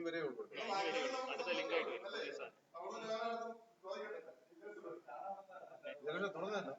വരെ ഉള്ളൂ. ജലക്ഷ തുറന്നല്ലോ.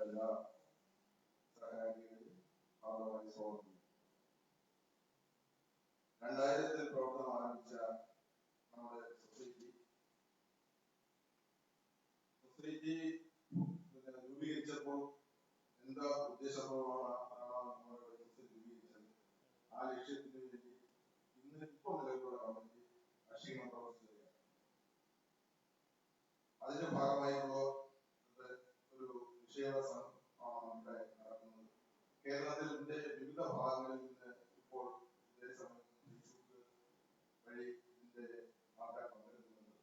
എല്ലാ സഹകാരികളെയും ഭാഗമായി സ്വാഗതം. 2000 പ്രവർത്തനം ആരംഭിച്ച നമ്മുടെ സൊസൈറ്റി രൂപീകരിച്ചപ്പോൾ എന്താ ഉദ്ദേശപൂർവ്വമാണ് നമ്മുടെ സൊസൈറ്റി രൂപീകരിച്ചത്? ആ ലക്ഷ്യത്തിന് വേണ്ടി ഇന്ന് ഇപ്പോൾ നിലവിലുള്ള കമ്മിറ്റി അക്ഷീണം പ്രവർത്തിക്കുകയാണ്. അതിന്റെ ഭാഗമായിട്ടുള്ള ഒരു നിക്ഷേപ സംഘമാണ് ഇവിടെ നടക്കുന്നത്. കേരളത്തിന്റെ വിവിധ ഭാഗങ്ങളിൽ നിന്ന് ഇപ്പോൾ ഇതേ സമയം ഫേസ്ബുക്ക് വഴി ഇതിന്റെ ആൾക്കാർ പങ്കെടുക്കുന്നുണ്ട്.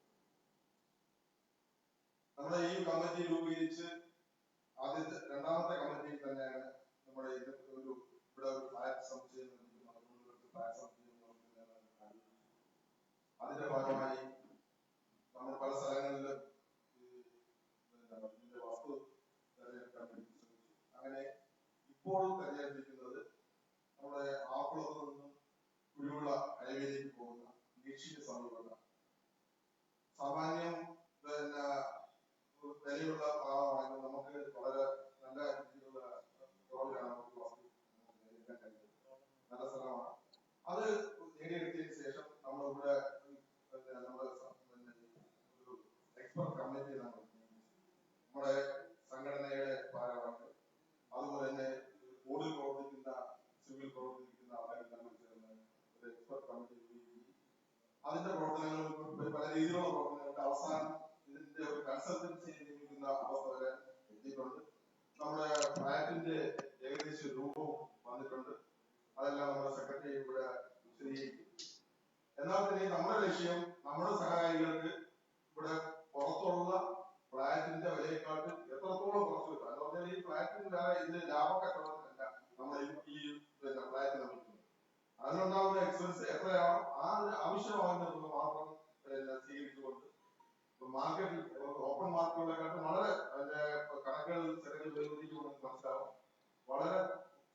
നമ്മുടെ ഈ കമ്മിറ്റി രൂപീകരിച്ച് രണ്ടാമത്തെ കമ്മിറ്റിയിൽ തന്നെയാണ് നമ്മുടെ ഇവിടെ ഒരു ഫ്ലാറ്റ് സമുച്ചയം അതിന്റെ ഭാഗമായി നമ്മൾ പല സ്ഥലങ്ങളിലും ഇതിന്റെ വസ്തു തെരഞ്ഞെടുക്കാൻ വേണ്ടി ശ്രമിച്ചു. അങ്ങനെ ഇപ്പോൾ തെരഞ്ഞെടുപ്പിക്കുന്നത് നമ്മുടെ ആക്കുളത്ത് നിന്നും കുഴിവുള്ള ഹൈവേയിലേക്ക് പോകുന്ന ലക്ഷ്യത്തിന് സമീപമുള്ള സാമാന്യം വിലയുള്ള ഭാഗമാണ്. നമുക്ക് വളരെ നല്ല രീതിയിലുള്ള റോഡിലാണ് നമുക്ക് വസ്തു നേടിയെടുക്കാൻ കഴിയുന്നത്. നല്ല സ്ഥലമാണ്. അത് നേടിയെടുത്തതിന് ശേഷം നമ്മളിവിടെ ഒരു എക്സ്പെർട്ട് കമ്മിറ്റി നമ്മുടെ സംഘടനയുടെ ഭാരവാഹികൾ, അതുപോലെ തന്നെ ബോർഡിൽ പ്രവർത്തിക്കുന്ന സിവിൽ പ്രവർത്തിക്കുന്ന ആളുകളെല്ലാം ചേർന്ന് ഒരു എക്സ്പെർട്ട് കമ്മിറ്റി രൂപീകരിക്കുകയും അതിന്റെ പ്രവർത്തനങ്ങൾ പല രീതിയിലുള്ള പ്രവർത്തനങ്ങൾക്ക് അവസാനം ഇതിന്റെ ഒരു കൺസൾട്ടൻസി നിയമിക്കുന്ന അവസ്ഥ വരെ എത്തിയിട്ടുണ്ട്. നമ്മുടെ ഫ്ലാറ്റിന്റെ ഏകദേശം രൂപവും വന്നിട്ടുണ്ട്. അതെല്ലാം നമ്മുടെ സെക്രട്ടറി ഇവിടെ വിശദീകരിക്കും. എന്നാൽ തന്നെ നമ്മുടെ ലക്ഷ്യം നമ്മുടെ സഹകാരികൾക്ക് ഇവിടെ പുറത്തുള്ള ഫ്ലാറ്റിന്റെ വിലയെക്കാട്ടും എത്രത്തോളം കുറച്ച് കിട്ടും. എന്ന് പറഞ്ഞാൽ ഈ ഫ്ലാറ്റിന് വേറെ ഇതിന്റെ ലാഭക്കച്ചവടത്തിനല്ല നമ്മൾ ഈ ഫ്ലാറ്റ് നിർമ്മിക്കുന്നത്. അതിനുണ്ടാകുന്ന എക്സ്പെൻസ് എത്രയാണോ ആ ആവശ്യമാകുന്നത് മാത്രം സ്വീകരിച്ചുകൊണ്ട് മാർക്കറ്റിൽ ഓപ്പൺ മാർക്കറ്റുകളെക്കാട്ടും വളരെ അതിന്റെ കണക്കുകൾ ചെറുകൾ വേർതിരിച്ചുകൊണ്ട് മനസ്സിലാവും വളരെ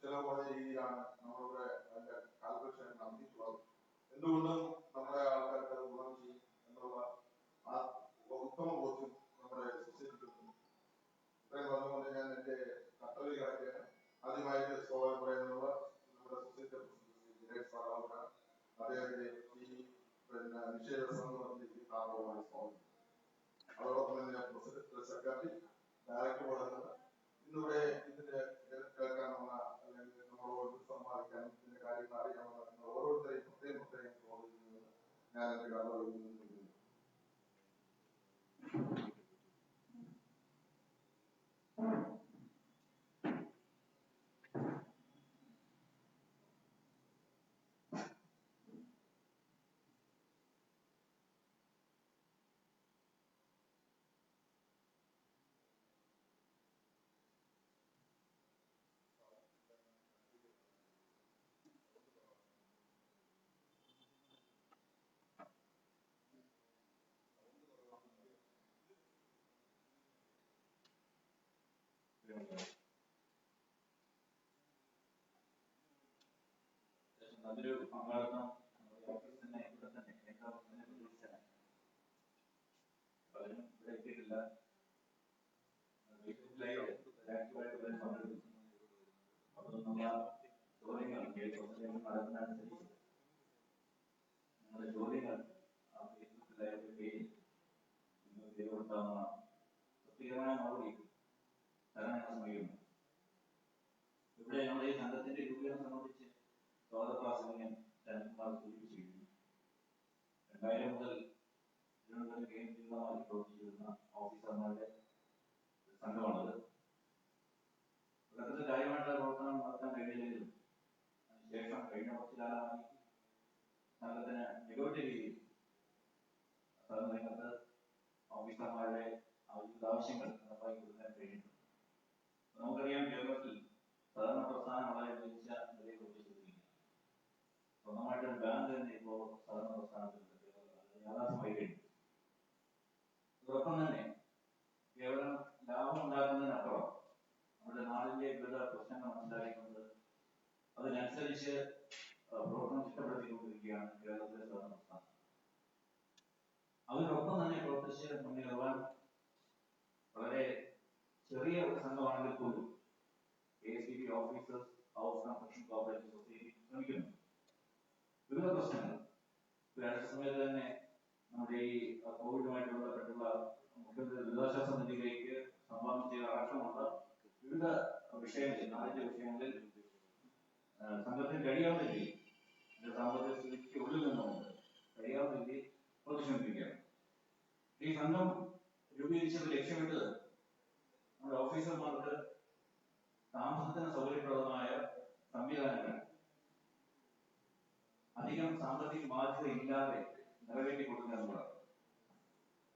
ചെലവ് കുറഞ്ഞ രീതിയിലാണ് നമ്മളിവിടെ അതിന്റെ കാൽക്കുലേഷൻ നടത്തിയിട്ടുള്ളത്. എന്തുകൊണ്ടും നമ്മുടെ ആൾക്കാർക്ക് അത് ഗുണം ചെയ്യും എന്നുള്ള ആ ഉത്തമ ബോധ്യം നമ്മുടെ സൊസൈറ്റിക്ക് ഉണ്ട്. ഇത്രയും പറഞ്ഞുകൊണ്ട് ഞാൻ എന്റെ കർത്തവ്യം കിടക്കുകയാണ്. ആദ്യമായിട്ട് സ്വാഗതം പറയുന്നത് നമ്മുടെ സൊസൈറ്റി അദ്ദേഹത്തിന്റെ ഈ നിക്ഷേപ സംഘടനയ്ക്ക് കാരണവുമായി സ്വാഗതം. അതോടൊപ്പം തന്നെ സെക്രട്ടറി ഡയറക്ടർ പറയുന്നത് ഇന്നിവിടെ ഇതിന്റെ കേൾക്കാനുള്ള അല്ലെങ്കിൽ നമ്മളോട് സമ്മാനിക്കാനും ഇതിന്റെ കാര്യങ്ങൾ അറിയാമെന്ന് ഓരോരുത്തരെയും പ്രത്യേകം സ്വാഗതിക്കുന്നത് ഞാൻ എന്റെ കർത്തവ്യം ചെയ്യുന്നു. നല്ലൊരു പങ്കാളിത്തം ഓഫീസ് തന്നെ ഇവിടെ തന്നെ തന്നെ പ്രതീക്ഷിച്ചാണ് പലരും ഇവിടെ എത്തിയിട്ടില്ല. ആക്റ്റീവായിട്ട് പലരും പങ്കെടുക്കും. അതൊന്നുള്ള ചോദ്യങ്ങൾ നടക്കുന്നതനുസരിച്ച് നിങ്ങളുടെ ചോദ്യങ്ങൾ ആ ഫേസ്ബുക്ക് ലൈവ് പേജിൽ നിങ്ങൾ ചെയ്തുകൊടുത്താവുന്ന പ്രത്യേകമായ മറുപടി തരാൻ ഞങ്ങൾ ശ്രമിക്കുന്നു. ഇവിടെ നമ്മുടെ ഈ സംഘത്തിന്റെ രൂപീകരണം സംബന്ധിച്ച് സ്വാഗത പ്രാസംഗികൻ രൺകുമാർ സൂചിപ്പിച്ചിരുന്നു. 2000 മുതൽ തിരുവനന്തപുരം കേന്ദ്രീകൃതമായി പ്രവർത്തിച്ചിരുന്ന ഓഫീസർമാരുടെ സംഘമാണത്. തുടക്കത്തിൽ കാര്യമായിട്ടുള്ള പ്രവർത്തനം നടത്താൻ കഴിഞ്ഞില്ലെങ്കിലും അതിനുശേഷം കഴിഞ്ഞ കുറച്ചു കാലമായി സംഘത്തിന് മികവുറ്റ രീതിയിൽ രംഗത്ത് ഓഫീസർമാരുടെ ആവശ്യങ്ങൾ നടപ്പാക്കി കൊടുക്കാൻ കഴിഞ്ഞിട്ടുണ്ട്. നമുക്കറിയാം, കേരളത്തിൽ സഹകരണ പ്രസ്ഥാനം വളരെ മികച്ച നിലയിൽ പ്രവർത്തിച്ചിരിക്കുകയാണ്. സ്വന്തമായിട്ടൊരു ബാങ്ക് തന്നെ ഇപ്പോൾ സഹകരണ പ്രസ്ഥാനത്തിലുണ്ട്, യാഥാർത്ഥ്യമായി കഴിഞ്ഞു. അതോടൊപ്പം തന്നെ കേവലം ലാഭം ഉണ്ടാക്കുന്നതിനപ്പുറം നമ്മുടെ നാടിന്റെ വിവിധ പ്രശ്നങ്ങൾ മനസ്സിലാക്കിക്കൊണ്ട് അതിനനുസരിച്ച് പ്രവർത്തനം ചിട്ടപ്പെടുത്തിക്കൊണ്ടിരിക്കുകയാണ് കേരളത്തിലെ സഹകരണ പ്രസ്ഥാനം. അതിനൊപ്പം തന്നെ പ്രവർത്തിച്ച് മുന്നേറുവാൻ വളരെ ചെറിയ ഒരു സംഘമാണെങ്കിൽ പോലും ACB officers house construction corporation society ശ്രമിക്കുന്നു. വിവിധ പ്രശ്നങ്ങൾ അടുത്ത സമയത്ത് തന്നെ നമ്മുടെ ഈ കോവിഡുമായിട്ട് ബന്ധപ്പെട്ടുള്ള മുഖ്യമന്ത്രി ദുരിതാശ്വാസ നിധിയിലേക്ക് സംഭാവന ചെയ്ത അടക്കമുള്ള വിവിധ വിഷയങ്ങളിൽ, നാടിന്റെ വിഷയങ്ങളിൽ സംഘത്തിന് കഴിയാവുന്ന രീതിയിൽ സാമ്പത്തിക സ്ഥിതിക്ക് ഉള്ളിൽ നിന്നുകൊണ്ട് കഴിയാവുന്ന രീതിയിൽ പ്രവർത്തിച്ചുകൊണ്ടിരിക്കുകയാണ്. ഈ സംഘം രൂപീകരിച്ചത് ലക്ഷ്യമിട്ടത് നമ്മുടെ ഓഫീസർമാർക്ക് താമസത്തിന് സൗകര്യപ്രദമായ സംവിധാനങ്ങൾ അധികം സാമ്പത്തിക ബാധ്യത ഇല്ലാതെ നിറവേറ്റി കൊടുക്കുക എന്നുള്ളതാണ്.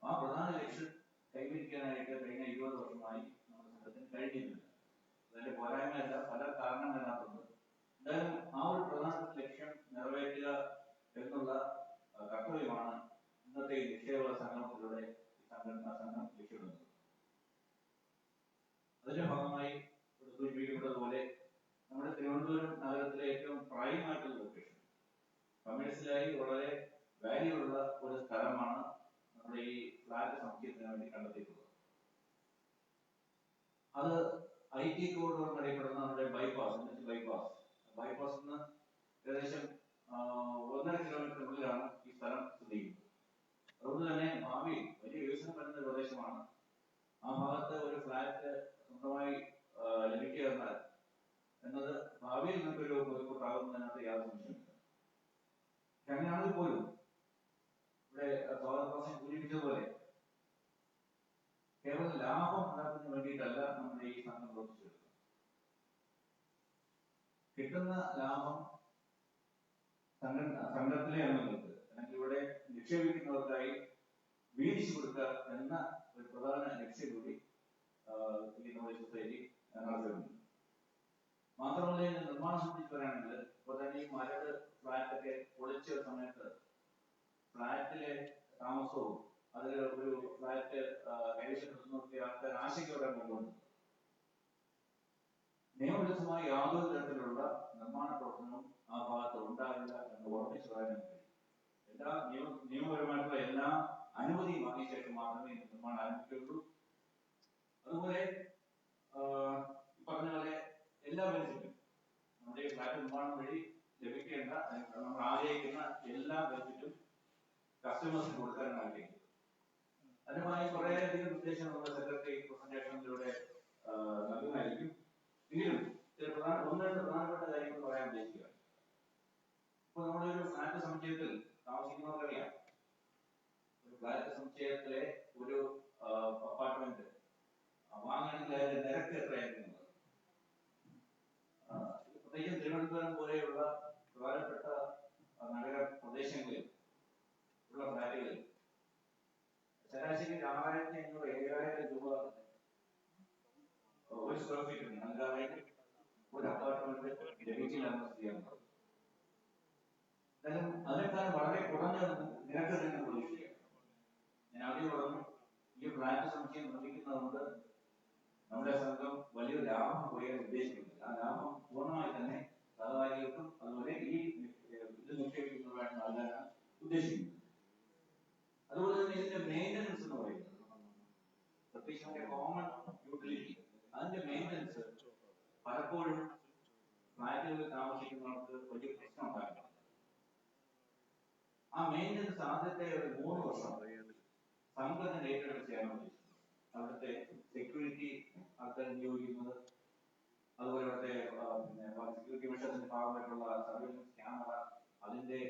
ആ പ്രധാന ലക്ഷ്യം കൈവരിക്കാനായിട്ട് കഴിഞ്ഞ 20 വർഷമായി നമ്മുടെ സംഘത്തിന് കഴിഞ്ഞിട്ടുണ്ട്. അതിന്റെ പോരായ്മയല്ല, പല കാരണങ്ങളിനകത്തുണ്ട്. എന്തായാലും ആ ഒരു പ്രധാന ലക്ഷ്യം നിറവേറ്റുക എന്നുള്ള കർത്തവ്യമാണ് ഇന്നത്തെ നിക്ഷേപ സംഗമത്തിലൂടെ സംഘം ലക്ഷ്യമിടുന്നത്. അതിന്റെ ഭാഗമായി സൂചിപ്പിക്കപ്പെട്ടതുപോലെ നമ്മുടെ തിരുവനന്തപുരം നഗരത്തിലെ ഏറ്റവും പ്രൈമായിട്ടുള്ള ലൊക്കേഷൻ, കമേഴ്സ്യലായി വളരെ വാല്യൂ ഉള്ള ഒരു സ്ഥലമാണ് നമ്മുടെ ഈ ഫ്ലാറ്റ് സമുച്ചയത്തിന് വേണ്ടി കണ്ടെത്തിയിട്ടുള്ളത്. അത് IT കോറിഡോർ എന്നറിയപ്പെടുന്ന നമ്മുടെ ബൈപ്പാസ് നിന്ന് ഏകദേശം 1.5 കിലോമീറ്റർ ഉള്ളിലാണ് ഈ സ്ഥലം സ്ഥിതി ചെയ്യുന്നത്. അതുകൊണ്ട് തന്നെ ഭാവിയിൽ വലിയ വികസനം വരുന്ന പ്രദേശമാണ്. ആ ഭാഗത്ത് ഒരു ഫ്ലാറ്റ് സ്വന്തമായി ലഭിക്കുക എന്നത് ഭാവിയിൽ നിന്നൊരു മുതൽക്കൂട്ടാകുന്നതിനകത്ത് യാതൊരു സംശയമില്ല. അങ്ങനെയാണെങ്കിൽ പോലും ഇവിടെ സ്വാഗതപ്രാസം സൂചിപ്പിച്ചതുപോലെ കേവലം ലാഭം ഉണ്ടാക്കുന്നതിന് വേണ്ടിയിട്ടല്ല നമ്മുടെ ഈ സംഘം പ്രവർത്തിച്ചെടുക്കുന്നത്. കിട്ടുന്ന ലാഭം സംഘത്തിലെ അംഗങ്ങൾക്ക് അല്ലെങ്കിൽ ഇവിടെ നിക്ഷേപിക്കുന്നവർക്കായി വീതിച്ചു കൊടുക്കുക എന്ന ഒരു പ്രധാന ലക്ഷ്യം കൂടി സൊസൈറ്റി നടത്തുന്നുണ്ട്. മാത്രമല്ല, ഇതിന്റെ നിർമ്മാണം സംബന്ധിച്ച് പറയുകയാണെങ്കിൽ ഇപ്പോൾ തന്നെ ഈ മരട് ഫ്ലാറ്റ് ഒക്കെ പൊളിച്ച സമയത്ത് ഫ്ലാറ്റിലെ താമസവും അതിൽ ഒരു ഫ്ലാറ്റ് കൈവശപ്പെടുത്തുന്നൊക്കെ ആൾക്കാർ ആശങ്കയോടെ കൊണ്ടുവന്നു. നിയമവിരുദ്ധമായി യാതൊരു തരത്തിലുള്ള നിർമ്മാണ പ്രവർത്തനവും ആ ഭാഗത്ത് ഉണ്ടാകില്ല എന്ന് ഉറപ്പിച്ചു പറയാൻ കഴിയും. എല്ലാ നിയമപരമായിട്ടുള്ള എല്ലാ അനുമതിയും വാങ്ങിയ ശേഷം മാത്രമേ നിർമ്മാണം ആരംഭിക്കുകയുള്ളൂ. അതുപോലെ പറഞ്ഞ പോലെ എല്ലാ ബെനിഫിറ്റും നമ്മുടെ ഫ്ലാറ്റ് നിർമ്മാണം വഴി ലഭിക്കേണ്ട, നമ്മൾ ആഗ്രഹിക്കുന്ന എല്ലാ ബെനിഫിറ്റും കസ്റ്റമേഴ്സിന് കൊടുക്കാനാണ് ആഗ്രഹിക്കുന്നത്. അതിനുമായി കുറേയധികം നിർദ്ദേശങ്ങൾ നമ്മുടെ സെക്രട്ടറി പ്രസന്റേഷനിലൂടെ നൽകുന്നതായിരിക്കും. എങ്കിലും ഒന്ന് രണ്ട് പ്രധാനപ്പെട്ട കാര്യങ്ങൾ പറയാൻ ഉദ്ദേശിക്കുക. ഇപ്പോൾ നമ്മുടെ ഒരു ഫ്ലാറ്റ് സമുച്ചയത്തിൽ താമസിക്കുന്നവർക്കറിയാം, ഒരു ഫ്ലാറ്റ് സമുച്ചയത്തിലെ ഒരു അപ്പാർട്ട്മെന്റ് വാങ്ങണമെങ്കിൽ അതിന്റെ നിരക്ക് എത്രയായിരിക്കും? പ്രത്യേകിച്ചും തിരുവനന്തപുരം പോലെയുള്ള പ്രധാനപ്പെട്ട നഗര പ്രദേശങ്ങളിൽ ഉള്ള ഫ്ലാറ്റുകളിൽ ശരാശരി 6500 7000 രൂപ ഒരു സ്ക്വയർ ഫീറ്റ് നൽകാനായിട്ട് ഒരു അപ്പാർട്ട്മെന്റ് ലഭിക്കില്ലെന്ന് സ്ഥിതിയാണ്. അതിനേക്കാൾ വളരെ കുറഞ്ഞ നിരക്ക് തന്നെ പ്രതീക്ഷിക്കുക. ഞാൻ ആദ്യം പറഞ്ഞു, ഈ ഫ്ലാറ്റ് സമുച്ചയം നിർമ്മിക്കുന്നതുകൊണ്ട് നമ്മുടെ സംഘം വലിയൊരു ലാഭം കുറയാൻ ഉദ്ദേശിക്കുന്നില്ല. ആ ലാഭം പൂർണ്ണമായി തന്നെ സഹകാരികൾക്കും അതുപോലെ ഈ ഇത് നിക്ഷേപിക്കുന്നവരായിട്ട് നൽകാനാണ് ഉദ്ദേശിക്കുന്നത്. അതുപോലെ തന്നെ ഇതിന്റെ മെയിൻ്റനൻസ് എന്ന് പറയുന്നത് പ്രത്യേകിച്ച് കോമൺ യൂട്ടിലിറ്റി, അതിന്റെ മെയിൻ്റനൻസ് പലപ്പോഴും ഫ്ലാറ്റുകളിൽ താമസിക്കുന്നവർക്ക് വലിയ പ്രശ്നം ഉണ്ടാകും. ആ മെയിൻ്റനൻസ് ആദ്യത്തെ ഒരു 3 വർഷം സംഘത്തിന് ഏറ്റെടുത്ത് ചെയ്യാൻ ഉദ്ദേശിക്കുന്നത്. അവിടുത്തെ സെക്യൂരിറ്റി ആൾക്കാർ ഉപയോഗിക്കുന്നത്, അതുപോലെ അവിടുത്തെ സെക്യൂരിറ്റി മെഷേഴ്സിന്റെ ഭാഗമായിട്ടുള്ള സർവൈലൻസ് ക്യാമറ, അതിന്റെ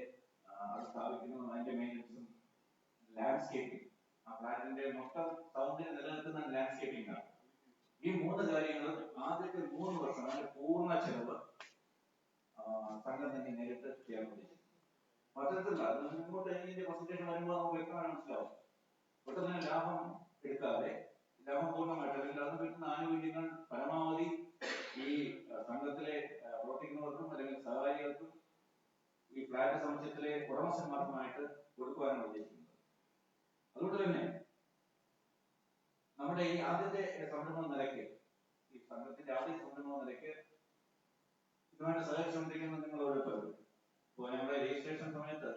അത് സ്ഥാപിക്കുന്നതും അതിന്റെ മെയിൻ്റനൻസും, ലാൻഡ്സ്കേപ്പിംഗ്, ആ ഫ്ലാറ്റിന്റെ മൊത്തം സൗന്ദര്യം നിലനിൽക്കുന്ന ലാൻഡ്സ്കേപ്പിംഗ് ആണ്. ഈ 3 കാര്യങ്ങൾ ആദ്യത്തെ 3 വർഷം അതിന്റെ പൂർണ്ണ ചെലവ് സംഘം തന്നെ നേരിട്ട് ചെയ്യാൻ ഉദ്ദേശിക്കുന്നു. മൊത്തത്തില്ല അത് മുന്നോട്ട് ഇതിന്റെ പ്രസന്റേഷൻ വരുമ്പോൾ നമുക്ക് വ്യക്തമായി മനസ്സിലാവും. പെട്ടെന്ന് ലാഭം എടുക്കാതെ ലാഭം പൂർണ്ണമായിട്ട് അല്ലെങ്കിൽ അത് കിട്ടുന്ന ആനുകൂല്യങ്ങൾ പരമാവധി ഈ സംഘത്തിലെ പ്രവർത്തിക്കുന്നവർക്കും അല്ലെങ്കിൽ സഹകാരികൾക്കും ഈ ഫ്ലാറ്റ് സമുച്ചയത്തിലെ ഉടമസ്ഥന്മാർക്കുമായിട്ട് കൊടുക്കുവാനാണ് ഉദ്ദേശിക്കുന്നത്. അതുകൊണ്ട് തന്നെ നമ്മുടെ ഈ ആദ്യത്തെ സംരംഭം നിലയ്ക്ക്, ഈ സംഘത്തിന്റെ ആദ്യ സംരംഭം നിലയ്ക്ക് ഇതുമായിട്ട് സഹകരിച്ചുകൊണ്ടിരിക്കുന്ന നിങ്ങൾ ഓരോരുത്തരും ഇപ്പോൾ നമ്മുടെ രജിസ്ട്രേഷൻ സമയത്ത്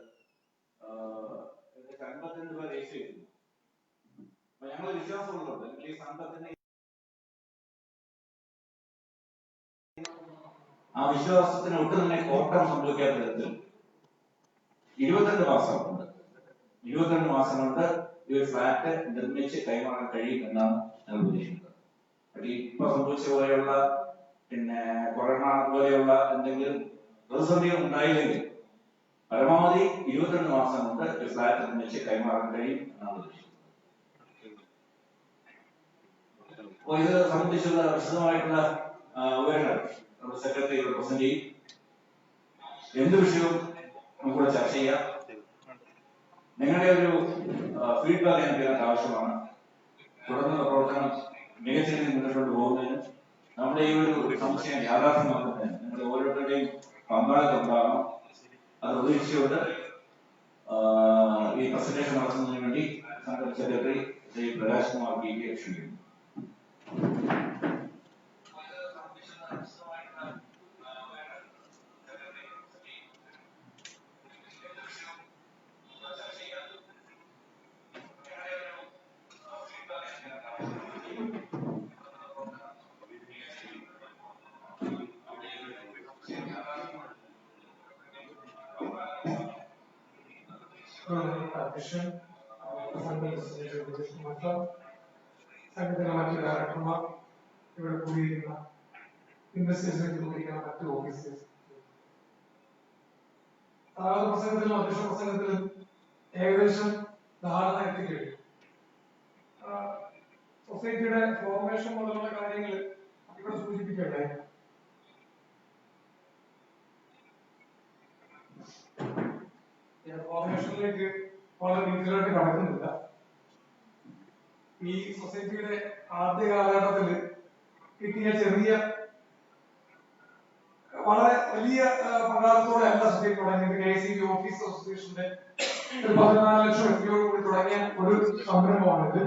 52 രൂപ രജിസ്റ്റർ ചെയ്തിരുന്നു. അപ്പൊ ഞങ്ങൾ വിശ്വാസമുള്ളതുകൊണ്ട് അല്ലെങ്കിൽ ഈ സംഘത്തിന് ആ വിശ്വാസത്തിന് ഒട്ടും തന്നെ കോട്ടം സംഭവിക്കാത്ത തരത്തിൽ 22 മാസം കൊണ്ട് ഈ ഫ്ലാറ്റ് നിർമ്മിച്ച് കൈമാറാൻ കഴിയും എന്നാണ് ഞങ്ങൾ ഉദ്ദേശിക്കുന്നത്. ഇപ്പൊ സംഭവിച്ച പോലെയുള്ള കൊറോണ പോലെയുള്ള എന്തെങ്കിലും പ്രതിസന്ധികൾ ഉണ്ടായില്ലെങ്കിൽ പരമാവധി 22 മാസം കൊണ്ട് ഈ ഫ്ലാറ്റ് നിർമ്മിച്ച് കൈമാറാൻ കഴിയും എന്നാണ് ഉദ്ദേശിക്കുന്നത്. അപ്പോൾ ഇത് സംബന്ധിച്ചുള്ള വിശദമായിട്ടുള്ള വിവരങ്ങൾ നമ്മുടെ സെക്രട്ടറി പ്രസന്റ് ചെയ്യും. എന്ത് വിഷയവും നമുക്കിവിടെ ചർച്ച ചെയ്യാം. നിങ്ങളുടെ ഒരു ഫീഡ്ബാക്ക് ഞങ്ങൾക്ക് ആവശ്യമാണ്. തുടർന്നുള്ള പ്രവർത്തനം മികച്ച രീതിയിൽ മുന്നോട്ട് പോകുന്നതിന് നമ്മുടെ ഈ ഒരു സംശയം യാഥാർത്ഥ്യമാക്കുന്നതിന് നിങ്ങൾ ഓരോരുത്തരുടെയും പങ്കാളിത്തം ഉണ്ടാകണം. അത് പ്രതീക്ഷിച്ചുകൊണ്ട് ഈ പ്രസന്റേഷൻ നടത്തുന്നതിന് വേണ്ടി സംഘം secretary Shri Prakash Kumar P K ക്ഷണിക്കുന്നു. അധ്യക്ഷൻ, സംഘടന മറ്റ് ഡയറക്ടർമാർ, ഇവിടെ കൂടിയിരിക്കുന്ന ഇൻവെസ്റ്റേഴ്സിനെ കൂടിയിരിക്കുന്ന മറ്റ് ഓഫീസേഴ്സ്, സ്വാഗത പ്രസംഗത്തിലും അധ്യക്ഷ പ്രസംഗത്തിലും ഏകദേശം ധാരണ എത്തിക്കഴിഞ്ഞു. സൊസൈറ്റിയുടെ ഫോർമേഷൻ മുതലുള്ള കാര്യങ്ങൾ ഇവിടെ സൂചിപ്പിക്കട്ടെ. ഫോർമേഷനിലേക്ക് വളരെ ഡീറ്റെയിലായിട്ട് കടക്കുന്നില്ല. ഈ സൊസൈറ്റിയുടെ ആദ്യ കാലഘട്ടത്തിൽ കിട്ടിയ ചെറിയ വളരെ വലിയ പങ്കാളിത്തത്തോടെ അല്ല സൊസൈറ്റി തുടങ്ങിയത്. KCB ഓഫീസ് അസോസിയേഷന്റെ 14 ലക്ഷം വ്യക്തിയോട് കൂടി തുടങ്ങിയ ഒരു സംരംഭമാണിത്.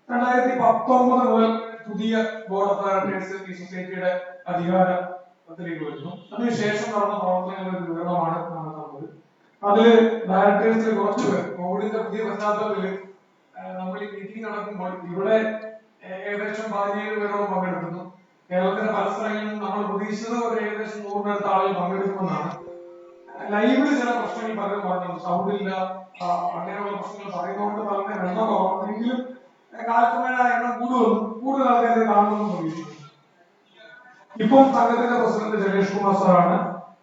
2019 മുതൽ പുതിയ ബോർഡ് ഓഫ് ഡയറക്ടേഴ്സ് ഈ സൊസൈറ്റിയുടെ അധികാരത്തിലേക്ക് വരുന്നു. അതിനുശേഷം നടന്ന പ്രവർത്തനങ്ങളുടെ ഒരു വിവരണമാണ് നമ്മൾ തന്നത്. അതില് ഡയറക്ടേഴ്സിൽ കുറച്ചുപേർ കോവിഡിന്റെ പുതിയ പശ്ചാത്തലത്തിൽ നമ്മൾ ഈ മീറ്റിംഗ് നടക്കുമ്പോൾ ഇവിടെ ഏകദേശം 17 പേരോളം പങ്കെടുക്കുന്നു. കേരളത്തിലെ പല സ്ഥലങ്ങളിൽ നമ്മൾ പ്രതീക്ഷിച്ചത് ഒരു ഏകദേശം 100 പേർക്ക് ആളുകൾ പങ്കെടുക്കുമെന്നാണ്. ലൈവില് ചില പ്രശ്നങ്ങൾ പലരും പറഞ്ഞു, സൗണ്ടില്ല, അങ്ങനെയുള്ള പ്രശ്നങ്ങൾ പറയുന്നതുകൊണ്ട് തന്നെ എണ്ണം കുറവെങ്കിലും കാലക്രമേണ എണ്ണം കൂടുതൽ ആൾക്കാർ കാണുമെന്ന് പ്രതീക്ഷിക്കുന്നു. ഇപ്പം സംഘത്തിന്റെ പ്രസിഡന്റ് ജഗേഷ് കുമാർ സാറാണ്,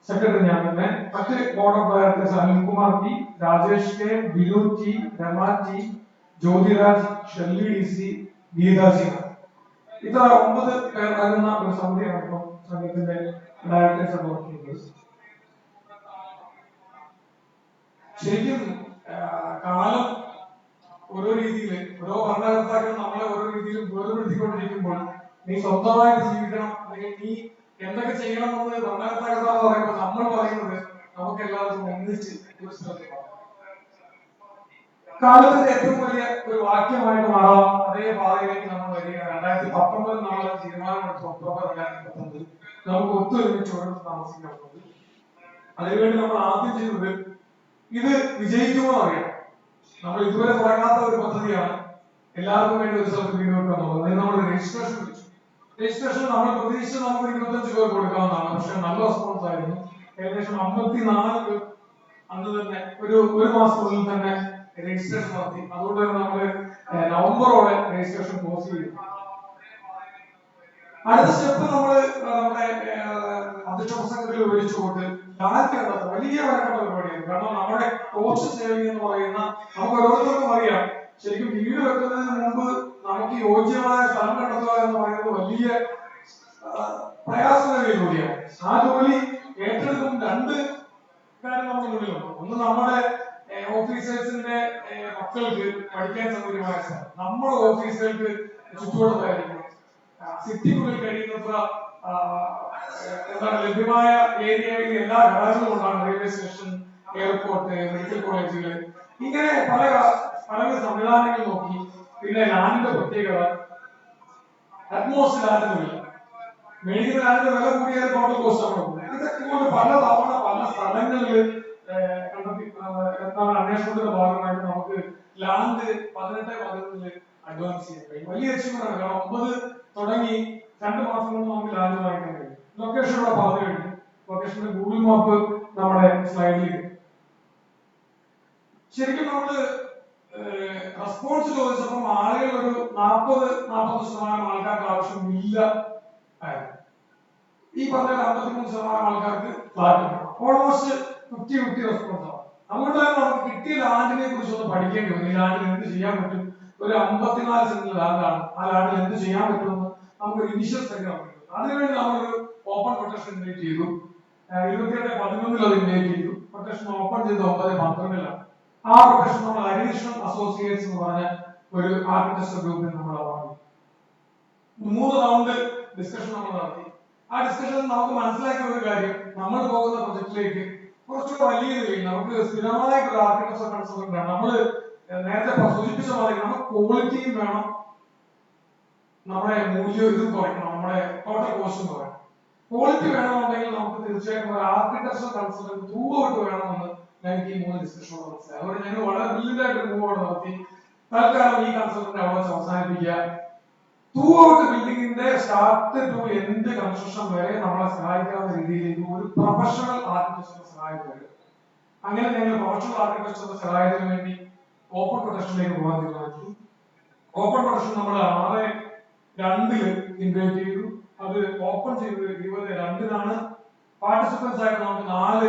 സെക്രട്ടറി ഞാൻ തന്നെ. മറ്റ് board of directors Anilkumar T, Rajesh K, Binu T, Rama T, Jyothiraj, Shelly DC, Geetha Singh. ഇത്ര 9 പേർ അടങ്ങുന്ന ഒരു സമിതിയാണ് ഇപ്പം സംഘത്തിന്റെ ഡയറക്ടേഴ്സ് ഒക്കെ വർക്ക് ചെയ്യുന്നത്. ശരിക്കും കാലം ഓരോ രീതിയിൽ, ഓരോ ഭരണകർത്താക്കൾ നമ്മളെ ഓരോ രീതിയിലും വേർപെടുത്തിക്കൊണ്ടിരിക്കുമ്പോൾ നീ സ്വന്തമായിട്ട് ജീവിക്കണം അല്ലെങ്കിൽ നീ എന്തൊക്കെ ചെയ്യണമെന്ന് ഭരണകർത്താക്കൾ പറയുമ്പോൾ നമ്മൾ പറയുന്നത് നമുക്ക് എല്ലാവർക്കും ഒന്നിച്ച് ഒരു സ്ഥലത്ത് കാലത്തിന്റെ ഏറ്റവും വലിയ ഒരു വാക്യമായിട്ട് മാറാം. അതേ പാതയിലേക്ക് നമ്മൾ വരികയാണ്. 2019 നമ്മൾ തീരുമാനമെടുത്തു. ഒക്ടോബർ 2019 നമുക്ക് ഒത്തൊരുമിച്ച് ഒരിടത്ത് താമസിക്കാറുണ്ട്. അതിനുവേണ്ടി നമ്മൾ ആദ്യം ചെയ്തത് ഇത് വിജയിക്കുമോ അറിയാം. നമ്മൾ ഇതുവരെ തുടങ്ങാത്ത ഒരു പദ്ധതിയാണ്. എല്ലാവർക്കും വേണ്ടി ഒരു സ്ഥലത്ത് വീട് വെക്കുക എന്നുള്ളത്. അതിന് നമ്മൾ രജിസ്ട്രേഷൻ വിളിച്ചു. രജിസ്ട്രേഷൻ നമ്മൾ പ്രതീക്ഷിച്ച് നമുക്ക് 25 പേർ കൊടുക്കാവുന്നതാണ്. പക്ഷെ നല്ല റെസ്പോൺസ് ആയിരുന്നു. ഏകദേശം 54 പേർ അന്ന് തന്നെ ഒരു മാസത്തിനുള്ളിൽ തന്നെ രജിസ്ട്രേഷൻ നടത്തി. അതുകൊണ്ട് തന്നെ നമ്മള് നവംബറോടെ രജിസ്ട്രേഷൻ ക്ലോസ് ചെയ്തു. അടുത്ത സ്റ്റെപ്പ് നമ്മള് നമ്മുടെ അധ്യക്ഷ പ്രസംഗത്തിൽ വിവരിച്ചുകൊണ്ട് ലാൻഡ് വലിയ വരക്കേണ്ട പരിപാടിയാണ്. കാരണം നമ്മുടെ കോസ്റ്റ് സേവിംഗ് എന്ന് പറയുന്ന നമുക്ക് ഓരോരുത്തർക്കും അറിയാം. ശരിക്കും വീട് വെക്കുന്നതിന് മുമ്പ് നമുക്ക് യോജ്യമായ സ്ഥലം കണ്ടെത്തുക എന്ന് പറയുന്നത് വലിയ പ്രയാസമേറിയ ജോലിയാണ്. ആ ജോലി ഏറ്റെടുക്കും രണ്ട് കാര്യം നമുക്ക് മുന്നിലുണ്ട്. ഒന്ന് നമ്മുടെ ഓഫീസേഴ്സിന്റെ മക്കൾക്ക് പഠിക്കാൻ സൗകര്യമായ സ്ഥലം, നമ്മുടെ ഓഫീസുകൾക്ക് ചുറ്റുവട്ടത്തായിരിക്കണം. സിറ്റിക്കുള്ളിൽ കഴിയുന്നത്ര എന്താണ് ലഭ്യമായ ഏരിയയിൽ എല്ലാ ഘടകങ്ങളും ഉണ്ടാകും. റെയിൽവേ സ്റ്റേഷൻ, എയർപോർട്ട്, മെഡിക്കൽ കോളേജുകൾ, ഇങ്ങനെ പല സംവിധാനങ്ങൾ നോക്കി. പിന്നെ ലാൻഡിന്റെ പ്രത്യേകത, അറ്റ്മോസ്ഫിയർ ലാൻഡിന് മേടിക്കുന്ന ലാൻഡിന്റെ വില കൂടിയ ടോട്ടൽ കോസ്റ്റ് ആണ്. ഇതൊക്കെ കൊണ്ട് പല തവണ പല സ്ഥലങ്ങളിൽ കണ്ടെത്തി എന്താണ് അന്വേഷണത്തിന്റെ ഭാഗമായിട്ട് നമുക്ക് ലാൻഡ് 18-11 അഡ്വാൻസ് ചെയ്യാൻ കഴിയും. വലിയ അച്ചീവ്മെന്റ് ആണ്. കാരണം 9 തുടങ്ങി 2 മാസം കൊണ്ട് നമുക്ക് ലാൻഡ് വാങ്ങിക്കാൻ കഴിയും. ലൊക്കേഷനുള്ള പാത കഴിഞ്ഞു. ലൊക്കേഷന്റെ ഗൂഗിൾ മാപ്പ് നമ്മുടെ സ്ലൈഡിൽ. ശരിക്കും നമ്മള് റെസ്പോൺസ് ചോദിച്ചപ്പോൾ ആളുകൾ ഒരു 40-40% ആൾക്കാർക്ക് ആവശ്യമില്ല ആയിരുന്നു. ഈ പറഞ്ഞ 53% ആൾക്കാർക്ക് ഫ്ലാറ്റ് വേണം. ഓൾമോസ്റ്റ് 50-50 റെസ്പോൺസ് ആണ്. അതുകൊണ്ട് തന്നെ നമുക്ക് കിട്ടിയ ലാൻഡിനെ കുറിച്ച് ഒന്ന് പഠിക്കേണ്ടി വന്നു. ഈ ലാൻഡിൽ എന്ത് ചെയ്യാൻ പറ്റും? ഒരു 54 സെന്റ് ലാൻഡാണ്. ആ ലാൻഡിൽ എന്ത് ചെയ്യാൻ പറ്റുമെന്ന് നമുക്ക് ഒരു ഇനിഷ്യൽ സ്റ്റഡി നടത്തി. അതിനുവേണ്ടി നമ്മളൊരു ഓപ്പൺ കൊട്ടേഷൻ ഇൻവൈറ്റ് ചെയ്തു. 28-11 അത് ഇൻവൈറ്റ് ചെയ്തു. കൊട്ടേഷൻ ഓപ്പൺ ചെയ്ത് 9-12 ആ കൊട്ടേഷൻ നമ്മൾ അഡീഷണൽ അസോസിയേറ്റ്സ് എന്ന് പറഞ്ഞ ഒരു ആർക്കിടെക്ചർ ഗ്രൂപ്പിൽ നമ്മൾ വാങ്ങി. 3 റൗണ്ട് ഡിസ്കഷൻ നമ്മൾ നടത്തി. ആ ഡിസ്കഷനിൽ നമുക്ക് മനസ്സിലാക്കിയ ഒരു കാര്യം, നമ്മൾ പോകുന്ന പ്രൊജക്റ്റിലേക്ക് കുറച്ചുകൂടെ വലിയ നിലയിൽ നമുക്ക് സ്ഥിരമായിട്ട് ഒരു ആർക്കിടെക്ചർ കൺസൾട്ടന്റ് വേണം. നമ്മൾ നേരത്തെ സൂചിപ്പിച്ച പോലെ നമുക്ക് ക്വാളിറ്റിയും വേണം, നമ്മുടെ മൂല്യം ഇതും കുറയ്ക്കണം, നമ്മുടെ ടോട്ടൽ കോസ്റ്റും കുറയണം. ക്വാളിറ്റി വേണമെന്നുണ്ടെങ്കിൽ നമുക്ക് തീർച്ചയായിട്ടും ഒരു ആർക്കിടെക്ചർ കൺസൾട്ടന്റ് ത്രൂഔട്ട് വേണമെന്ന് ഞങ്ങൾക്ക് ഈ 3 ഡിസ്കഷനോട് മനസ്സിലായി. അതുകൊണ്ട് ഞങ്ങൾ വളരെ ബ്രില്യന്റ് ആയിട്ട് മൂവോട് നടത്തി. തൽക്കാലം ഈ കൺസൾട്ടന്റ് അവിടെ അവസാനിപ്പിക്കുക. ത്രൂഔട്ട് ബിൽഡിംഗിന്റെ സ്റ്റാർട്ട് ടു എൻഡ് കൺസ്ട്രക്ഷൻ വരെ നമ്മളെ സഹായിക്കാവുന്ന രീതിയിലേക്ക് ഒരു പ്രൊഫഷണൽ ആർക്കിടെക്ചറിന്റെ സഹായം വരും. അങ്ങനെ ഞങ്ങൾ പ്രൊഫഷണൽ ആർക്കിടെക്ചറിന്റെ സഹായത്തിന് വേണ്ടി ഓപ്പൺ കൊട്ടേഷനിലേക്ക് പോകാൻ തീരുമാനിച്ചു. ഓപ്പൺ കൊട്ടേഷൻ നമ്മൾ 6-2 ഇൻവൈറ്റ് ചെയ്തു. അത് ഓപ്പൺ ചെയ്തത് 20-2 പാർട്ടിസിപ്പൻസ് ആയിട്ട് നമുക്ക് 4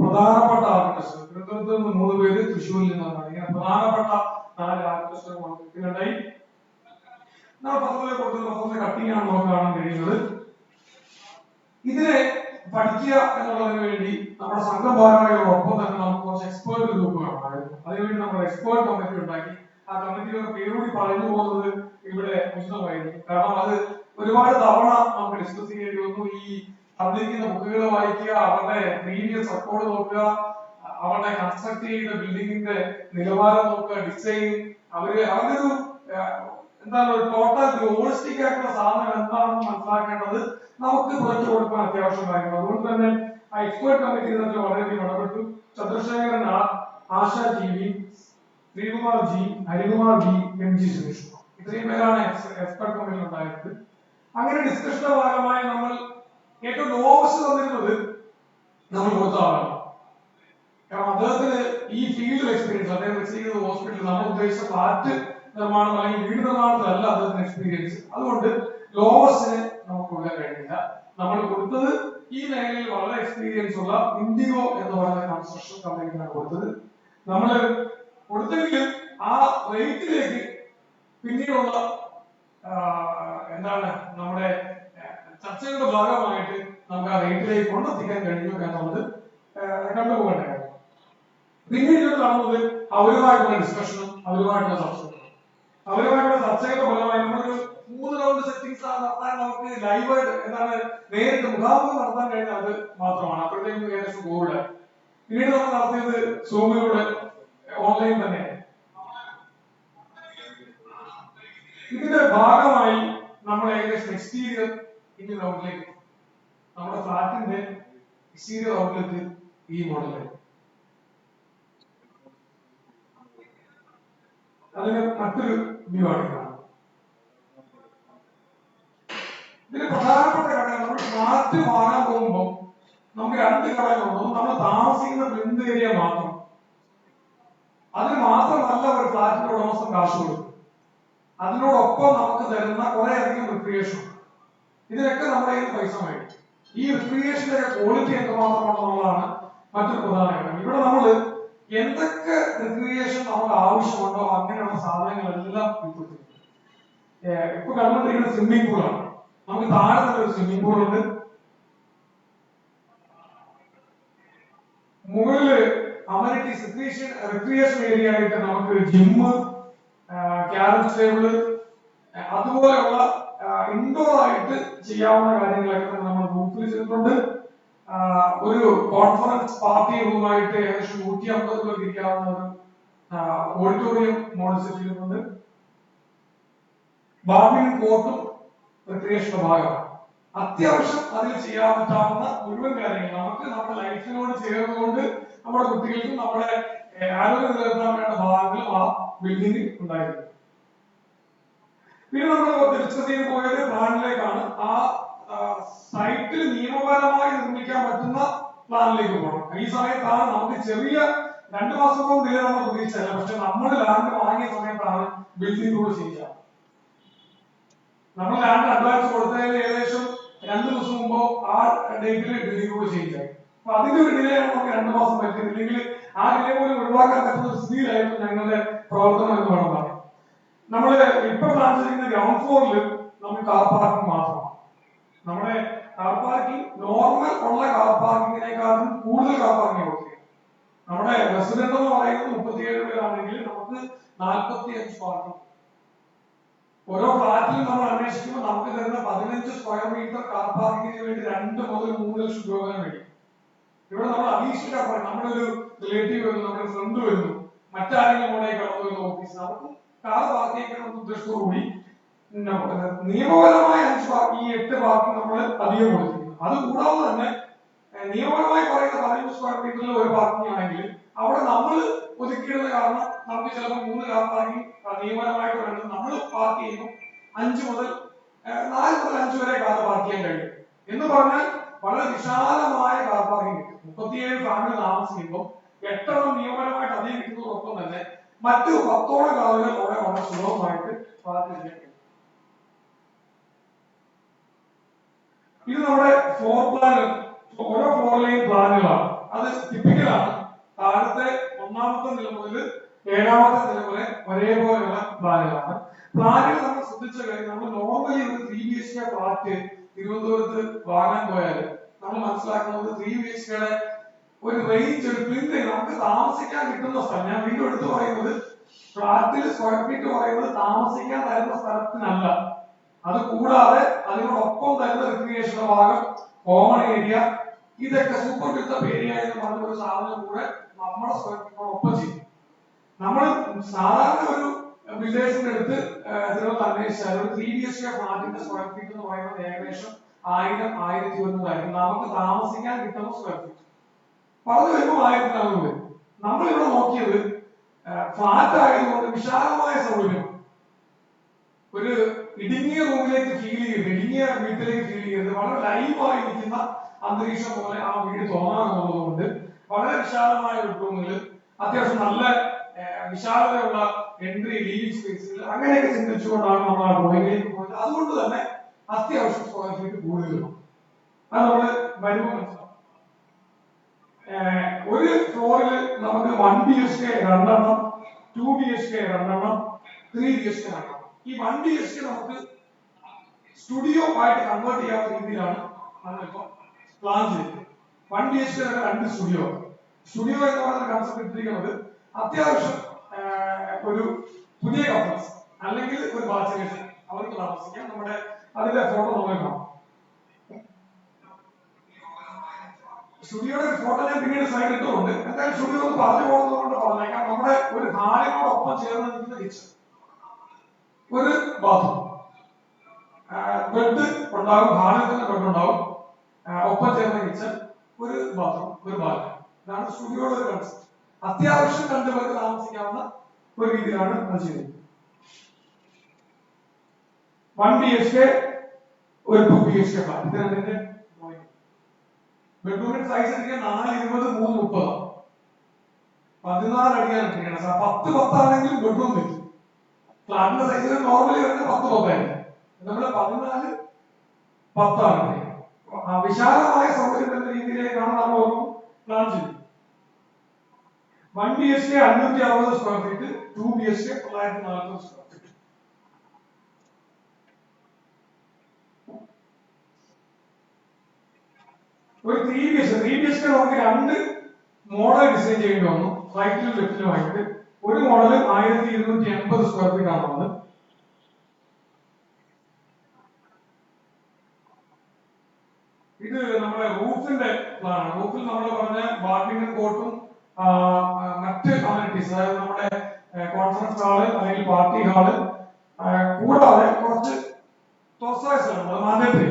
പ്രധാനപ്പെട്ട ആർക്കിടെക്ചർ, തിരുവനന്തപുരത്ത് നിന്ന് 3 പേര്, തൃശ്ശൂരിൽ നിന്നാണ്. ഇങ്ങനെ പ്രധാനപ്പെട്ട 4 ആർക്കിടെക്ചർ നമുക്ക് കിട്ടുകയുണ്ടായി. പത്രത്തിലെ കട്ടിങ് ആണ് നമുക്ക് കാണാൻ കഴിയുന്നത്. ഇതിനെ പഠിക്കുക എന്നുള്ളതിന് വേണ്ടി നമ്മുടെ സംഘം ഭാരവാഹികളോടൊപ്പം തന്നെ നമുക്ക് കുറച്ച് എക്സ്പേർട്ട് ഗ്രൂപ്പ് കാണാമായിരുന്നു. അതിനുവേണ്ടി നമ്മൾ എക്സ്പേർട്ട് കമ്മിറ്റി ഉണ്ടാക്കി. ആ കമ്മിറ്റിയുടെ പേരുകൂടി പറഞ്ഞു പോകുന്നത് ഇവിടെ ഉചിതമായിരുന്നു. കാരണം അത് ഒരുപാട് തവണ നമുക്ക് ഡിസ്കസ് ചെയ്യേണ്ടി വന്നു. ഈ തന്നിരിക്കുന്ന ബുക്കുകൾ വായിക്കുക, അവരുടെ പ്രീവിയസ് റെക്കോർഡ് നോക്കുക, അവരുടെ കൺസ്ട്രക്ട് ചെയ്ത ബിൽഡിങ്ങിന്റെ നിലവാരം നോക്കുക, ഡിസൈൻ, അവരുടെ ഒരു എന്താണ് ഒരു ടോട്ടൽ ഹോളിസ്റ്റിക് ആയിട്ടുള്ള സാധനം എന്താണെന്ന് മനസ്സിലാക്കേണ്ടത് നമുക്ക് പുറത്തു കൊടുക്കാൻ അത്യാവശ്യമായിരുന്നു. അതുകൊണ്ട് തന്നെ ആ എക്സ്പേർട്ട് കമ്മിറ്റി ഇതിനകത്ത് വളരെയധികം ഇടപെട്ടു. Chandrasekharan R, Asha G V, Sreekumar G, Harikumar G, M G Suresh, ഇത്രയും പേരാണ് എക്സ്പെർട്ട് കമ്മിറ്റി ഉണ്ടായിരുന്നത്. അങ്ങനെ ഡിസ്കഷന്റെ ഭാഗമായി നമ്മൾ ഏറ്റവും ലോവസ്റ്റ് തന്നിരുന്നത് നമ്മൾ കൊടുത്ത ആളാണ്. കാരണം അദ്ദേഹത്തിന് ഈ ഫീൽഡ് എക്സ്പീരിയൻസ്, അദ്ദേഹം വെച്ചിരിക്കുന്നത് ഹോസ്പിറ്റലിൽ നമ്മൾ ഉദ്ദേശിച്ച ഫ്ലാറ്റ് നിർമ്മാണം അല്ലെങ്കിൽ വീട് നിർമ്മാണത്തിലല്ല അദ്ദേഹത്തിന് എക്സ്പീരിയൻസ്. അതുകൊണ്ട് ലോവസ്റ്റിന് നമുക്ക് കൊടുക്കാൻ കഴിയില്ല. നമ്മൾ കൊടുത്തത് ഈ മേഖലയിൽ വളരെ എക്സ്പീരിയൻസ് ഉള്ള ഇൻഡിഗോ എന്ന് പറയുന്ന കൺസ്ട്രക്ഷൻ കമ്പനിക്കാണ് കൊടുത്തത്. നമ്മൾ കൊടുത്തെങ്കിലും ആ റേറ്റിലേക്ക് പിന്നീടുള്ള എന്താണ് നമ്മുടെ ചർച്ചകളുടെ ഭാഗമായിട്ട് നമുക്ക് ആ റേറ്റിലേക്ക് കൊണ്ടെത്തിക്കാൻ കഴിഞ്ഞു എന്നുള്ളത് കണ്ടുപോകേണ്ട കാര്യം. പിന്നീട് കാണുന്നത് അവരുമായിട്ടുള്ള ഡിസ്കഷനും അവരുമായിട്ടുള്ള ചർച്ചകളും. അവരുമായിട്ടുള്ള ചർച്ചകളുടെ ഫലമായി നമ്മളൊരു 3 റൗണ്ട് സെറ്റിംഗ്സ് നടത്താൻ നമുക്ക് ലൈവായിട്ട് എന്താണ് നേരിട്ട് മുഖാമുഖം നടത്താൻ കഴിഞ്ഞാൽ അത് മാത്രമാണ്. അപ്പോഴത്തേക്കും ഏകദേശം കോവിഡ്. പിന്നീട് നമ്മൾ നടത്തിയത് സൂമിലൂടെ ഓൺലൈൻ തന്നെയാണ്. ഇതിന്റെ ഭാഗമായി നമ്മൾ ഏകദേശം എക്സ്റ്റീരിയർ ഇനി ഔട്ട്ലേക്ക് നമ്മുടെ ഫ്ലാറ്റിന്റെ എക്സ്റ്റീരിയർ ഔട്ട്ലെറ്റ് ഈ മോഡലായി. അതിന് മറ്റൊരു വ്യൂ ആണ് കാണുന്നത്. ഇതിന് പ്രധാനപ്പെട്ട ഘടകം നമ്മൾ ഫ്ലാറ്റ് വാങ്ങാൻ പോകുമ്പോൾ നമുക്ക് രണ്ട് ഘടകങ്ങളുണ്ട്. നമ്മൾ താമസിക്കുന്ന പ്ലിന്ത് ഏരിയ മാത്രം, അതിന് മാത്രമല്ല ഒരു ഫ്ലാറ്റിന്റെ ഉടമസ്ഥൻ കാശ് കൊടുക്കും, അതിനോടൊപ്പം നമുക്ക് തരുന്ന കുറെ അധികം റിക്രിയേഷൻ. ഇതിനൊക്കെ നമ്മുടെ കയ്യിൽ പൈസ വേണം. ഈ റിക്രിയേഷന്റെ ക്വാളിറ്റി എന്തുമാത്രമാണെന്നുള്ളതാണ് മറ്റൊരു പ്രധാന ഘടകം. ഇവിടെ നമ്മൾ എന്തൊക്കെ റിക്രിയേഷൻ നമുക്ക് ആവശ്യമുണ്ടോ അങ്ങനെയുള്ള സാധനങ്ങളെല്ലാം ഉൾപ്പെടുത്തിയിട്ടുണ്ട്. ഇപ്പൊ കണ്ടുകൊണ്ടിരിക്കുന്ന സ്വിമ്മിംഗ് പൂളാണ്. നമുക്ക് താഴെ തന്നെ ഒരു സ്വിമ്മിംഗ് പൂൾ ഉണ്ട്. മുകളില് അമനിറ്റീസ് റിക്രിയേഷൻ ഏരിയ ആയിട്ട് നമുക്ക് ജിമ്മ്, ക്യാരംസ് ടേബിള്, അതുപോലെയുള്ള ഇൻഡോർ ആയിട്ട് ചെയ്യാവുന്ന കാര്യങ്ങളൊക്കെ നമ്മൾ റൂഫിൽ ചെയ്തിട്ടുണ്ട്. ഒരു കോൺഫറൻസ് പാർട്ടി റൂമായിട്ട് ഏകദേശം 150 പേർക്ക് ഇരിക്കാവുന്ന ഒരു ഓഡിറ്റോറിയം മോഡൽ സെറ്റ് ചെയ്തിട്ടുണ്ട്. ബാഡ്മിന്റൺ കോർട്ടും റിക്രിയേഷന്റെ ഭാഗമാണ്. അത്യാവശ്യം അതിൽ ചെയ്യാൻ പറ്റാവുന്ന മുഴുവൻ കാര്യങ്ങൾ നമുക്ക് നമ്മുടെ ലൈഫിനോട് ചേർന്നുകൊണ്ട് നമ്മുടെ കുട്ടികൾക്കും നമ്മുടെ ആരോഗ്യം നിലനിർത്താൻ വേണ്ട ഭാഗങ്ങളും ആ ബിൽഡിംഗിൽ ഉണ്ടായിരുന്നു. പിന്നെ നമ്മൾ തിരിച്ചറിയിൽ പോയത് പ്ലാനിലേക്കാണ്. ആ സൈറ്റിൽ നിയമപരമായി നിർമ്മിക്കാൻ പറ്റുന്ന പ്ലാനിലേക്ക് പോകണം. ഈ സമയത്താണ് നമുക്ക് ചെറിയ 2 മാസം കൊണ്ട് ഡിലേ നമ്മൾ പ്രതീക്ഷിച്ചല്ല, പക്ഷെ നമ്മൾ ലാൻഡ് വാങ്ങിയ സമയത്താണ് ബിൽഡിംഗ് കൂടെ ചെയ്യുക. നമ്മൾ ലാൻഡ് അഡ്വാൻസ് കൊടുത്തതിന് ഏകദേശം 2 ദിവസം മുമ്പോ ആ ഡേറ്റിൽ ബിൽഡിംഗ് കൂടെ ചെയ്യുക. അപ്പൊ അതിന്റെ ഒരു ഡിലേ ആണ് നമുക്ക് 2 മാസം പറ്റുന്നത്. ഇല്ലെങ്കിൽ ആ ഡിലേ പോലും ഒഴിവാക്കാൻ പറ്റുന്ന ഒരു സ്ഥിതിയിലായിരുന്നു ഞങ്ങളുടെ പ്രവർത്തനം എന്ന് വേണം പറയാം. നമ്മൾ ഇപ്പൊ പ്ലാൻ ചെയ്തിരിക്കുന്ന ഗ്രൗണ്ട് ഫ്ലോറിൽ നമുക്ക് കാർ പാർക്കിംഗ് മാത്രമാണ്. നമ്മുടെ കാർ പാർക്കിംഗ് നോർമൽ ഉള്ള കാർ പാർക്കിങ്ങിനേക്കാളും കൂടുതൽ കാർ പാർക്കിംഗ് കൊടുത്തിരിക്കും. നമ്മുടെ റെസിഡന്റ് എന്ന് പറയുന്നത് 37 പേരാണെങ്കിൽ നമുക്ക് 45 പാർക്കിംഗ്. ഓരോ ഫ്ലാറ്റിലും നമ്മൾ അന്വേഷിക്കുമ്പോൾ നമുക്ക് തരുന്ന 15 സ്ക്വയർ മീറ്റർ കാർ പാർക്കിങ്ങിന് വേണ്ടി 2 മുതൽ 3 ലക്ഷം രൂപ വേണ്ടി. ഇവിടെ നമ്മൾ അഡീഷണൽ കാർ പാർക്കിംഗ്, നമ്മുടെ ഒരു റിലേറ്റീവ് വരുന്നു, നമ്മുടെ ഫ്രണ്ട് വരുന്നു, മറ്റാരെങ്കിലും അവിടെ കടന്നു വരുന്ന ഓഫീസ്, നമുക്ക് കാർ പാർക്കിംഗ് ഉദ്ദേശത്തോടുകൂടി നിയമപരമായ 8 പാർക്കിംഗ് നമ്മൾ അധികം കൊടുത്തിരിക്കുന്നു. അത് കൂടാതെ തന്നെ നിയമപരമായി പറയുന്ന 15 സ്ക്വയർ മീറ്ററിൽ ഒരു പാർക്കിംഗ് ആണെങ്കിൽ അവിടെ നമ്മൾ ഒതുക്കിയിടുന്ന കാരണം നമുക്ക് ചിലപ്പോൾ 3 കാർ പാർക്കിംഗ് നിയമപരമായിട്ട് വേണ്ടത് നമ്മൾ പാർക്ക് ചെയ്യുമ്പോൾ 4 മുതൽ 5 വരെ കാർ പാർക്ക് ചെയ്യാൻ കഴിയും. എന്ന് പറഞ്ഞാൽ വളരെ വിശാലമായ കാർ പാർക്കിംഗ് കിട്ടും. 37 ഫാമിലി താമസിക്കുമ്പോൾ 8 നിയമപരമായിട്ട് അധികം കിട്ടുന്നതോടൊപ്പം തന്നെ മറ്റു 10 കാറുകൾ അവിടെ വളരെ സുലഭമായിട്ട് പാർക്ക് ചെയ്യാൻ കഴിയും. ഇത് നമ്മുടെ ഫ്ലോർ പ്ലാൻ, ഓരോ ഫ്ലോറിലെയും പ്ലാനുകളാണ്. അത് ടിപ്പിക്കലാണ്. താഴത്തെ 1ാമത്തെ നില മുതൽ 7ാമത്തെ നില വരെ ഒരേപോലെയുള്ള പ്ലാനുകളാണ്. പ്ലാനുകൾ നമ്മൾ ശ്രദ്ധിച്ച കാര്യം, നമ്മൾ നോർമലി ഒരു 3 BHK ഫ്ലാറ്റ് തിരുവനന്തപുരത്ത് വാങ്ങാൻ പോയാൽ നമ്മൾ മനസ്സിലാക്കുന്നത് 3 BHKയുടെ ഒരു റേഞ്ച്, ഒരു പ്ലിന്ത് നമുക്ക് താമസിക്കാൻ കിട്ടുന്ന സ്ഥലം. ഞാൻ വീണ്ടും എടുത്തു പറയുന്നത് ഫ്ലാറ്റിൽ സ്ക്വയർ ഫീറ്റ് പറയുന്നത് താമസിക്കാൻ തരുന്ന സ്ഥലത്തിനല്ല. അത് കൂടാതെ അതിനോടൊപ്പം തരുന്ന റിക്രിയേഷന്റെ ഭാഗം, കോമൺ ഏരിയ, ഇതൊക്കെ സൂപ്പർ ബിൽഡപ്പ് ഏരിയ എന്ന് പറഞ്ഞ ഒരു സാധനം കൂടെ നമ്മുടെ സ്ക്വയർ ഫീറ്റിനോടൊപ്പം ചെയ്യും. നമ്മൾ സാധാരണ ഒരു ബിൽഡേഴ്സിന്റെ അടുത്ത് ഇതിനകത്ത് അന്വേഷിച്ചാൽ ഒരു 3 BHK ഫ്ലാറ്റിന്റെ സ്ക്വയർ ഫീറ്റ് എന്ന് പറയുന്നത് ഏകദേശം 1000-1100 ആയിരിക്കും നമുക്ക് താമസിക്കാൻ കിട്ടുന്ന സ്ക്വയർ ഫീറ്റ്. പറഞ്ഞു വരുമ്പോൾ 1400 വരും. നമ്മളിവിടെ നോക്കിയത് ഫ്ലാറ്റ് ആയതുകൊണ്ട് വിശാലമായ സൗകര്യം, ഒരു ഇടുങ്ങിയ റൂമിലേക്ക് ഫീൽ ചെയ്ത്, ഇടുങ്ങിയ വീട്ടിലേക്ക് ഫീൽ ചെയ്ത് വളരെ ലൈവായി ഇരിക്കുന്ന അന്തരീക്ഷം പോലെ ആ വീട് തോന്നാമെന്നുള്ളത് കൊണ്ട് വളരെ വിശാലമായ ബെഡ്റൂമുകൾ, അത്യാവശ്യം നല്ല വിശാലതയുള്ള എൻട്രി, ലീവിംഗ് സ്പേസുകൾ, അങ്ങനെയൊക്കെ ചിന്തിച്ചുകൊണ്ടാണ് നമ്മൾ ആ ഡ്രോയിങ്ങിലേക്ക് പോയത്. അതുകൊണ്ട് തന്നെ അത്യാവശ്യം സ്ക്വയർ ഫീറ്റ് കൂടുതലാണ്. അത് നമ്മൾ വരുമ്പോൾ മനസ്സിലാവും. ഒരു ഫ്ലോറിൽ നമുക്ക് 1 BHK 2 2 BHK 2 3 BHK 2. ഈ 1 BHK നമുക്ക് സ്റ്റുഡിയോ ആയിട്ട് കൺവേർട്ട് ചെയ്യാവുന്ന രീതിയിലാണ് നമ്മളിപ്പോൾ പ്ലാൻ ചെയ്തത്. 1 BHK 2 സ്റ്റുഡിയോ. സ്റ്റുഡിയോ എന്ന് പറയുന്ന കൺസെപ്റ്റ് ഇട്ടിരിക്കുന്നത് അത്യാവശ്യം ഒരു പുതിയ കപ്പിൾസ് അല്ലെങ്കിൽ ഒരു ബാച്ചിലേഴ്സ് അവർക്ക് താമസിക്കാം. നമ്മുടെ അതിന്റെ ഫോട്ടോ നമ്മൾ കാണാം. സ്റ്റുഡിയോയുടെ ഫോട്ടോ ഞാൻ പിന്നീട് സ്ലൈഡ് ഇട്ടുകൊണ്ട് എന്തായാലും സ്റ്റുഡിയോ ഒന്ന് പറഞ്ഞു പോകുന്നതുകൊണ്ട് പറഞ്ഞേക്കാം. നമ്മുടെ ഒരു ഹാളിനോടൊപ്പം ചേർന്ന് നിൽക്കുന്ന കിച്ചൺ, ഒരു ബാത്റൂം, ബെഡ് ഉണ്ടാവും, ഹാളിൽ തന്നെ ബെഡ് ഉണ്ടാവും, ഒപ്പം ചേർന്ന കിച്ചൺ, ഒരു ബാത്റൂം, ഒരു ബാൽക്കണി. ഇതാണ് സ്റ്റുഡിയോയുടെ ഒരു കൺസെപ്റ്റ്. അത്യാവശ്യം 2 പേർക്ക് താമസിക്കാവുന്ന ഒരു രീതിയിലാണ് അത് ചെയ്തത്. 1 BHK, ഒരു 2 BHK ഫ്ലാറ്റ്. ഇത് രണ്ടിന്റെ ബെഡ്റൂമിന്റെ സൈസ് എടുക്കുക 420 330, 14 അടിയാണ് എടുക്കുന്നത്. 10 ആണെങ്കിലും ബെഡ്റൂം വെക്കും. ഫ്ലാറ്റിന്റെ സൈസ് നോർമലി വരുന്നത് 10 ആയിരിക്കും. നമ്മള് 14 10 വിശാലമായ സൗകര്യം എന്ന രീതിയിലേക്കാണ് നമ്മൾ പ്ലാൻ ചെയ്തത്. 1 BHK 560 square feet, 2 BHK 940 square feet. ഒരു 3 BHK നമുക്ക് 2 മോഡൽ ഡിസൈൻ ചെയ്യേണ്ടി വന്നു, റൈറ്റിലും ലെഫ്റ്റിലുമായിട്ട്. ഒരു മോഡൽ 1280 സ്ക്വയർ ഫീറ്റ് ആണ് വന്നത്. ഇത് നമ്മുടെ റൂഫിന്റെ പ്ലാനാണ്. റൂഫിൽ നമ്മൾ പറഞ്ഞ ബാഡ്മിന്റൺ കോർട്ടും മറ്റ് അമ്യൂണിറ്റീസ്, അതായത് നമ്മുടെ കോൺഫറൻസ് ഹാള് അല്ലെങ്കിൽ പാർട്ടി ഹാള്, കൂടാതെ കുറച്ച് തുറസായ സ്ഥലം, അത് മാൻഡേറ്ററി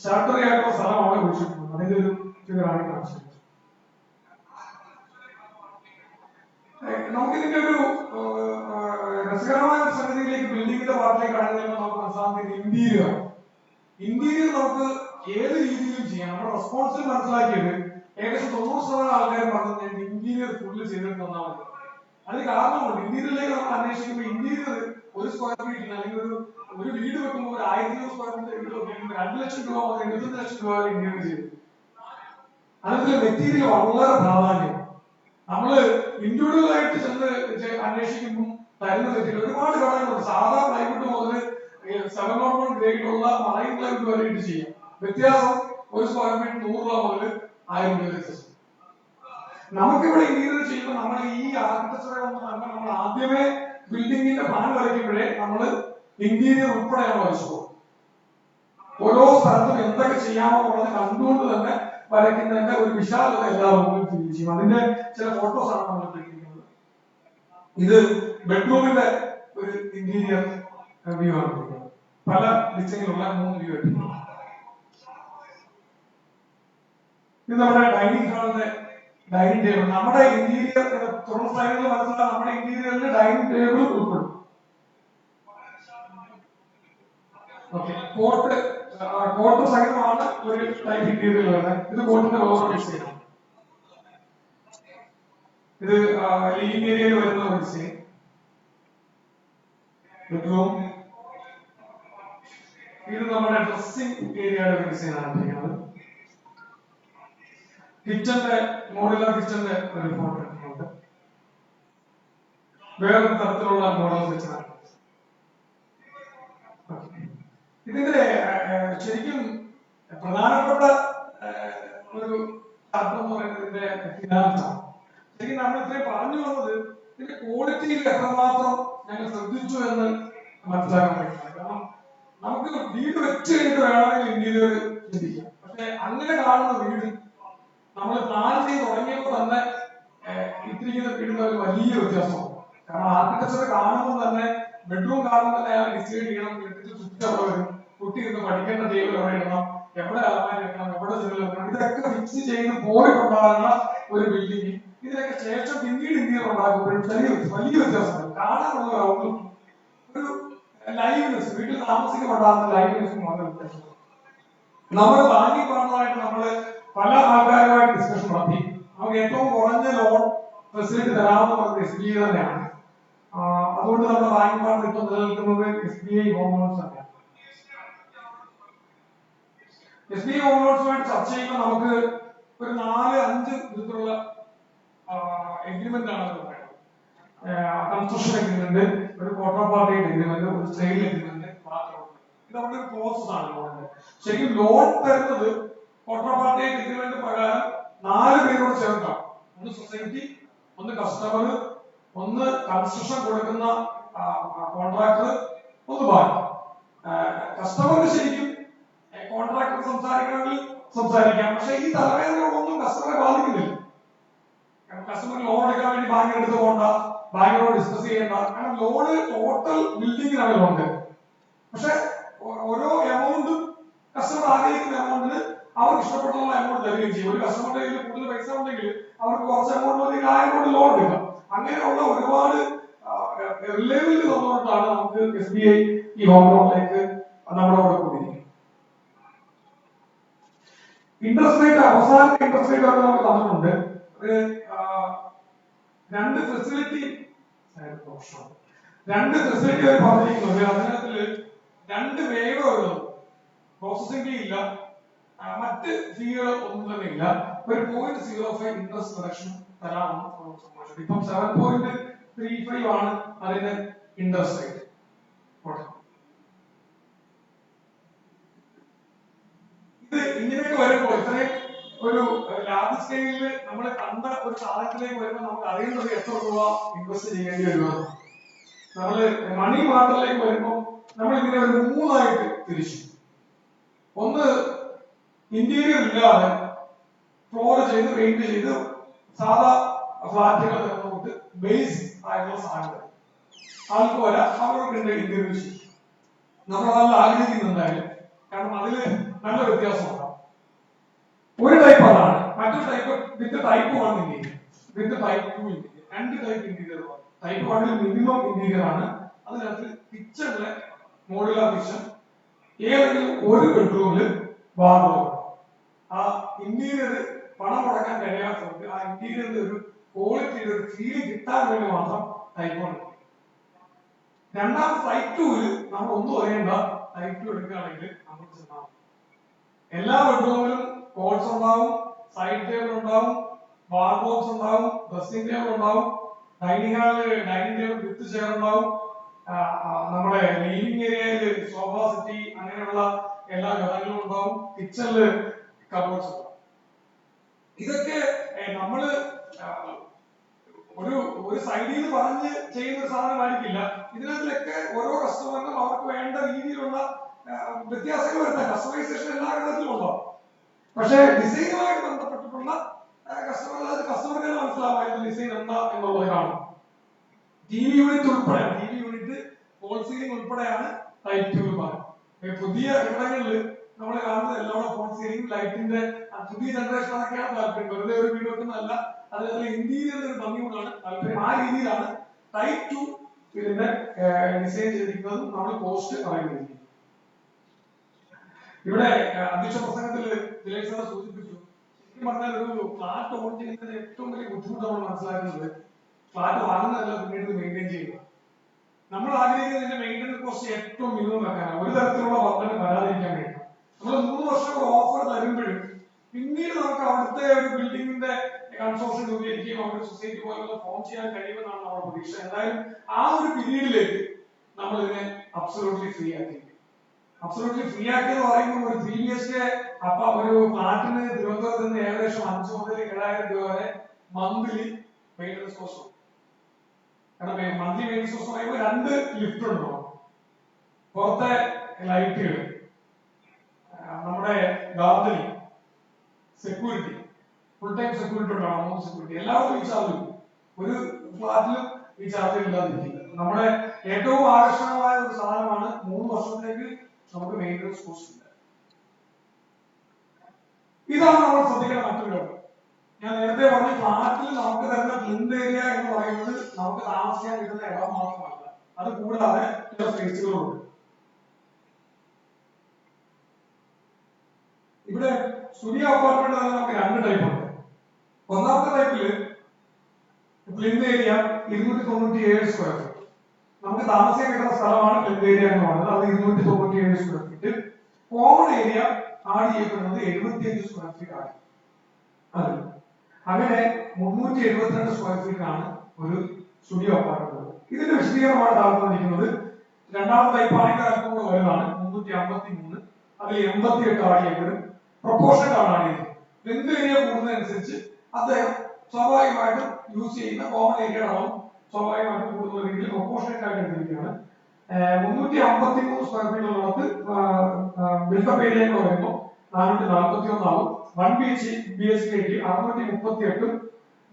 ഷട്ടറി ആയിട്ടുള്ള സ്ഥലം അവിടെ കുറിച്ചിട്ടുണ്ട്. അതിന്റെ ഒരു ഫിഗറാണ് കാണിച്ചത്. നമുക്കിതിന്റെ ഒരു രസകരമായ ഒരു സംഗതിയിലേക്ക്, ബിൽഡിങ്ങിന്റെ പാർട്ടിലേക്ക് കടന്നു നമുക്ക് മനസ്സിലാകുന്നത് ഇന്റീരിയർ നമുക്ക് ഏത് രീതിയിലും ചെയ്യാം. നമ്മുടെ റെസ്പോൺസിൽ മനസ്സിലാക്കിയത് ഏകദേശം 90% ആൾക്കാർ പറഞ്ഞത് ഇന്റീരിയർ ഫുള്ള് ചെയ്തിട്ട് തന്നാൽ മതി. അതിന് കാരണമുണ്ട്. ഇന്റീരിയറിലേക്ക് നമ്മൾ അന്വേഷിക്കുമ്പോൾ ഇന്റീരിയർ ഒരു സ്ക്വയർ ഫീറ്റിന് അല്ലെങ്കിൽ ഒരു വീട് വെക്കുമ്പോൾ ഒരു 1200 സ്ക്വയർ ഫീറ്റ് വീട് വെക്കുമ്പോൾ 2 ലക്ഷം രൂപ മുതൽ 75 ലക്ഷം രൂപ വരെ ഇന്റീരിയർ ചെയ്തു. അതിൽ മെറ്റീരിയൽ വളരെ പ്രാധാന്യം. നമ്മള് ഇൻഡിവിജ്വൽ ആയിട്ട് ചെന്ന് അന്വേഷിക്കുമ്പോൾ തരുന്ന മെറ്റീരിയൽ ഒരുപാട് ഘടകങ്ങളുണ്ട്. സാധാ പ്ലൈവുഡ് മുതൽ 701 ഗ്രേഡിലുള്ള മറൈൻ പ്ലൈവുഡ് വരെ ഇട്ട് ചെയ്യാം. വ്യത്യാസം ഒരു സ്ക്വയർ ഫീറ്റ് 100 രൂപ മുതൽ 1000 രൂപ വ്യത്യാസം. നമുക്കിവിടെ ഇന്റീരിയർ ചെയ്യുമ്പോൾ നമ്മൾ ഈ ആർക്കിടെക്ചറെ ഒന്നും നമ്മൾ ആദ്യമേ ബിൽഡിങ്ങിന്റെ പ്ലാൻ വരയ്ക്കുമ്പോഴേ നമ്മൾ ഇന്റീരിയർ ഉൾപ്പെടെയാണ് വരച്ചത്. ഓരോ സ്ഥലത്തും എന്തൊക്കെ ചെയ്യാമോ ഉള്ളത് കണ്ടുകൊണ്ട് തന്നെ വരയ്ക്കുന്നതിന്റെ ഒരു വിശാലത എല്ലാ റൂമിലും ഫീൽ ചെയ്യും. അതിന്റെ ചില ഫോട്ടോസ് ആണ് നമ്മൾ എടുത്തിരിക്കുന്നത്. ഇത് ബെഡ്റൂമിന്റെ ഒരു ഇന്റീരിയർ വ്യൂ ആണ്. പല ഡിസൈനിലുള്ള 3 വ്യൂ എടുത്തിട്ടുണ്ട്. ഇത് നമ്മുടെ ഡൈനിങ് ഹാളിന്റെ ഡൈനിങ് ടേബിൾ. നമ്മുടെ ഇന്റീരിയർ തുറന്ന സ്ഥലങ്ങളിൽ മനസ്സിലാക്കാൻ നമ്മുടെ ഇന്റീരിയറിൽ ഡൈനിങ് ടേബിൾ ഉൾപ്പെടും. കോട്ട് സഹിതമാണ് ഒരു ടൈപ്പ് ഇന്റീരിയർ വരുന്നത്. ഇത് കോട്ടിന്റെ ഓവർ ഡിസൈൻ. ഇത് ലിവിംഗ് ഏരിയയിൽ വരുന്ന ഒരു ഡിസൈൻ. ബെഡ്റൂം. ഇത് നമ്മുടെ ഡ്രസ്സിംഗ് ഏരിയയുടെ ഒരു ഡിസൈൻ ആണ് ചെയ്യുന്നത്. കിച്ചന്റെ മോഡുലാർ കിച്ചന്റെ ഒരു ഫോട്ടോ എടുത്തിട്ടുണ്ട്. വേറൊരു തരത്തിലുള്ള മോഡൽ കിച്ചണാണ്. ഇതിന്റെ ശരിക്കും പ്രധാനപ്പെട്ട ഒരു അർത്ഥം എന്ന് പറയുന്നത് ഇതിന്റെ ഫിനാൻസാണ്. ശരിക്കും നമ്മൾ ഇത്രയും പറഞ്ഞു വന്നത് ഇതിന്റെ ക്വാളിറ്റിയിൽ എത്രമാത്രം ഞങ്ങൾ ശ്രദ്ധിച്ചു എന്ന് മനസ്സിലാക്കാൻ പറ്റില്ല. കാരണം നമുക്ക് വീട് വെച്ച് കഴിഞ്ഞിട്ട് വേണമെങ്കിൽ ഇന്റീരിയർ ചിന്തിക്കാം. പക്ഷെ അങ്ങനെ കാണുന്ന വീട് നമ്മൾ പ്ലാൻ ചെയ്ത് തുടങ്ങിയപ്പോൾ തന്നെ ഇത്തിരിക്കുന്ന വീടിന്റെ ഒരു വലിയ വ്യത്യാസമാണ്. കാരണം ആർക്കിടെക്ചർ കാണുമ്പോൾ തന്നെ ബെഡ്റൂം കാണുമ്പോൾ തന്നെ അയാൾ ഡിസൈഡ് ചെയ്യണം, വീട്ടിൽ ചുറ്റും എവിടെ വരും, കുട്ടി ഇരുന്ന് പഠിക്കേണ്ട ടേബിൾ എവിടെ ഇടണം, എവിടെ അലമാരി വെക്കണം, എവിടെ ചെറുകൾ വെക്കണം, ഇതൊക്കെ ഫിക്സ് ചെയ്ത് പോയിട്ടുണ്ടാകുന്ന ഒരു ബിൽഡിംഗ് ഇതിനൊക്കെ ശേഷം പിന്നീട് ഇന്ത്യയിൽ ഉണ്ടാക്കുമ്പോഴും വലിയ വ്യത്യാസമാണ്. കാണാനുള്ള ഒരു ഔട്ട്ലുക്ക്, ഒരു ലൈവ്നെസ്, വീട്ടിൽ താമസിക്കുമ്പോണ്ടാകുന്ന ലൈവ്നെസ്സും വളരെ വ്യത്യാസമാണ്. നമ്മൾ ബാങ്കി പറഞ്ഞതായിട്ട് നമ്മള് പല ആൾക്കാരുമായിട്ട് ഡിസ്കഷൻ നടത്തി. നമുക്ക് ഏറ്റവും കുറഞ്ഞ ലോൺ ഫെസിലിറ്റി തരാമെന്ന് പറഞ്ഞത് SBI തന്നെയാണ്. അതുകൊണ്ട് നമ്മുടെ ബാങ്ക് പാർട്ട് ഇപ്പൊ നിലനിൽക്കുന്നത് SBI ഹോം ലോൺസ് തന്നെയാണ്. SBI ഹോം ലോൺസുമായിട്ട് ചർച്ച ചെയ്യുമ്പോൾ നമുക്ക് ഒരു 4-5 വിധത്തിലുള്ള എഗ്രിമെന്റ് ആണ് പറയുന്നത്. കൺസ്ട്രക്ഷൻ എഗ്രിമെന്റ്, ഒരു കോൺട്രാ പാർട്ടി എഗ്രിമെന്റ്, ഒരു സെയിൽ എഗ്രിമെന്റ്, ഇത് നമ്മുടെ ഒരു പ്രോസസ് ആണ് ലോണിന്റെ. ശരിക്കും ലോൺ തരുന്നത് കോൺട്രാ പാർട്ടി എഗ്രിമെന്റ് പ്രകാരം 4 പേരോട് ചേർക്കാം. ഒന്ന് സൊസൈറ്റി, ഒന്ന് കസ്റ്റമർ, ഒന്ന് കൺസ്ട്രക്ഷൻ കൊടുക്കുന്ന കോൺട്രാക്ടർ, ഒന്ന് ബാങ്ക്. കസ്റ്റമർക്ക് ശരിക്കും കോൺട്രാക്ടർ സംസാരിക്കണമെങ്കിൽ സംസാരിക്കാം. പക്ഷെ ഈ തലവേദനകളൊന്നും കസ്റ്റമറെ ബാധിക്കുന്നില്ല. കസ്റ്റമർ ലോൺ എടുക്കാൻ വേണ്ടി ബാങ്കിന്റെ അടുത്ത് പോകണ്ട, ബാങ്കിനോട് ഡിസ്കസ് ചെയ്യേണ്ട. കാരണം ലോണ് ടോട്ടൽ ബിൽഡിങ്ങിനാണ് ലോൺ തരുന്നത്. പക്ഷെ ഓരോ എമൗണ്ടും കസ്റ്റമർ ആഗ്രഹിക്കുന്ന എമൗണ്ടിന് അവർക്ക് ഇഷ്ടപ്പെട്ടുള്ള എമൗണ്ട് തരികയും ചെയ്യും. ഒരു കസ്റ്റമറുടെ കയ്യിൽ കൂടുതൽ പൈസ ഉണ്ടെങ്കിൽ അവർക്ക് കുറച്ച് എമൗണ്ട് മതി, ആ എമൗണ്ട് ലോൺ എടുക്കാം. അങ്ങനെയുള്ള ഒരുപാട് റിലേബിലിറ്റി തന്നുകൊണ്ടാണ് നമുക്ക് SBI ഈ ഹോം ലോണിലേക്ക് നമ്മുടെ കൂടെ കൂടിയിരിക്കുന്നത്. ഇൻട്രസ്റ്റ് റേറ്റ്, അവസാനത്തെ ഇൻട്രസ്റ്റ് റേറ്റ് അവർ നമുക്ക് തന്നിട്ടുണ്ട്. രണ്ട് ഫെസിലിറ്റി അവർ പറഞ്ഞിരിക്കുന്നുണ്ട്. അതിനകത്തില് 2 വേഗം പ്രോസസിംഗ് ഫീ ഇല്ല, മറ്റ് ഫീകൾ ഒന്നും തന്നെ ഇല്ല. ഒരു 0.05 ഇൻട്രസ്റ്റ് റിഡക്ഷൻ തരാമെന്ന് സംഭവിച്ചത്. ഇപ്പം 7.35 ആണ് അതിന്റെ ഇൻട്രസ്റ്റ് റേറ്റ്. ഇത് ഇങ്ങനെയൊക്കെ വരുമ്പോൾ ഇത്രയും ഒരു ലാർജ് സ്കെയിലിൽ നമ്മൾ കണ്ട ഒരു സാധനത്തിലേക്ക് വരുമ്പോൾ നമുക്ക് അറിയുന്നത് എത്ര രൂപ ഇൻവെസ്റ്റ് ചെയ്യേണ്ടി വരുമെന്ന്. നമ്മള് മണി മാർക്കറ്റിലേക്ക് വരുമ്പോൾ നമ്മൾ ഇതിനെ ഒരു 3ആയിട്ട് തിരിച്ചു. ഒന്ന്, ഇന്റീരിയർ ഇല്ലാതെ ഫ്ലോർ ചെയ്ത് പെയിന്റ് ചെയ്ത് സാധാ ഫ്ലാറ്റുകൾ നമുക്ക് ബേസ് ആയിട്ടുള്ള സാധനങ്ങൾ ആൾക്ക് വരാം, അവർക്ക് ഇന്റീരിയർ നമ്മൾ നല്ല ആഗ്രഹിക്കുന്നുണ്ടായാലും. കാരണം അതില് നല്ല വ്യത്യാസമുണ്ടാവും. ഒരു ടൈപ്പ് അതാണ്. മറ്റൊരു type with type 1 interior, with type 2 interior. 2 type interior. Type 1 minimum interior ആണ്. അതിനകത്ത് കിച്ചണിലെ മോഡുലാർ കിച്ചൺ, ഏതെങ്കിലും ഒരു ബെഡ്റൂമിൽ വാർഡ്രോബ്. ആ ഇന്റീരിയർ പണം മുടക്കാൻ കഴിയാത്തവർക്ക് ആ ഇന്റീരിയറിന്റെ ഒരു ക്വാളിറ്റിയുടെ ഒരു ഫീൽ കിട്ടാൻ വേണ്ടി മാത്രം ടൈപ്പ് 1. രണ്ടാമത്തെ ടൈപ്പ് 2 നമ്മൾ ഒന്നും അറിയേണ്ട. ടൈപ്പ് 2 എടുക്കുകയാണെങ്കിൽ നമുക്ക് ചെന്നാൽ എല്ലാ ബെഡ്റൂമിലും കോട്ട്സ് ഉണ്ടാവും, സൈഡ് ടേബിൾ ഉണ്ടാവും, വാർഡ്രോബ്സ് ഉണ്ടാവും, ഡ്രസ്സിംഗ് ടേബിൾ ഉണ്ടാവും, ഡൈനിങ് ടേബിൾ വിത്ത് ചെയർ ഉണ്ടാവും, നമ്മുടെ ലിവിംഗ് ഏരിയയിൽ സോഫ സെറ്റി അങ്ങനെയുള്ള എല്ലാ ഘടകങ്ങളും ഉണ്ടാവും, കിച്ചണില് കബോർഡ്സ് ഉണ്ടാവും. ഇതൊക്കെ നമ്മള് ഒരു സൈഡിൽ നിന്ന് പറഞ്ഞ് ചെയ്യുന്ന ഒരു സാധനമായിരിക്കില്ല. ഇതിനകത്തിലൊക്കെ ഓരോ കസ്റ്റമറിനും അവർക്ക് വേണ്ട രീതിയിലുള്ള വ്യത്യാസങ്ങൾ വരുത്താം. കസ്റ്റമൈസേഷൻ എല്ലാ ഘട്ടത്തിലും ഉണ്ടാവും. പക്ഷേ ഡിസൈനുമായിട്ട് ബന്ധപ്പെട്ടിട്ടുള്ള കസ്റ്റമർക്ക് മനസ്സിലാവാൻ ഡിസൈൻ എന്താ എന്നുള്ളത് കാണും. TV യൂണിറ്റ് ഉൾപ്പെടെ, TV യൂണിറ്റ് ഫോൾ സീലിംഗ് ഉൾപ്പെടെയാണ് ടൈപ്പ് 2 പറയുന്നത്. പുതിയ ഇടങ്ങളിൽ നമ്മൾ കാണുന്നത് എല്ലാവരും ഫോൾ സീലിംഗ് ലൈറ്റിന്റെ പുതിയ ജനറേഷൻ ഒക്കെയാണ് താല്പര്യം. വെറുതെ ഒരു വീട് വെക്കുന്നതല്ല, അതുപോലെ ഇന്റീരിയറിന്റെ ഒരു ഭംഗി കൊണ്ടാണ് താല്പര്യം. ആ രീതിയിലാണ് ടൈപ്പ് 2 ഇതിന്റെ ഡിസൈൻ ചെയ്തിരിക്കുന്നതും നമ്മൾ കോസ്റ്റ് പറയുന്നത്. ഇവിടെ അധ്യക്ഷ പ്രസംഗത്തിൽ ദിലേഷ് സാർ സൂചിപ്പിച്ചു, ശരിക്കും പറഞ്ഞാൽ ഒരു ഫ്ലാറ്റ് ഓൺ ചെയ്യുന്നതിന് ഏറ്റവും വലിയ ബുദ്ധിമുട്ട് നമ്മൾ മനസ്സിലാക്കുന്നത് ഫ്ലാറ്റ് വാങ്ങുന്നതല്ല, പിന്നീട് മെയിൻറ്റെയിൻ ചെയ്യുക. നമ്മൾ ആഗ്രഹിക്കുന്നതിന്റെ മെയിൻ്റെനൻസ് കോസ്റ്റ് ഏറ്റവും മിനിമം വെക്കാനാണ്, ഒരു തരത്തിലുള്ള വർദ്ധന വരാതിരിക്കാൻ വേണ്ടി. നമ്മൾ 3 വർഷം ഓഫർ തരുമ്പോഴും പിന്നീട് നമുക്ക് അവിടുത്തെ ഒരു ബിൽഡിംഗിന്റെ കൺസോർഷ്യം രൂപീകരിക്കുകയും അവിടെ സൊസൈറ്റി പോലുള്ള ഫോം ചെയ്യാൻ കഴിയുമെന്നാണ് നമ്മുടെ പ്രതീക്ഷ. എന്തായാലും ആ ഒരു പീരീഡിലേക്ക് നമ്മൾ ഇതിനെ അബ്സല്യൂട്ട്ലി ഫ്രീ ആക്കി. അബ്സല്യൂട്ട്ലി ഫ്രീ ആക്കി എന്ന് പറയുമ്പോൾ ഒരു 3 BHK ഒരു ഫ്ലാറ്റിന് തിരുവനന്തപുരത്ത് നിന്ന് ഏകദേശം 5 മുതൽ 7,000 രൂപ വരെ മന്ത്ലി മെയിൻ്റെനൻസ് കോസ്റ്റ്. കാരണം മന്ത്ലി മെയിൻ്റെനൻസ് കോസ്റ്റ് പറയുമ്പോൾ 2 ലിഫ്റ്റ് ഉണ്ടോ, പുറത്തെ ലൈറ്റുകൾ, നമ്മുടെ gardening, security, full time security ഉണ്ടാവും, 3 സെക്യൂരിറ്റി, എല്ലാവർക്കും ഈ ചാർജ്. ഒരു ഫ്ലാറ്റിലും ഈ ചാർജ് ഇല്ലാതിരിക്കില്ല. നമ്മുടെ ഏറ്റവും ആകർഷകമായ ഒരു സാധനമാണ് 3 വർഷത്തേക്ക് നമുക്ക് മെയിൻ്റെനൻസ് കോസ്റ്റ് ഇല്ല. ഇതാണ് നമ്മൾ ശ്രദ്ധിക്കേണ്ട മറ്റൊരു കാര്യം. ഞാൻ നേരത്തെ പറഞ്ഞ ഫ്ലാറ്റിൽ നമുക്ക് തരുന്ന പ്ലിന്ത് ഏരിയ എന്ന് പറയുന്നത് നമുക്ക് താമസിക്കാൻ കിട്ടുന്ന ഇടം മാത്രമല്ല, അത് കൂടാതെ ചില സ്പേസുകളുണ്ട്. ഇവിടെ സ്റ്റുഡിയോ അപ്പാർട്ട്മെന്റ് തന്നെ നമുക്ക് 2 ടൈപ്പ് ഉണ്ട്. ഒന്നാമത്തെ ടൈപ്പില് പ്ലിന്ത് ഏരിയ 297 സ്ക്വയർ ഫീറ്റ്. നമുക്ക് താമസിക്കാൻ കിട്ടുന്ന സ്ഥലമാണ് പ്ലിന്ത് ഏരിയ എന്ന് പറയുന്നത്. അത് 297 square feet. Common area add ചെയ്യപ്പെടുന്നത് 75 സ്ക്വയർ ഫീറ്റ് ആണ്. അത് അങ്ങനെ 372 സ്ക്വയർ ഫീറ്റ് ആണ് ഒരു സ്റ്റുഡിയോ അപ്പാർട്ട്മെന്റ്. ഇതിന്റെ വിശദീകരണമാണ് താഴ്ന്നിരിക്കുന്നത്. രണ്ടാമത്തെ ടൈപ്പ് ആണെങ്കിൽ അല്പം കൂടെ വലുതാണ്, 353. അതിൽ 88 ആഡ് ചെയ്യപ്പെടും. പ്രൊപ്പോർഷൻ ആണ് ആഡ് ചെയ്യുന്നത്. പ്ലിന്ത് ഏരിയ കൂടുന്നതനുസരിച്ച് അദ്ദേഹം സ്വാഭാവികമായിട്ടും യൂസ് ചെയ്യുന്ന കോമൺ ഏരിയയുടെ അളവും സ്വാഭാവികമായിട്ടും കൂടുതൽ രീതിയിൽ പ്രൊപ്പോർഷനേറ്റ് ആയിട്ട് എടുത്തിരിക്കുകയാണ്. 353 സ്ക്വയർ ഫീറ്റ് ഉള്ളിടത്ത് ബിൽഡപ്പ് ഏരിയ വരുമ്പോൾ 441 ആവും. 1 BHK 638,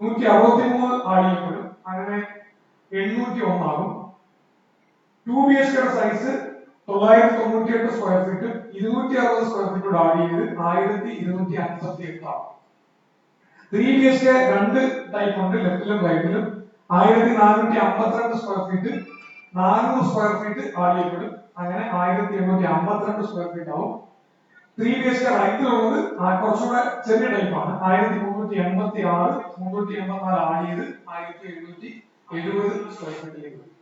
163 ആഡ് ചെയ്യപ്പെടും. അങ്ങനെ 801 ആകും. 2 BHK size 998 square feet 260 square feet add ചെയ്ത് 1258 ആണ്. 3BHK രണ്ട് ടൈപ്പ് ഉണ്ട്, ലെഫ്റ്റിലും റൈറ്റിലും. 1452 square feet 400 square feet add ചെയ്യപ്പെടും, അങ്ങനെ 1852 സ്ക്വയർ ഫീറ്റ് ആവും. 3BHK റൈറ്റിലുള്ളത് കുറച്ചുകൂടെ ചെറിയ ടൈപ്പാണ്, 1386 384 ആഡ് ചെയ്ത് 1770 സ്ക്വയർ ഫീറ്റിലേക്ക് വരും.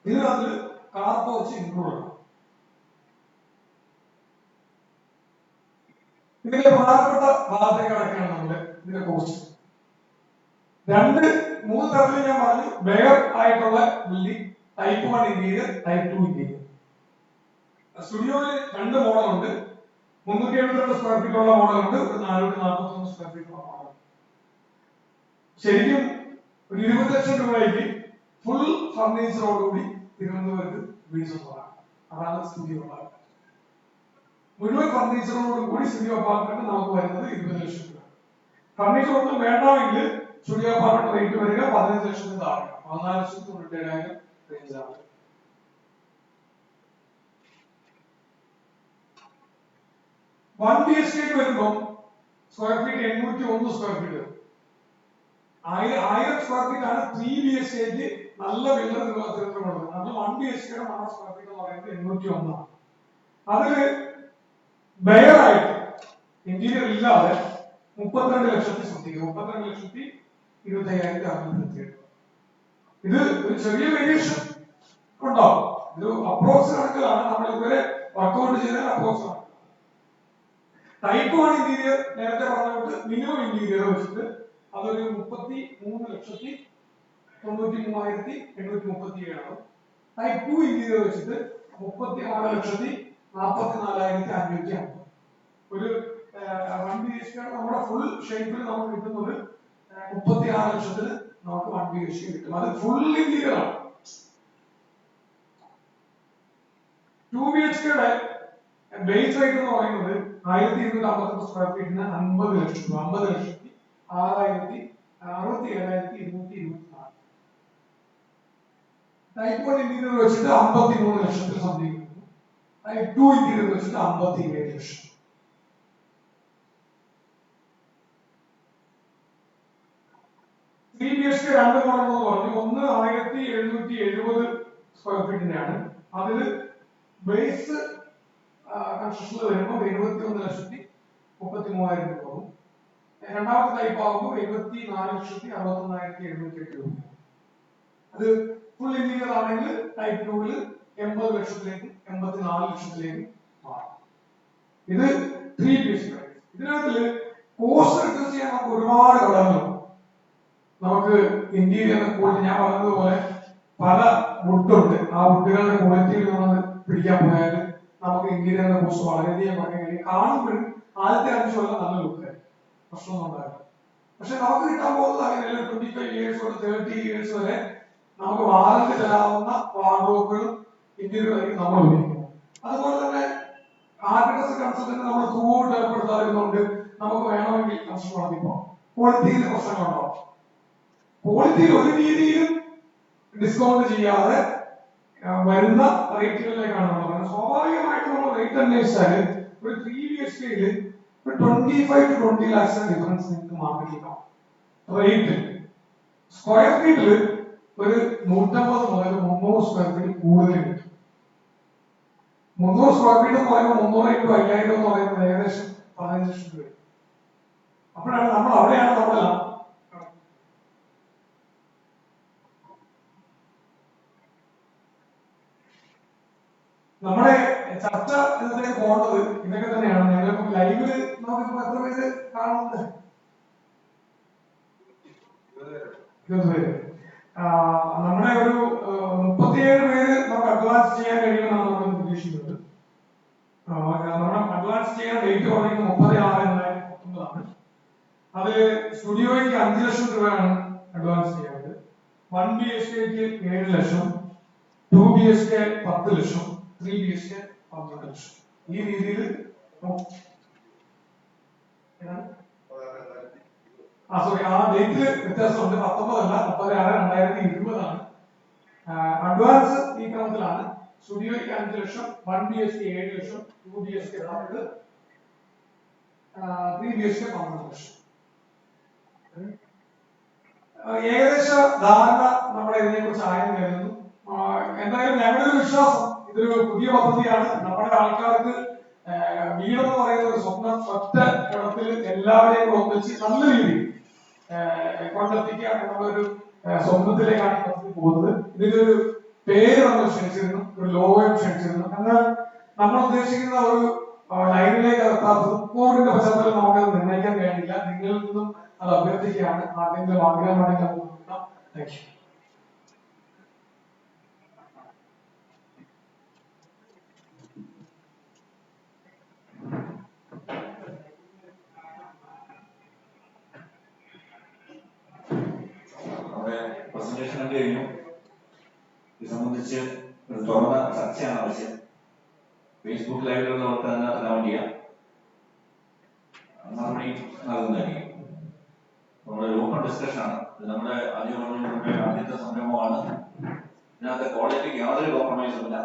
ഇതിനകത്ത് കാർ പോർച്ച് ഇൻക്ലൂഡ് ആണ്. ഇതിന്റെ പ്രധാനപ്പെട്ട ഭാഗത്തേക്ക് കടക്കുകയാണ് നമ്മള് ഇതിന്റെ കോസ്റ്റ്. 3 തരത്തിൽ ഞാൻ പറഞ്ഞു, ബെയർ ആയിട്ടുള്ള building, type 1 interior, type 2 interior. സ്റ്റുഡിയോയിൽ 2 മോഡൽ ഉണ്ട്, 372 സ്ക്വയർ ഫീറ്റ് ഉള്ള മോഡൽ ഉണ്ട്, ഒരു 441 സ്ക്വയർ ഫീറ്റ് ഉള്ള മോഡൽ. ശരിക്കും ഒരു 20 ലക്ഷം രൂപയ്ക്ക് ഫുൾ ഫർണിച്ചറോടുകൂടി തിരുവനന്തപുരത്ത് വീട് സ്വന്തമാണ്. അതാണ് സ്റ്റുഡിയോ അപ്പാർട്ട്മെന്റ്. മുഴുവൻ ഫർണിച്ചറോടും കൂടി സ്റ്റുഡിയോ അപ്പാർട്ട്മെന്റ് നമുക്ക് വരുന്നത് 20 ലക്ഷം രൂപ. ഫർണിച്ചർ ഒന്നും വേണ്ടാമെങ്കിൽ സ്റ്റുഡിയോ അപ്പാർട്ട്മെന്റ് റേറ്റ് വരിക 15 ലക്ഷത്തിന് താഴെ, 14,97,000 റേഞ്ചാണ്. വൺ BHK വരുമ്പോൾ square feet 801 square feet. 1000 square feet ആണ് 3BHK നല്ല വില്ല തിരുവനന്തപുരം. നമ്മൾ 1 BHK നമ്മുടെ സ്ക്വയർ ഫീറ്റ് എന്ന് പറയുന്നത് 801 ആണ്. അതില് ബെയർ ആയിട്ട് ഇന്റീരിയർ ഇല്ലാതെ 32 ലക്ഷത്തി സംതിങ്, 32,25,627. ഇത് ഒരു ചെറിയ വേരിയേഷൻ ഉണ്ടാവും. ഇത് അപ്രോക്സ് കണക്കിലാണ്, നമ്മൾ ഇതുവരെ വർക്ക്ഔട്ട് ചെയ്ത അപ്രോക്സ് ആണ്. ടൈപ്പ് 1 ഇന്റീരിയർ നേരത്തെ പറഞ്ഞുകൊണ്ട് മിനിമം ഇന്റീരിയർ വെച്ചിട്ട് അതൊരു 33,93,837 ആണ്. ടൈപ്പ് 2 ഇന്റീരിയർ വെച്ചിട്ട് 36,44,550. ഒരു 1 BHK നമ്മുടെ ഫുൾ ഷേപ്പിൽ നമുക്ക് കിട്ടുന്നത് 36 ലക്ഷത്തിന് നമുക്ക് 1 BHK കിട്ടും. അത് ഫുൾ ഇന്റീരിയർ ആണ്. 2 BHK ബേസ് റേറ്റ് എന്ന് പറയുന്നത് 1252 സ്ക്വയർ ഫീറ്റിന് 50 ലക്ഷം രൂപ, 50,67,224. ടൈപ്പ് 1 ഇന്റീരിയർ വെച്ചിട്ട് 53 ലക്ഷത്തിൽ സംതിങ് കിട്ടും. ടൈപ്പ് 2 ഇന്റീരിയർ വെച്ചിട്ട് 57 ലക്ഷം. BHK 2 മോഡൽ എന്ന് പറഞ്ഞു. ഒന്ന് 1770 സ്ക്വയർ ഫീറ്റിന്റെയാണ്. അതിൽ ബേസ് കൺസ്ട്രക്ഷനിൽ വരുമ്പോൾ 71,33,000 രൂപ ആവും. രണ്ടാമത്തെ ടൈപ്പ് ആകുമ്പോൾ 74,61,708 രൂപ. അത് ഫുൾ ഇന്റീരിയർ ആണെങ്കിൽ ടൈപ്പ് 2 80 ലക്ഷത്തിലേക്ക് 84 ലക്ഷത്തിലേക്ക് മാറും. ഇത് 3 BHK. ഇതിനകത്ത് കോസ്റ്റ് റിഡ്യൂസ് ചെയ്യാൻ നമുക്ക് ഒരുപാട് ഘടകങ്ങളുണ്ട്. നമുക്ക് ഇന്റീരിയർ ക്വാളിറ്റി ഞാൻ പറഞ്ഞതുപോലെ പല വുഡുണ്ട്, ആ വുഡുകളുടെ ക്വാളിറ്റിയിൽ നമ്മൾ പിടിക്കാൻ പോയാൽ നമുക്ക് ഇന്റീരിയറിന്റെ കോസ്റ്റ് വളരെയധികം കുറയ്ക്കാൻ കഴിയും. കാണുമ്പോഴും ആദ്യത്തെ 5 കൊല്ലം നല്ല ലുക്ക്, പ്രശ്നമൊന്നും ഉണ്ടാകില്ല. പക്ഷെ നമുക്ക് കിട്ടാൻ പോകുന്നത് അങ്ങനെയല്ല. 25 ഇയേഴ്സ് തൊട്ട് 30 ഇയേഴ്സ് വരെ നമുക്ക് വാറന്റി തരാവുന്ന വാർഡ്രോബുകളും ഇന്റീരിയറായിരിക്കും നമ്മൾ ഉപയോഗിക്കുന്നത്. അതുപോലെ തന്നെ ആർക്കിടെക്ചർ കൺസൾട്ടന്റ് നമ്മൾ ത്രൂഔട്ട് ഏർപ്പെടുത്താറുണ്ട്. നമുക്ക് വേണമെങ്കിൽ കൺസ്ട്രക്ഷൻ നടത്തിപ്പോ ക്വാളിറ്റിയിൽ പ്രശ്നങ്ങളുണ്ടാവും. ക്വാളിറ്റിയിൽ ഒരു രീതിയിലും ഡിസ്കൗണ്ട് ചെയ്യാതെ വരുന്ന റേറ്റുകളിലേക്കാണ് നമ്മൾ പറയുന്നത്. സ്വാഭാവികമായിട്ട് നമ്മൾ റേറ്റ് അന്വേഷിച്ചാൽ ഒരു 3 BHK ഒരു 25 to 20 lakhs ഡിഫറൻസ് നിങ്ങൾക്ക് മാർക്കറ്റിൽ കാണാം. റേറ്റ് സ്ക്വയർ ഫീറ്റിൽ ഒരു 150 മുതൽ 300 സ്ക്വയർ ഫീറ്റ് കൂടുതൽ കിട്ടും. 300 സ്ക്വയർ ഫീറ്റ് എന്ന് പറയുമ്പോൾ 300 into 5000 എന്ന് പറയുന്നത് ഏകദേശം 15 ലക്ഷം രൂപ. അപ്പോഴാണ് നമ്മൾ അവിടെയാണ് നമ്മളെല്ലാം നമ്മുടെ ചർച്ച എന്നതിലേക്ക് പോകേണ്ടത് ഇതൊക്കെ തന്നെയാണ്. ഞങ്ങളിപ്പോ ലൈവില് നമുക്കിപ്പോ എത്ര പേര് കാണുന്നുണ്ട്? 20 പേര്. നമ്മുടെ ഒരു 37 പേര് നമുക്ക് അഡ്വാൻസ് ചെയ്യാൻ കഴിയുമെന്നാണ് നമ്മൾ പ്രതീക്ഷിക്കുന്നത്. നമ്മുടെ അഡ്വാൻസ് ചെയ്യാൻ ഡേറ്റ് പറയുന്നത് 30/6/2019 ആണ്. അത് സ്റ്റുഡിയോയ്ക്ക് 5 ലക്ഷം രൂപയാണ് അഡ്വാൻസ് ചെയ്യാറ്. 1 BHK 7 ലക്ഷം, 2 BHK 10 ലക്ഷം, 3 BHK 12 ലക്ഷം. ഈ രീതിയിൽ സോറി, ആ ഡേറ്റിൽ വ്യത്യാസമുണ്ട്. 19 അല്ല, 30/6/2020 ആണ്. അഡ്വാൻസ് ഈ ക്രമത്തിലാണ്. സ്റ്റുഡിയോയ്ക്ക് 5 ലക്ഷം, 1 BHK 7 ലക്ഷം, 2 BHK 10, 3 BHK 12 ലക്ഷം. ഏകദേശ ധാരണ നമ്മുടെ ഇതിനെ കുറിച്ച് ആയെന്ന് കരുതുന്നു. എന്തായാലും ഞങ്ങളുടെ ഒരു വിശ്വാസം ഇതൊരു പുതിയ പദ്ധതിയാണ്. നമ്മുടെ ആൾക്കാർക്ക് വീടെന്ന് പറയുന്ന ഒരു സ്വപ്നം ഒറ്റ ഇടത്തിൽ എല്ലാവരെയും ഒന്നിച്ച് നല്ല രീതിയിൽ കൊണ്ടെത്തിക്കുക എന്നുള്ളൊരു സ്വപ്നത്തിലേക്കാണ് ഈ പദ്ധതി പോകുന്നത്. ഇതിലൊരു പേര് നമ്മൾ ക്ഷണിച്ചിരുന്നു, ഒരു ലോഗോയും ക്ഷണിച്ചിരുന്നു. എന്നാൽ നമ്മൾ ഉദ്ദേശിക്കുന്ന ഒരു ലൈനിലേക്ക് എത്താത്തതും കോവിഡിന്റെ പശ്ചാത്തലം നമുക്കത് നിർണ്ണയിക്കാൻ കഴിയില്ല. നിങ്ങളിൽ നിന്നും അത് അഭ്യർത്ഥിക്കുകയാണ്. ആർക്കെങ്കിലും ആഗ്രഹമാണെങ്കിൽ അത് നോക്കാം. Thank you. നമ്മുടെ പ്രസന്റേഷൻ കണ്ടു കഴിഞ്ഞു. ഇത് സംബന്ധിച്ച് ഒരു തുറന്ന ചർച്ചയാണ് ആവശ്യം. ഫേസ്ബുക്ക് ലൈവിലുള്ളവർക്ക് അതിനകത്ത് കമന്റ് ചെയ്യാം, മറുപടി നൽകുന്നതായിരിക്കും. നമ്മുടെ ഓപ്പൺ ഡിസ്കഷൻ ആണ്. ഇത് നമ്മുടെ ആദ്യത്തെ സംരംഭമാണ്. ഇതിനകത്ത് ക്വാളിറ്റിക്ക് യാതൊരു കോംപ്രമൈസും ഇല്ല.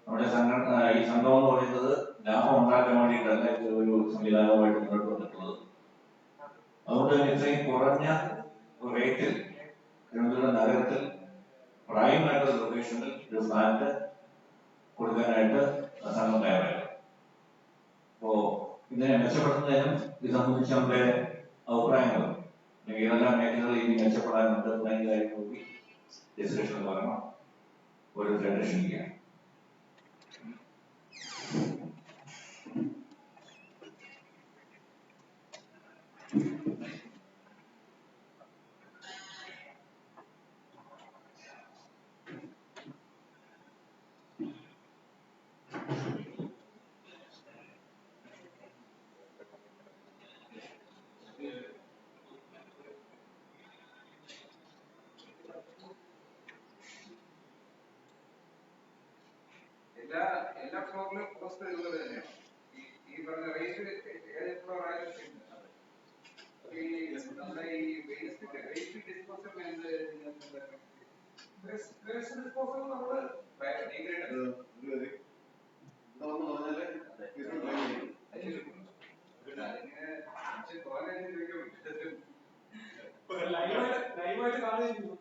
നമ്മുടെ ഈ സംഘം എന്ന് പറയുന്നത് ലാഭം ഉണ്ടാക്കാൻ വേണ്ടിയിട്ടല്ല ഒരു സംവിധാനവുമായിട്ട് മുന്നോട്ട് വന്നിട്ടുള്ളത്. അതുകൊണ്ട് തന്നെ ഇത്രയും കുറഞ്ഞ റേറ്റിൽ തിരുവനന്തപുരം നഗരത്തിൽ പ്രൈമായിട്ടുള്ള ലൊക്കേഷനിൽ ഒരു ഫ്ലാറ്റ് കൊടുക്കാനായിട്ട് സംഘം തയ്യാറായി. അപ്പോ ഇതിനെ മെച്ചപ്പെടുത്തുന്നതിനും ഇത് സംബന്ധിച്ച് നമ്മുടെ അഭിപ്രായങ്ങൾ അല്ലെങ്കിൽ ഏതെല്ലാം മേഖലകളിൽ ഇനി മെച്ചപ്പെടാനുണ്ട് തുടങ്ങിയ കാര്യങ്ങൾ കൂടി ഡിസ്കഷൻ പറയണം. ഒരു ക്ഷണിക്കുകയാണ്. എല്ലാ ഫ്ലോറിലും കോസ്റ്റ് ഉള്ളത് തന്നെയാണ്. ഈ പറഞ്ഞ റേറ്റ് ഏത് ഫ്ലോർ ആയാലും നമ്മുടെ ഈ വേസ്റ്റ് ഡിസ്പോസൽ നമ്മള് ലൈവായിട്ട് കാണുന്നു.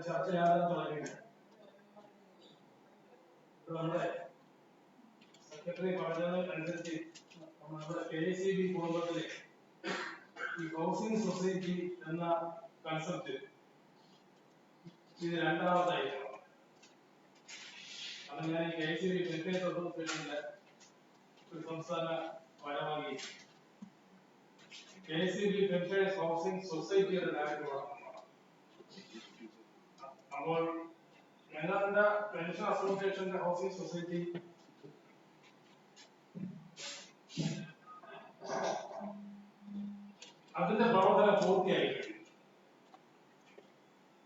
ചർച്ച ചെയ്യാതെ തുടങ്ങിയത് നമ്മുടെ സെക്രട്ടറി പറഞ്ഞതനുസരിച്ച് നമ്മുടെ KCB കുടുംബത്തിലെ ഈ ഹൗസിംഗ് സൊസൈറ്റി എന്ന കൺസെപ്റ്റ് ഇത് രണ്ടാമതായിരുന്നു. അത് ഞാൻ ഈ KCB വെൽഫെയർ അസോസിയേഷന്റെ ഒരു സംസ്ഥാന ഭാരവാഹി KCB വെൽഫെയർ ഹൗസിംഗ് സൊസൈറ്റിയുടെ ഡയറക്ടറാണ്. അപ്പോൾ ഞങ്ങളുടെ പെൻഷൻ അസോസിയേഷന്റെ ഹൗസിംഗ് സൊസൈറ്റി അതിന്റെ പ്രവർത്തനം പൂർത്തിയായി കഴിഞ്ഞു.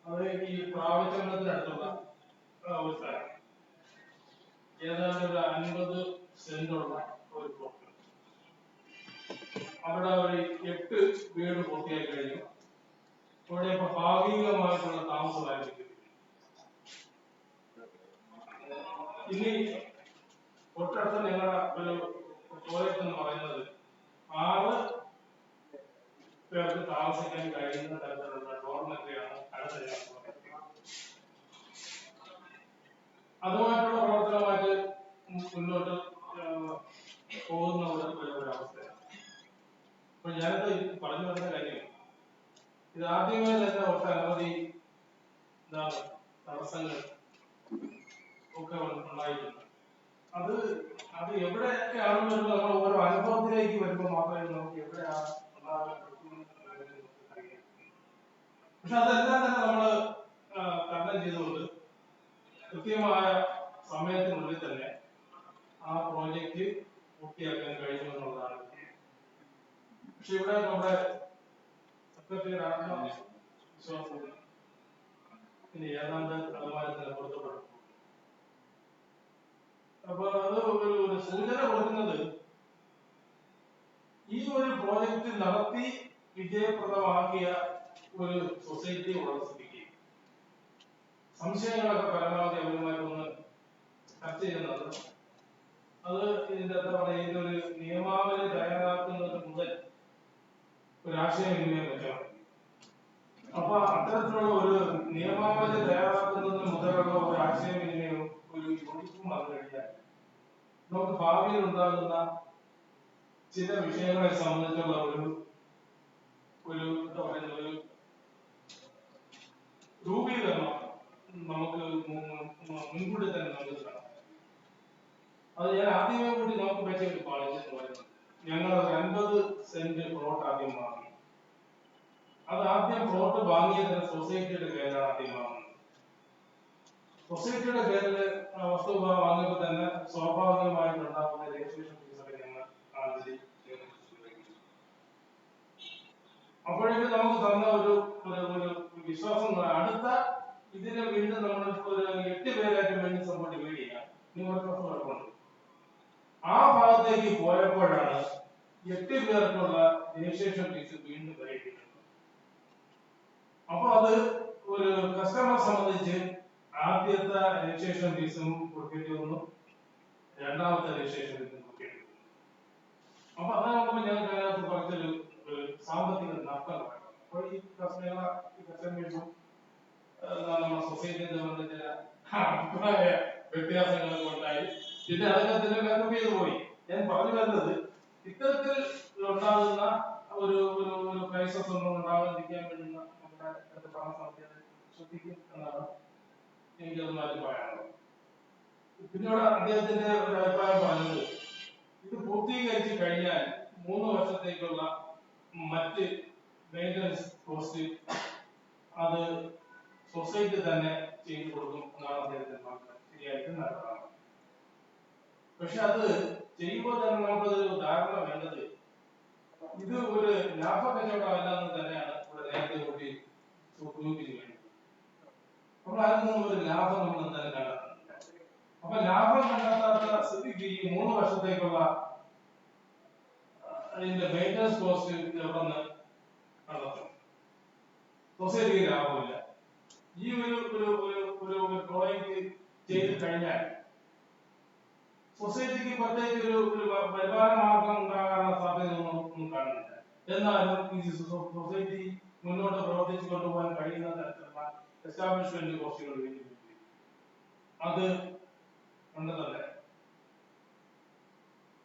അത് ഈ പ്രാവശ്യത്തിനടുത്തുള്ള ഒരു സ്ഥലം, ഏതാണ്ട് ഒരു 50 സെന്റുള്ള ഒരു പ്ലോട്ട്. അവിടെ ഒരു 8 വീട് പൂർത്തിയായി കഴിഞ്ഞു. ഇവിടെ ഇപ്പൊ ഭാഗികമായിട്ടുള്ള താമസമായിരിക്കും. ഇനി തൊട്ടടുത്ത് ഞങ്ങളുടെ ഒരു പ്രോജക്ട് എന്ന് പറയുന്നത് 6 പേർക്ക് താമസിക്കാൻ കഴിയുന്ന തരത്തിലുള്ള ഡോർമെട്രിയാണ് അടുത്ത. അതുമായിട്ടുള്ള പ്രവർത്തനമായിട്ട് മുന്നോട്ട് പോകുന്ന ഒരവസ്ഥയാണ്. അപ്പൊ ഞാനിത് പറഞ്ഞു വരുന്ന കാര്യം, ഇത് ആദ്യമേ തന്നെ ഒട്ടനവധി തടസ്സങ്ങൾ ഒക്കെ ഉണ്ടായിട്ടുണ്ട്. അത് അത് എവിടെയൊക്കെയാണെന്ന് നമ്മൾ ഓരോ അനുഭവത്തിലേക്ക് വരുമ്പോൾ മാത്രമേ നമുക്ക് എവിടെയാണ് ഉണ്ടാകാൻ പറ്റുന്നത്. പക്ഷെ അതെല്ലാം തന്നെ നമ്മൾ തരണം ചെയ്തുകൊണ്ട് കൃത്യമായ സമയത്തിനുള്ളിൽ തന്നെ ആ പ്രോജക്റ്റ് പൂർത്തിയാക്കാൻ കഴിയും എന്നുള്ളതാണ്. പക്ഷെ ഇവിടെ നമ്മുടെ സെക്രട്ടറിയുടെ ആത്മവിശ്വാസത്തിൽ ഇനി ഏതാണ്ട് അതുമാതിരി പൊരുത്തപ്പെടും. അപ്പൊ അത് ഒരു സൂചന കൊടുക്കുന്നത് ഈ ഒരു പ്രോജക്റ്റ് നടത്തി വിജയപ്രദമാക്കിയ ഒരു സൊസൈറ്റി ഉള്ള സ്ഥിതിക്ക് സംശയങ്ങളൊക്കെ പരമാവധി അവരുമായിട്ടൊന്ന് ചർച്ച ചെയ്യുന്നത്. അത് ഇതിന്റെ എന്താ പറയുക, ഇതൊരു നിയമാവലി തയ്യാറാക്കുന്നത് മുതൽ ഒരു ആശയവിനിമയം വെക്കണം. അപ്പൊ അത്തരത്തിലുള്ള ഒരു നിയമാവലി തയ്യാറാക്കുന്നത് മുതലുള്ള ഒരു ആശയവിനിമയവും ഒരു യോജിപ്പും വന്നു കഴിഞ്ഞാൽ നമുക്ക് ഭാവിയിൽ ഉണ്ടാകുന്ന ചില വിഷയങ്ങളെ സംബന്ധിച്ചുള്ള ഒരു എന്താ പറയുന്ന ഒരു രൂപീകരണം നമുക്ക് മുൻകൂട്ടി തന്നെ നമുക്ക് കാണാം. അത് ഞാൻ ആദ്യമേ കൂടി നമുക്ക് പറ്റിയ ഒരു പാളിച്ച എന്ന് പറയുന്നത്, ഞങ്ങൾ 50 സെന്റ് പ്ലോട്ട് ആദ്യം വാങ്ങി. അത് ആദ്യം പ്ലോട്ട് വാങ്ങിയതിന് സൊസൈറ്റിയുടെ പേരിലാണ് ആദ്യം വാങ്ങുന്നത്. സൊസൈറ്റിയുടെ പേരിൽ വസ്തു വാങ്ങിയപ്പോൾ തന്നെ സ്വാഭാവികമായിട്ടുണ്ടാകുന്ന രജിസ്ട്രേഷൻ ഫീസൊക്കെ ഞങ്ങൾ ആദ്യം. അപ്പോഴേക്കും നമുക്ക് തന്ന ഒരു വിശ്വാസം, അടുത്ത ഇതിന് വീണ്ടും നമ്മൾ ഒരു 8 പേരായിട്ട് വേണ്ടി സംഭവം ഡിവൈഡ് ചെയ്യാം. കുഴപ്പമുണ്ട്. ആ ഭാഗത്തേക്ക് പോയപ്പോഴാണ് 8 പേർക്കുള്ള രജിസ്ട്രേഷൻ ഫീസ് വീണ്ടും വൈകിട്ടുണ്ട്. അപ്പൊ അത് ഒരു കസ്റ്റമറെ സംബന്ധിച്ച് ആദ്യത്തെ രജിസ്ട്രേഷൻ ഫീസും കൊടുക്കേണ്ടി വന്നു, രണ്ടാമത്തെ രജിസ്ട്രേഷൻ ഫീസും കൊടുക്കേണ്ടി വന്നു. അപ്പൊ അത് നോക്കുമ്പോൾ ഞങ്ങൾക്ക് അതിനകത്ത് കുറച്ചൊരു സാമ്പത്തിക നഷ്ടം ഉണ്ടായിരുന്നു. അപ്പോൾ ഈ കസ്റ്റമേഴ്സും നമ്മുടെ സൊസൈറ്റി തമ്മിൽ ചില അഭിപ്രായ വ്യത്യാസങ്ങളൊക്കെ ഉണ്ടായി. പിന്നെ അതൊക്കെ തന്നെ മേക്കപ്പ് ചെയ്തു പോയി. ഞാൻ പറഞ്ഞു വരുന്നത്, ഇത്തരത്തിൽ ഉണ്ടാകുന്ന ഒരു ക്രൈസിസ് ഒന്നും ഉണ്ടാകാതിരിക്കാൻ വേണ്ടുന്ന നമ്മുടെ ഭരണസമിതി ശ്രദ്ധിക്കും എന്നാണ് എനിക്കതൊന്നും അഭിപ്രായമാണ്. പിന്നീട് അദ്ദേഹത്തിന്റെ ഒരു അഭിപ്രായം പറഞ്ഞത്, ഇത് പൂർത്തീകരിച്ച് കഴിഞ്ഞാൽ 3 വർഷത്തേക്കുള്ള മറ്റ് മെയിൻ്റനൻസ് കോസ്റ്റ് അത് സൊസൈറ്റി തന്നെ ചെയ്തു കൊടുക്കും എന്നാണ് അദ്ദേഹത്തിന്റെ പറഞ്ഞത്. ശരിയായിട്ടും നല്ലതാണ്. പക്ഷെ അത് ചെയ്യുമ്പോൾ തന്നെ നമുക്കതൊരു ധാരണ വേണ്ടത്, ഇത് ഒരു ലാഭ കച്ചവടമല്ല എന്ന് തന്നെയാണ് ഇവിടെ നേരത്തെ കൂട്ടി സൂചിപ്പിക്കുന്നത്. നമ്മൾ അതിൽ നിന്നും ഒരു ലാഭം നമ്മൾ എന്തായാലും കണ്ടെത്തുന്നില്ല. അപ്പൊ ലാഭം കണ്ടെത്താത്ത സ്ഥിതിക്ക് ഈ 3 വർഷത്തേക്കുള്ള അതിന്റെ മെയിൻ്റനൻസ് കോസ്റ്റ് എവിടെ നിന്ന് കണ്ടെത്തും? സൊസൈറ്റിക്ക് ലാഭമില്ല. ഈ ഒരു പ്രോജക്റ്റ് ചെയ്ത് കഴിഞ്ഞാൽ സൊസൈറ്റിക്ക് പ്രത്യേകിച്ച് ഒരു വരുമാന മാർഗം ഉണ്ടാകാനുള്ള സാധ്യതയൊന്നും കാണുന്നില്ല. എന്നാലും ഈ സൊസൈറ്റി മുന്നോട്ട് പ്രവർത്തിച്ചു കൊണ്ടുപോകാൻ കഴിയുന്ന തരത്തിലുള്ള എസ്റ്റാബ്ലിഷ്മെന്റ് കോസ്റ്റുകൾ അത് കണ്ടെത്തണ്ടേ?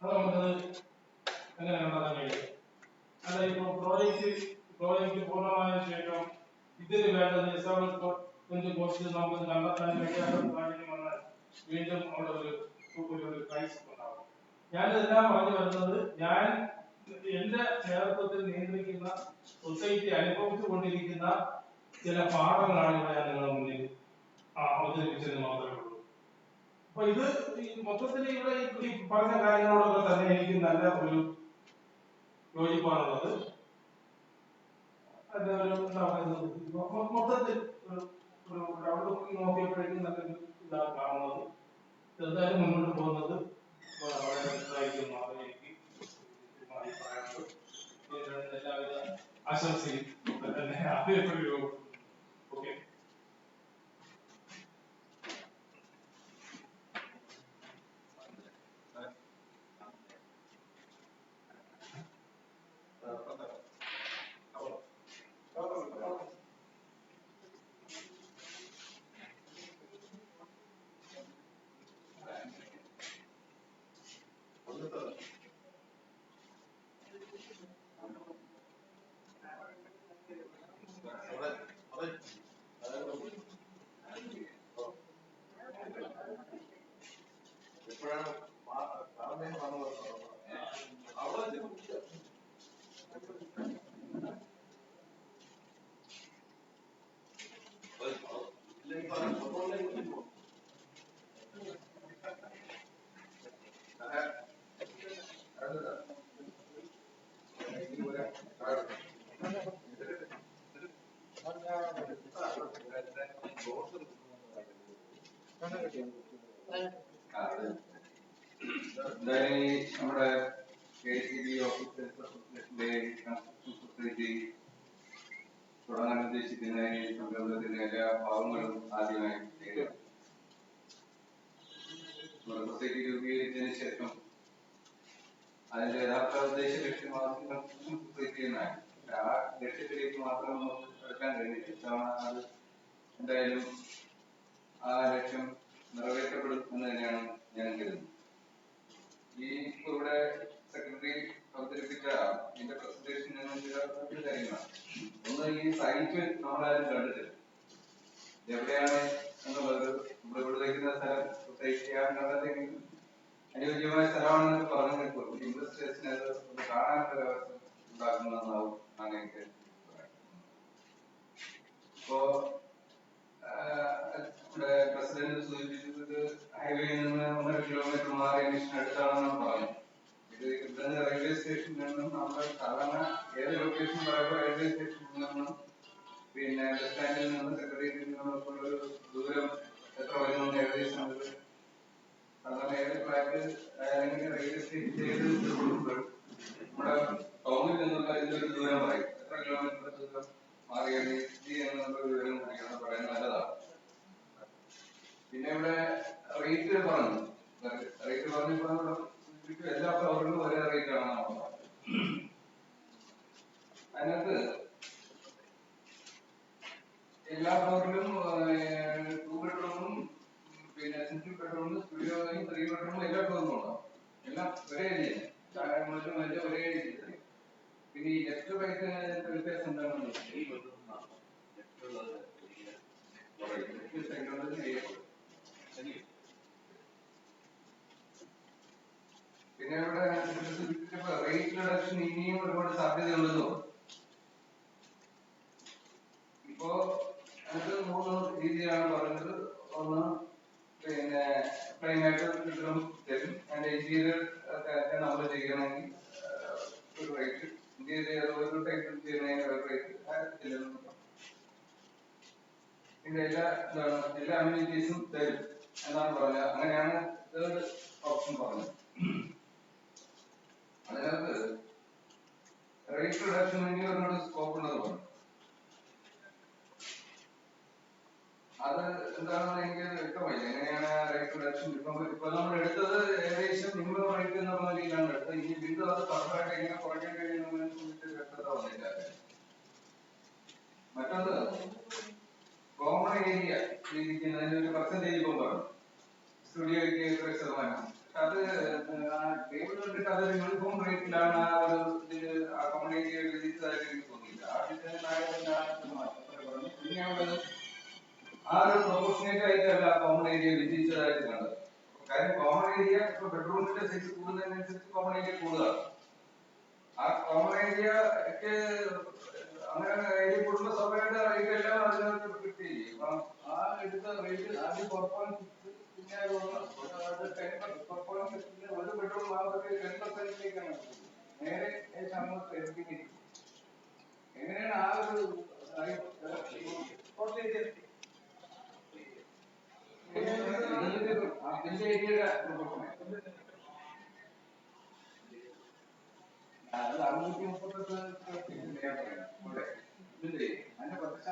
അത് നമുക്കത് എങ്ങനെ കണ്ടെത്താൻ കഴിയും? അല്ല, ഇപ്പൊ പ്രോജക്റ്റ് പൂർണ്ണമായ ശേഷം ഇതിന് വേണ്ടത് എസ്റ്റാബ്ലിഷ്മെന്റ് കോസ്റ്റ് നമുക്ക് കണ്ടെത്താൻ കഴിയാത്ത സാഹചര്യം വന്നാൽ വീണ്ടും അവിടെ ഒരു ക്രൈസിസ് ഉണ്ടാകും. ഞാനിതെല്ലാം പറഞ്ഞു വരുന്നത്, ഞാൻ എന്റെ നേതൃത്വത്തിൽ നിയന്ത്രിക്കുന്ന സൊസൈറ്റി അനുഭവിച്ചു കൊണ്ടിരിക്കുന്ന ചില പാഠങ്ങളാണ് ഇവിടെ ഞാൻ നിങ്ങളുടെ മുന്നിൽ അവതരിപ്പിച്ചത് മാത്രമേ ഉള്ളൂ. അപ്പൊ ഇത് മൊത്തത്തിൽ ഇവിടെ ഈ പറഞ്ഞ കാര്യങ്ങളോടൊക്കെ തന്നെ എനിക്ക് നല്ല ഒരു യോജിപ്പാണുള്ളത്. അതിന്റെ എന്താ പറയുന്നത്, മൊത്തത്തിൽ അവിടെ നോക്കിയപ്പോഴേക്കും നല്ലൊരു ഇതാണ് കാണുന്നത്. എന്തായാലും മുന്നോട്ട് പോകുന്നത് വളരെ നന്നായിരിക്കും മാത്രമേ എനിക്ക് പറയാനുള്ളൂ. എല്ലാവിധ ആശംസയും തന്നെ അറിയപ്പെടുകയോ. ഓക്കെ. എന്തായാലും ഈ നമ്മുടെ KCB ഓഫീസേഴ്സ് അസോസിയേഷന്റെ കൺസ്ട്രക്ഷൻ സൊസൈറ്റി തുടങ്ങാൻ ഉദ്ദേശിക്കുന്ന ഈ സംരംഭത്തിന്റെ എല്ലാ ഭാഗങ്ങളും ആദ്യമായി ചെയ്യുക. നമ്മുടെ സൊസൈറ്റി രൂപീകരിച്ചതിന് ശേഷം അതിന്റെ യഥാർത്ഥ ഉദ്ദേശ ലക്ഷ്യമാക്കി കൺസ്ട്രക്ഷൻ സൊസൈറ്റി എന്നാണ്. ആ ലക്ഷ്യത്തിലേക്ക് മാത്രം നമുക്ക് എടുക്കാൻ കഴിഞ്ഞില്ല. അത് എന്തായാലും ആ ലക്ഷ്യം നിറവേറ്റപ്പെടും എന്ന് തന്നെയാണ് ഞാൻ കരുതുന്നത്. ഈ ഇവിടെ സെക്രട്ടറി അവതരിപ്പിച്ച ഇതിന്റെ പ്രസന്റേഷൻ ചില കാര്യങ്ങളാണ്. ഒന്ന്, ഈ സൈറ്റ് നമ്മളാരും കണ്ടിട്ടില്ല, എവിടെയാണ് എന്നുള്ളത്. നമ്മൾ ഇവിടെ വയ്ക്കുന്ന സ്ഥലം സൊസൈറ്റി കണ്ടെങ്കിൽ അനുയോജ്യമായ സ്ഥലമാണെന്ന് പറഞ്ഞു നിൽക്കും. ഇൻവെസ്റ്റേഴ്സിന് അത് ഒന്ന് കാണാനുള്ള അവസ്ഥ ഉണ്ടാക്കുന്നതെന്നാവും അങ്ങനെ. ഇപ്പോ ഇവിടെ പ്രസിഡന്റ് സൂചിപ്പിച്ചത് ഹൈവേയിൽ നിന്ന് 1.5 കിലോമീറ്റർ മാറിയ മിഷൻ അടുത്താണെന്നാണ് പറഞ്ഞത്. ഇത് ഇവിടുന്ന് റെയിൽവേ സ്റ്റേഷനിൽ നിന്നും നമ്മൾ സാധാരണ ഏത് ലൊക്കേഷൻ പറയുമ്പോൾ റെയിൽവേ സ്റ്റേഷനിൽ നിന്നും പിന്നെ ബസ് സ്റ്റാൻഡിൽ നിന്നും സെക്രട്ടേറിയറ്റിൽ നിന്നും ദൂരം എത്ര വരുമെന്ന് ഏകദേശം നമുക്ക് സാധാരണ ഏത് ഫ്ലാറ്റ് അല്ലെങ്കിൽ റെയിൽവേ സ്റ്റേഷൻ നമ്മുടെ ടൗണിൽ നിന്നുള്ള ഇതിലൊരു ദൂരം പറയും. എത്ര കിലോമീറ്റർ ദൂരം മാറിയാണ് എന്നുള്ള വിവരം കൂടിയാണ് പറയുന്നത്. നല്ലതാണ്. പിന്നെ ഇവിടെ റേറ്റ് പറഞ്ഞു എല്ലാ ഫ്ലോറിലും ഒരേ റേറ്റ് ആണെന്നാണ് പറഞ്ഞത്. അതിനകത്ത് എല്ലാ ഫ്ലോറിലും 2 ബെഡ്റൂമും പിന്നെ സിംഗിൾ ബെഡ്റൂമും സ്റ്റുഡിയോയും 3 ബെഡ്റൂമും എല്ലാ ഫ്ലോറിലും ഉണ്ടാവും. എല്ലാം ഒരേ രീതിയിൽ ഒരേ രീതിയിൽ. പിന്നെ ഈ ലെഫ്റ്റ് റൈറ്റ് വ്യത്യാസം എന്താണെന്ന് പിന്നെ ഇവിടെ റേറ്റ് റിഡക്ഷൻ ഇനിയും ഒരുപാട് സാധ്യതയുള്ളതോ. ഇപ്പോ അത് 3 രീതിയാണ് പറഞ്ഞത്. ഒന്ന്, പിന്നെ പ്ലെയിനായിട്ട് തരും. അതിന്റെ ഇന്റീരിയർ നമ്മൾ ചെയ്യണമെങ്കിൽ ഒരു റേറ്റ്, ഇന്റീരിയർ ഒരു ടൈപ്പ് ചെയ്യണമെങ്കിൽ ഒരു റേറ്റ്. പിന്നെ എല്ലാ അമ്യൂണിറ്റീസും തരും എന്നാണ് പറഞ്ഞത്. അങ്ങനെയാണ് തേർഡ് ഓപ്ഷൻ പറഞ്ഞത്. അതിനകത്ത് റേറ്റ് റിഡക്ഷൻ വേണ്ടി ഒരുപാട് സ്കോപ്പ് ഉണ്ടെന്ന് പറഞ്ഞു. അത് എന്താണെന്ന് എനിക്ക് വ്യക്തമായില്ല. എങ്ങനെയാണ് റേറ്റ് റിഡക്ഷൻ? ഇപ്പൊ നമ്മൾ എടുത്തത് ഏകദേശം മിനിമം റേറ്റ് എന്നുള്ള രീതിയിലാണ് എടുത്തത്. ഇനി വീണ്ടും അത് ഫർദറായിട്ട് എങ്ങനെ കുറയ്ക്കാൻ കഴിയുന്നതിനെ സംബന്ധിച്ച് വ്യക്തത വന്നില്ല. മറ്റൊന്ന്, കോമൺ ഏരിയ ജീവിക്കുന്നതിന് ഒരു പെർസെന്റേജ് ഇപ്പം പറഞ്ഞു. സ്റ്റുഡിയോയ്ക്ക് എത്ര ശതമാനം. അത് ടേബിൾ കണ്ടിട്ട് അതൊരു യൂണിഫോം റേറ്റിലാണ് ആ കോമൺ ഏരിയ വിധിച്ചതായിട്ട് എനിക്ക് തോന്നിയില്ല. ആദ്യത്തെ 4 പറഞ്ഞു. പിന്നെ അവിടെ ആ ഒരു പ്രൊപ്പോർഷനേറ്റ് ആയിട്ടല്ല കോമൺ ഏരിയ വിധിച്ചതായിട്ട് കണ്ടത്. കാര്യം കോമൺ ഏരിയ ഇപ്പൊ ബെഡ്റൂമിന്റെ സൈസ് കൂടുന്നതിനനുസരിച്ച് കോമൺ ഏരിയ കൂടുതലാണ്. ആ കോമൺ ഏരിയക്ക് അങ്ങനെ ഏരിയ കൂടുന്ന സ്വാഭാവികമായിട്ട് റേറ്റ് എല്ലാം അതിനകത്ത് ഫിറ്റ് ചെയ്യും. അപ്പം ആ എടുത്ത റേറ്റ് ആദ്യം 4.6, പിന്നെ ഒരു ബെഡ്റൂം ആകുമ്പോഴത്തേക്ക് 10%ലേക്കാണ് നേരെ എങ്ങനെയാണ് ആ ഒരു അതിന്റെ ഏരിയയുടെ അത് 638 ഇവിടെ ഇതിന്റെ അതിന്റെ 10%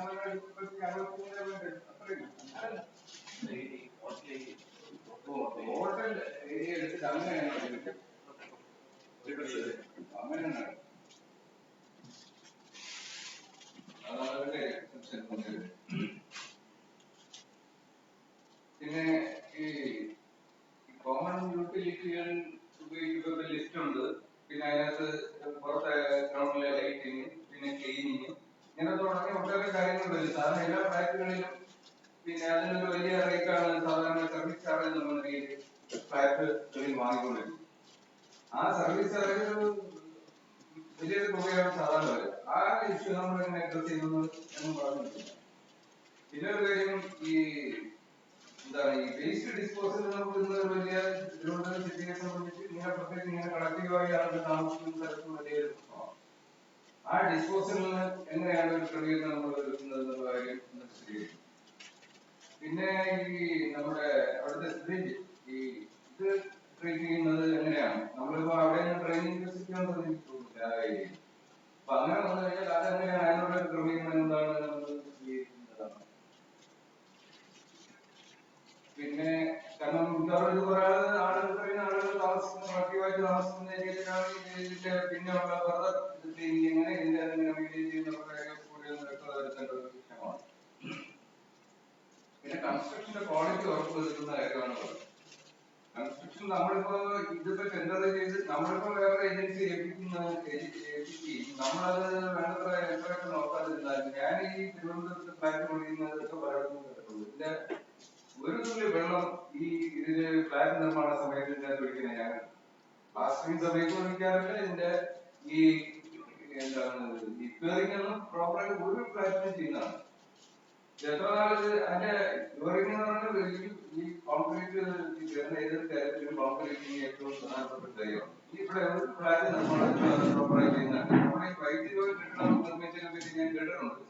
ടോട്ടൽ ഏരിയ എടുത്തിട്ട് അങ്ങനെയാണ് അങ്ങനെയാണ്. പിന്നെ ഈ കോമൺ യൂട്ടിലിറ്റികൾ ഉപയോഗിക്കുന്ന ലിസ്റ്റ് ഉണ്ട്. പിന്നെ അതിനകത്ത് പുറത്തെ ഗ്രൗണ്ടിലെ ലൈറ്റിങ്, പിന്നെ ക്ലീനിങ്, ഇങ്ങനെ തുടങ്ങിയ ഒട്ടേറെ കാര്യങ്ങളുണ്ട്. സാധാരണ എല്ലാ ഫ്ലാറ്റുകളിലും പിന്നെ അതിനൊരു വലിയ റേറ്റാണ് സാധാരണ സർവീസ് ചാർജ് എന്നുള്ള രീതിയിൽ ഫ്ലാറ്റ് വാങ്ങിക്കൊണ്ടിരിക്കും. ആ സർവീസ് ചാർജ് വലിയൊരു തുകയാണ് സാധാരണ വരിക. ആ ഇഷ്യൂ നമ്മൾ എങ്ങനെ അഡ്രസ് ചെയ്യുന്നു എന്നും പറഞ്ഞിട്ടില്ല. പിന്നെ ഒരു കാര്യം, ഈ എന്താണ് ഈ വേസ്റ്റ് ഡിസ്പോസൽ നമുക്ക് ഇന്ന് വലിയ തിരുവനന്തപുരം സിറ്റിയെ സംബന്ധിച്ച് ഇങ്ങനെ പ്രത്യേകിച്ച് ഇങ്ങനെ കളക്റ്റീവായി ആളുകൾ താമസിക്കുന്ന തരത്തിൽ വലിയൊരു പ്രശ്നമാണ്. ആ ഡിസ്പോസലിന് എങ്ങനെയാണ് ഒരു ക്രമീകരണം നമ്മൾ എടുക്കുന്നത് എന്നുള്ള കാര്യം സ്ഥിരീകരിക്കും. പിന്നെ ഈ നമ്മുടെ അവിടുത്തെ സ്ത്രീജ് ഈ ഇത് ട്രീറ്റ് ചെയ്യുന്നത് എങ്ങനെയാണ്, നമ്മളിപ്പോ അവിടെ ട്രെയിനിങ് ഫെസിലിറ്റി ഉണ്ടെന്ന് തോന്നുന്നില്ല ആ ഏരിയയിൽ. അപ്പൊ അങ്ങനെ വന്നു കഴിഞ്ഞാൽ അതെങ്ങനെയാണ്, അതിനുള്ള ഒരു ക്രമീകരണം എന്താണ് നമ്മൾ സ്വീകരിക്കുന്നതാണ്. പിന്നെ കാരണം മിക്കവാറും കുറെ ആളുകൾ താമസിക്കുന്ന ആക്റ്റീവായിട്ട് താമസിക്കുന്ന ഏരിയയിലാണ് ഇതിന്റെ പിന്നെയുള്ള വെറുതെ എങ്ങനെ ഇതിന്റെ മെയിൻറ്റെയിൻ ചെയ്യുന്ന കാര്യം കൂടി ഒന്ന് വ്യക്തത വരുത്തേണ്ട ഒരു വിഷയമാണ്. പിന്നെ കൺസ്ട്രക്ഷന്റെ ക്വാളിറ്റി ഉറപ്പുവരുത്തുന്ന കാര്യമാണ് പറയുന്നത്. കൺസ്ട്രക്ഷൻ നമ്മളിപ്പോ ഇതിപ്പോ ടെൻഡർ ചെയ്ത് നമ്മളിപ്പോ വേറെ ഏജൻസി ഏൽപ്പിക്കുകയും നമ്മളത് വേണ്ടത്ര എത്രയൊക്കെ നോക്കാതിരുന്നാലും ഞാൻ ഈ തിരുവനന്തപുരത്ത് ഫ്ലാറ്റ് പണിയുന്നതൊക്കെ പലയിടത്തും കേട്ടിട്ടുള്ളൂ. ഇതിന്റെ ഒരു തുള്ളി വെള്ളം ഈ ഇതില് ഫ്ലാറ്റ് നിർമ്മാണ സമയത്ത് ഇതിനകത്ത് ഒഴിക്കുന്നത് ഞാൻ പ്ലാസ്റ്ററിംഗ് സമയത്ത് ഒഴിക്കാറില്ല. ഇതിന്റെ ഈ എന്താണ് റിപ്പയറിംഗ് പ്രോപ്പറായിട്ട് ഒരു ഫ്ലാറ്റിനും ചെയ്യുന്നതാണ്. എത്ര നാള് അതിന്റെ റിപ്പയറിംഗ് എന്ന് പറഞ്ഞാൽ ഈ കോൺക്രീറ്റ് വരുന്ന ഏതൊരു കാര്യത്തിലും കോൺക്രീറ്റിംഗ് ഏറ്റവും പ്രധാനപ്പെട്ട കാര്യമാണ്. ഇവിടെ ഒരു ഫ്ലാറ്റ് നിർമ്മാണത്തിന് പ്രോപ്പറായി ചെയ്യുന്നതാണ്. നമ്മുടെ വൈദ്യുതി കെട്ടിടം നിർമ്മിച്ചതിനെ പറ്റി ഞാൻ കേട്ടിട്ടുണ്ട്.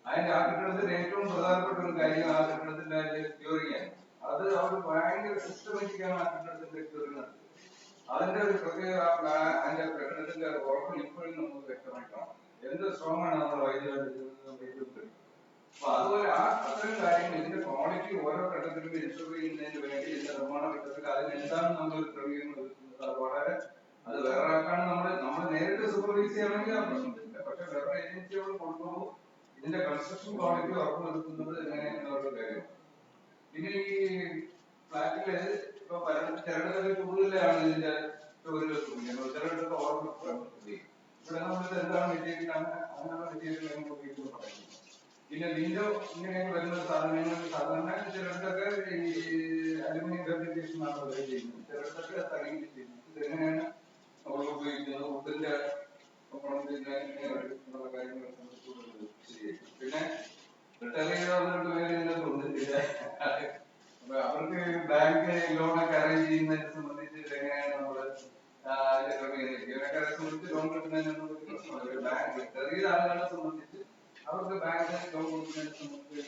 അതിന്റെ ആ കെട്ടിടത്തിന്റെ ഏറ്റവും പ്രധാനപ്പെട്ട ഒരു കാര്യം ആ കെട്ടിടത്തിന്റെ ക്യൂറിംഗ് ആണ്. അത് അവർ ഭയങ്കര സിസ്റ്റമാറ്റിക് ആണ് ആ കെട്ടിടത്തിന്റെ ക്യൂറിംഗ് നടത്തുന്നത്. അതിന്റെ ഒരു പ്രത്യേക അതിന്റെ കെട്ടിടത്തിന്റെ ഉറപ്പ് ഇപ്പോഴും നമുക്ക് വ്യക്തമായി കാണാം. എന്ത് സ്ട്രോങ് ആണ് നമ്മുടെ വൈദ്യുതി. അപ്പൊ അതുപോലെ ആ അത്തരം കാര്യങ്ങൾ ഇതിന്റെ ക്വാളിറ്റി ഓരോ ഘട്ടത്തിലും എൻഷുർ ചെയ്യുന്നതിന് വേണ്ടി ഇതിന്റെ നിർമ്മാണ ഘട്ടത്തിൽ അതിനെന്താണ് നമ്മൾ ക്രമീകരണം എടുക്കുന്നത്. അത് വളരെ അത് വേറെ ആൾക്കാണ് നമ്മൾ നേരിട്ട് സൂപ്പർവൈസ് ചെയ്യണമെങ്കിൽ ആ പ്രശ്നമില്ല. പക്ഷെ വേറെ ഏജൻസികൾ കൊണ്ടുപോകുമ്പോൾ ഇതിന്റെ കൺസ്ട്രക്ഷൻ ക്വാളിറ്റി ഉറപ്പുവരുത്തുന്നത് എങ്ങനെയാണെന്നുള്ള കാര്യമാണ്. പിന്നെ ഈ ഫ്ലാറ്റില് ഇപ്പൊ ചിലയിടത്തൊക്കെ കൂടുതലാണ് ഇതിന്റെ ചിലയിടത്തൊക്കെ ഓർമ്മ ഇവിടെ നമ്മളിത് എന്താണ് മെറ്റീരിയൽ അങ്ങനെയുള്ള മെറ്റീരിയൽ ഉപയോഗിക്കുന്നത് പറയുന്നത്. പിന്നെ വിൻഡോ ഇങ്ങനെയൊക്കെ വരുന്ന സാധനങ്ങൾ സാധാരണ ചിലയിടത്തൊക്കെ ഈ അലുമിനിയം ഫാബ്രിക്കേഷൻ ആണ് അവർ ചെയ്യുന്നത്, ചിലയിടത്തൊക്കെ തടിയിൽ ചെയ്യുന്നത്. ഇതെങ്ങനെയാണ് നമ്മൾ ഉപയോഗിക്കുന്നത്, വുഡിന്റെ എന്നുള്ള കാര്യങ്ങൾ ശരിയായിരിക്കും. പിന്നെ റിട്ടയർ ചെയ്തവർക്ക് വേറെ ഇതിനകത്തൊന്നുമില്ല. അപ്പൊ അവർക്ക് ബാങ്ക് ലോണൊക്കെ അറേഞ്ച് ചെയ്യുന്നതിനെ സംബന്ധിച്ച് എങ്ങനെയാണ് നമ്മള് അതിന്റെ ക്രമീകരിക്കുക. ഇവരൊക്കെ സംബന്ധിച്ച് ലോൺ കിട്ടുന്നതിനൊന്നും ഒരു പ്രശ്നമില്ല. ബാങ്ക് റിട്ടയർ ചെയ്ത ആളുകളെ സംബന്ധിച്ച് അവർക്ക് ബാങ്ക് ലോൺ കൊടുക്കുന്നതിനെ സംബന്ധിച്ച്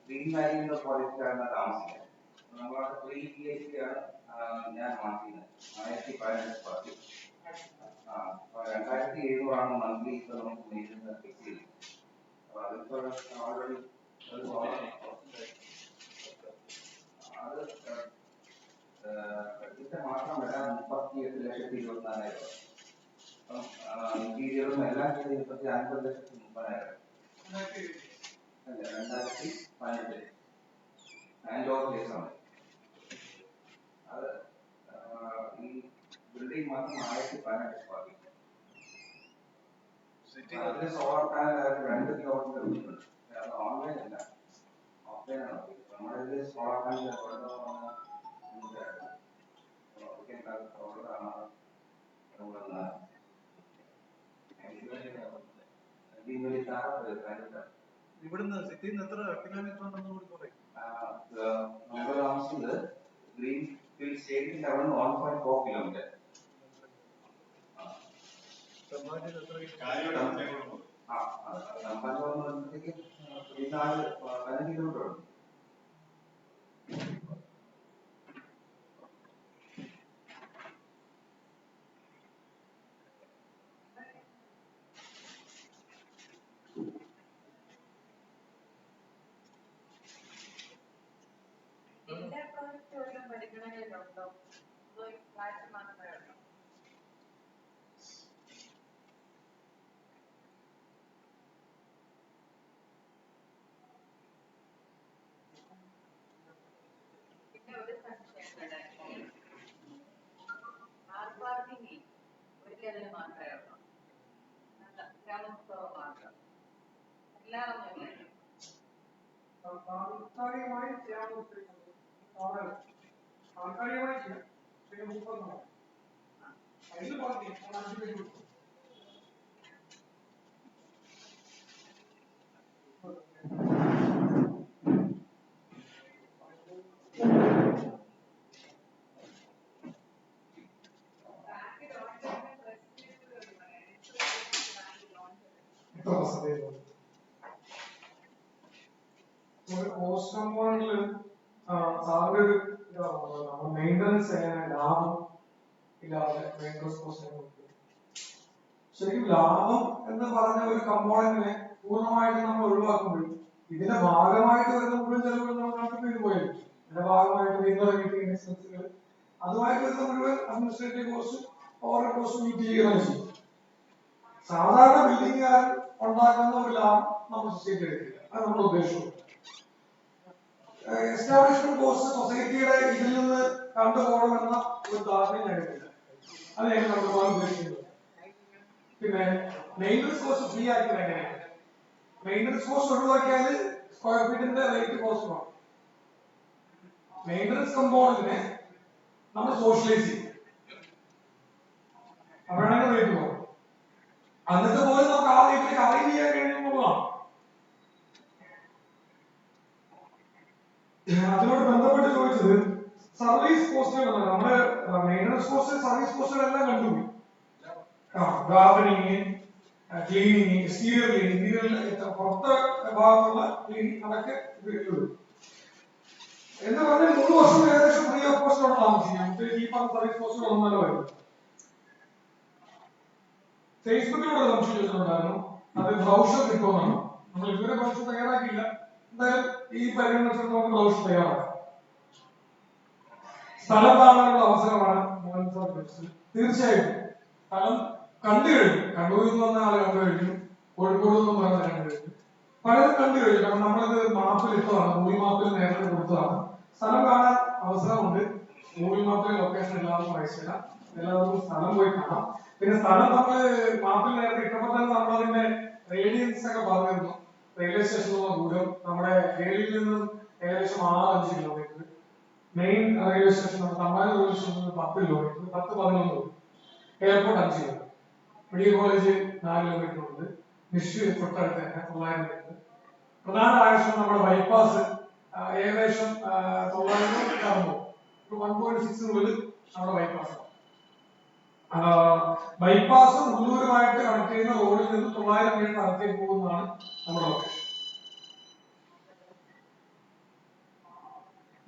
ഗ്രീൻ വാല്യൂന്റെ പ്രോജക്റ്റാണ് താമസിക്കുന്നത്. നമ്മളവിടെ 3 BHK ആണ് ഞാൻ മാറ്റിയത്. 1015 സ്ക്വയർ ഫീറ്റ്. 2700 മന്ത്ലി ഇപ്പൊ നമുക്ക് മേടിക്കുന്ന ഫിക്സ് ചെയ്ത്. അപ്പൊ അതിപ്പോ ഓൾറെഡി അത് ഇതിന്റെ മാത്രം വില 38,24,000. അപ്പം ഇന്റീരിയറും എല്ലാം ചെയ്ത് 50,30,000. അല്ല 2015 ആൻഡ് ഓവർ കേസാണ്. അത് ഈ ബിൽഡിംഗ് മാത്രം 1018 സ്ക്വയർ ഫീറ്റ്. അതിന് സോളാർ പാനൽ 2 കിലോവാട്ട് നിർമ്മിച്ചിട്ടുണ്ട്. അത് ഓൺലൈൻ അല്ല, നമ്മുടെ സോളാറിന്റെ ഇവിടുന്ന് സിറ്റിയിൽ നിന്ന് എത്ര കിലോമീറ്റർ ഉണ്ടെന്ന് കൂടി പറയും. നമ്മൾ താമസിക്കുന്നത് ഗ്രീൻ ഫീൽഡ് സ്റ്റേഡിയത്തിന്റെ അവിടെ നിന്ന് 1.4 കിലോമീറ്റർ. സമ്പാദ്യം എത്ര സമ്പാദ്യത്തേക്ക് 15 കിലോമീറ്റർ ഉണ്ട്. എല്ലാ പ്രോജക്റ്റുകളിലും പരിഗണനയിലുണ്ടോ? ഫ്ലാറ്റ് മാത്രമേ ഉള്ളൂ? പിന്നെ ഒരു സംശയം, കാർ പാർക്കിംഗ് ഒരു ലെവലിൽ മാത്രമേ ഉള്ളൂ, ഗ്രാമോത്സവം മാത്രം, എല്ലാം ഒന്നുമില്ല. താൽക്കാലികമായി ചെയ്യാൻ ഉദ്ദേശിക്കുന്നത് താൽക്കാലികമായി ചെയ്യാം. പിന്നെ 30 അതിൽ പറഞ്ഞു 5 പേര് കൊടുക്കും. കോസ്റ്റ് കമ്പോണന്റിൽ സാറിന്റെ ഒരു മെയിൻ്റനൻസ് എങ്ങനെ ലാഭം ഇല്ലാതെ മെയിൻ്റനൻസ് കോസ്റ്റ് ശരിക്കും ലാഭം എന്ന് പറഞ്ഞ ഒരു കമ്പോണന്റിനെ പൂർണ്ണമായിട്ട് നമ്മൾ ഒഴിവാക്കുമ്പോൾ ഇതിന്റെ ഭാഗമായിട്ട് വരുന്ന മുഴുവൻ ചെലവുകൾ നമ്മൾ കണക്ട് ചെയ്ത് പോയത്. ഇതിന്റെ ഭാഗമായിട്ട് വരുന്ന മീറ്റിംഗ് എക്സ്പെൻസുകൾ അതുമായിട്ട് വരുന്ന മുഴുവൻ administrative cost over cost meet ചെയ്യുകയാണ് ചെയ്യും. സാധാരണ ബിൽഡിംഗുകാരൻ ഉണ്ടാക്കുന്ന ഒരു ലാഭം നമ്മൾ സൊസൈറ്റി എടുക്കില്ല. അത് നമ്മൾ ഉദ്ദേശിച്ചു. എസ്റ്റാബ്ലിഷ്മെന്റ് കോസ്റ്റ് സൊസൈറ്റിയുടെ ഇതിൽ നിന്ന് കണ്ടുപോകണമെന്ന ഒരു ധാരണ ഞങ്ങൾക്കില്ല. അതാണ് നമ്മൾ ഉദ്ദേശിക്കുന്നത്. പിന്നെ മെയിൻ്റനൻസ് കോസ്റ്റ് ഫ്രീ ആക്കിയത് എങ്ങനെയാണ്? മെയിൻ്റനൻസ് കോസ്റ്റ് ഒഴിവാക്കിയാൽ സ്ക്വയർ ഫീറ്റിന്റെ റേറ്റ് കോസ്റ്റ് മാറും. മെയിൻ്റനൻസ് കമ്പോണന്റിനെ നമ്മൾ സോഷ്യലൈസ് ചെയ്യും. അപ്പോഴാണ് റേറ്റ് പോകും. എന്നിട്ട് പോലും നമുക്ക് ആ റേറ്റിലേക്ക് അറേഞ്ച് ചെയ്യാൻ കഴിയുന്നതാണ്. അതിനോട് ബന്ധപ്പെട്ട് ചോദിച്ചത് സർവീസ് കോസ്റ്റുകൾ. നമ്മുടെ മെയിൻ്റനൻസ് കോസ്റ്റ് സർവീസ് കോസ്റ്റുകളെല്ലാം കണ്ടുപോയി. ഗാർഡനിങ്, ക്ലീനിങ്, എക്സ്റ്റീരിയർ ക്ലീനിങ്, ഇന്റീരിയറിൽ പുറത്ത് ഭാഗത്തുള്ള ക്ലീനിങ് അതൊക്കെ വരും. എന്ന് പറഞ്ഞാൽ 3 വർഷം ഏകദേശം ഫ്രീ ഓഫ് കോസ്റ്റോടെ താമസിക്കാം. ഈ പറഞ്ഞ സർവീസ് കോസ്റ്റുകൾ ഒന്നല്ല വരുന്നത്. ഫേസ്ബുക്കിലൂടെ സംശയം ചോദിച്ചിട്ടുണ്ടായിരുന്നു, അത് ബ്രൗഷർ കിട്ടുമെന്നാണ്. നമ്മൾ ഇതുവരെ ബ്രൗഷർ തയ്യാറാക്കിയില്ല. എന്തായാലും ഈ പരിഗണന നമുക്ക് ബ്രൗഷർ തയ്യാറാക്കാം. സ്ഥലം കാണാനുള്ള അവസരമാണ് തീർച്ചയായിട്ടും. സ്ഥലം കണ്ടു കഴിഞ്ഞു. കണ്ണൂരിൽ നിന്ന് വന്ന ആള് കണ്ടു കഴിഞ്ഞു, കോഴിക്കോട് നിന്ന് പറഞ്ഞ കണ്ടു കഴിഞ്ഞു, പലരും കണ്ടു കഴിഞ്ഞു. കാരണം നമ്മളിത് മാപ്പിൽ ഇട്ടതാണ്, ഗൂഗിൾ മാപ്പിൽ നേരത്തെ കൊടുത്തതാണ്. സ്ഥലം കാണാൻ അവസരമുണ്ട്. ഗൂഗിൾ മാപ്പിൽ ലൊക്കേഷൻ എല്ലാവർക്കും അയച്ചില്ല. എല്ലാവർക്കും സ്ഥലം പോയി കാണാം. പിന്നെ സ്ഥലം നമ്മള് മാപ്പിൽ നേരത്തെ ഇട്ടപ്പോൾ തന്നെ നമ്മളതിന്റെ റേഡിയൻസ് ഒക്കെ പറഞ്ഞിരുന്നു. റെയിൽവേ സ്റ്റേഷനുള്ള ദൂരം നമ്മുടെ കേരളയിൽ നിന്നും ഏകദേശം 6-5 kilometre. Main railway station Thampanoor railway station 10 kilometre, 10-11 ദൂരം. Airport 5 kilometre. Medical college 4 kilometre ഉണ്ട്. നിശ്ചയ തൊട്ടടുത്ത് തന്നെ 900 മീറ്റർ. പ്രധാന ആകർഷണം നമ്മുടെ ബൈപ്പാസ് ഏകദേശം 900 കടന്നു. 1.6 നമ്മുടെ ബൈപ്പാസ്. ബൈപ്പാസ് മുന്നൂറുമായിട്ട് കണക്ട് ചെയ്യുന്ന റോഡിൽ നിന്ന് 900 മീറ്റർ അകത്തേക്ക് പോകുന്നതാണ് നമ്മുടെ ലൊക്കേഷൻ.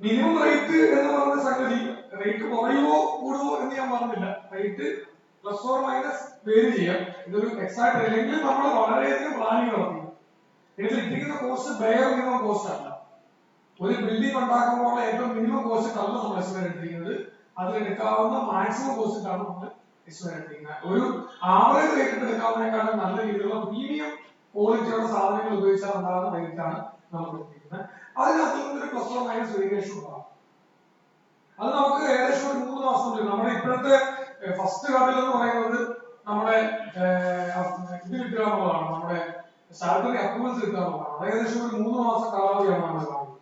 മിനിമം റേറ്റ് എന്ന് പറയുന്ന സംഗതി റേറ്റ് കുറയുമോ കൂടുമോ എന്ന് ഞാൻ പറഞ്ഞില്ല. Rate plus or minus vary ചെയ്യാം. ഇതൊരു എക്സാക്ട് അല്ലെങ്കിൽ നമ്മൾ വളരെയധികം പ്ലാനിങ് നടത്തി. ഇതിൽ ഇട്ടിരിക്കുന്ന കോസ്റ്റ് ബെയർ മിനിമം കോസ്റ്റ് അല്ല. ഒരു ബിൽഡിംഗ് ഉണ്ടാക്കുമ്പോൾ ഏറ്റവും മിനിമം കോസ്റ്റ് അല്ല നമ്മൾ എസ്റ്റിമേറ്റ് എടുത്തിരിക്കുന്നത്. അതിലെടുക്കാവുന്ന മാക്സിമം കോസ്റ്റ് ആണ് നമ്മൾ എസ്റ്റിമേറ്റ് എടുത്തിരിക്കുന്നത്. ഒരു ആവറേജ് റേറ്റ് എടുക്കാവുന്നതിനേക്കാളും നല്ല രീതിയിലുള്ള പ്രീമിയം ക്വാളിറ്റിയുള്ള സാധനങ്ങൾ ഉപയോഗിച്ചാൽ ഉണ്ടാകുന്ന റേറ്റ് ആണ് നമ്മൾ എടുത്തിരിക്കുന്നത്. അതിനകത്ത് നിന്നൊരു പ്ലസ് ഓർ മൈനസ് വേരിയേഷൻ ഉണ്ടാകും. അത് നമുക്ക് ഏകദേശം ഒരു 3 മാസം നമ്മുടെ ഇപ്പോഴത്തെ ഫസ്റ്റ് ഘട്ടം എന്ന് പറയുന്നത് നമ്മുടെ ഇത് കിട്ടുക എന്നുള്ളതാണ്. നമ്മുടെ സാലറി അപ്രൂവൽസ് കിട്ടുക എന്നുള്ളതാണ്. ഏകദേശം ഒരു 3 മാസം കാലാവധിയാണ് നമ്മൾ കാണുന്നത്.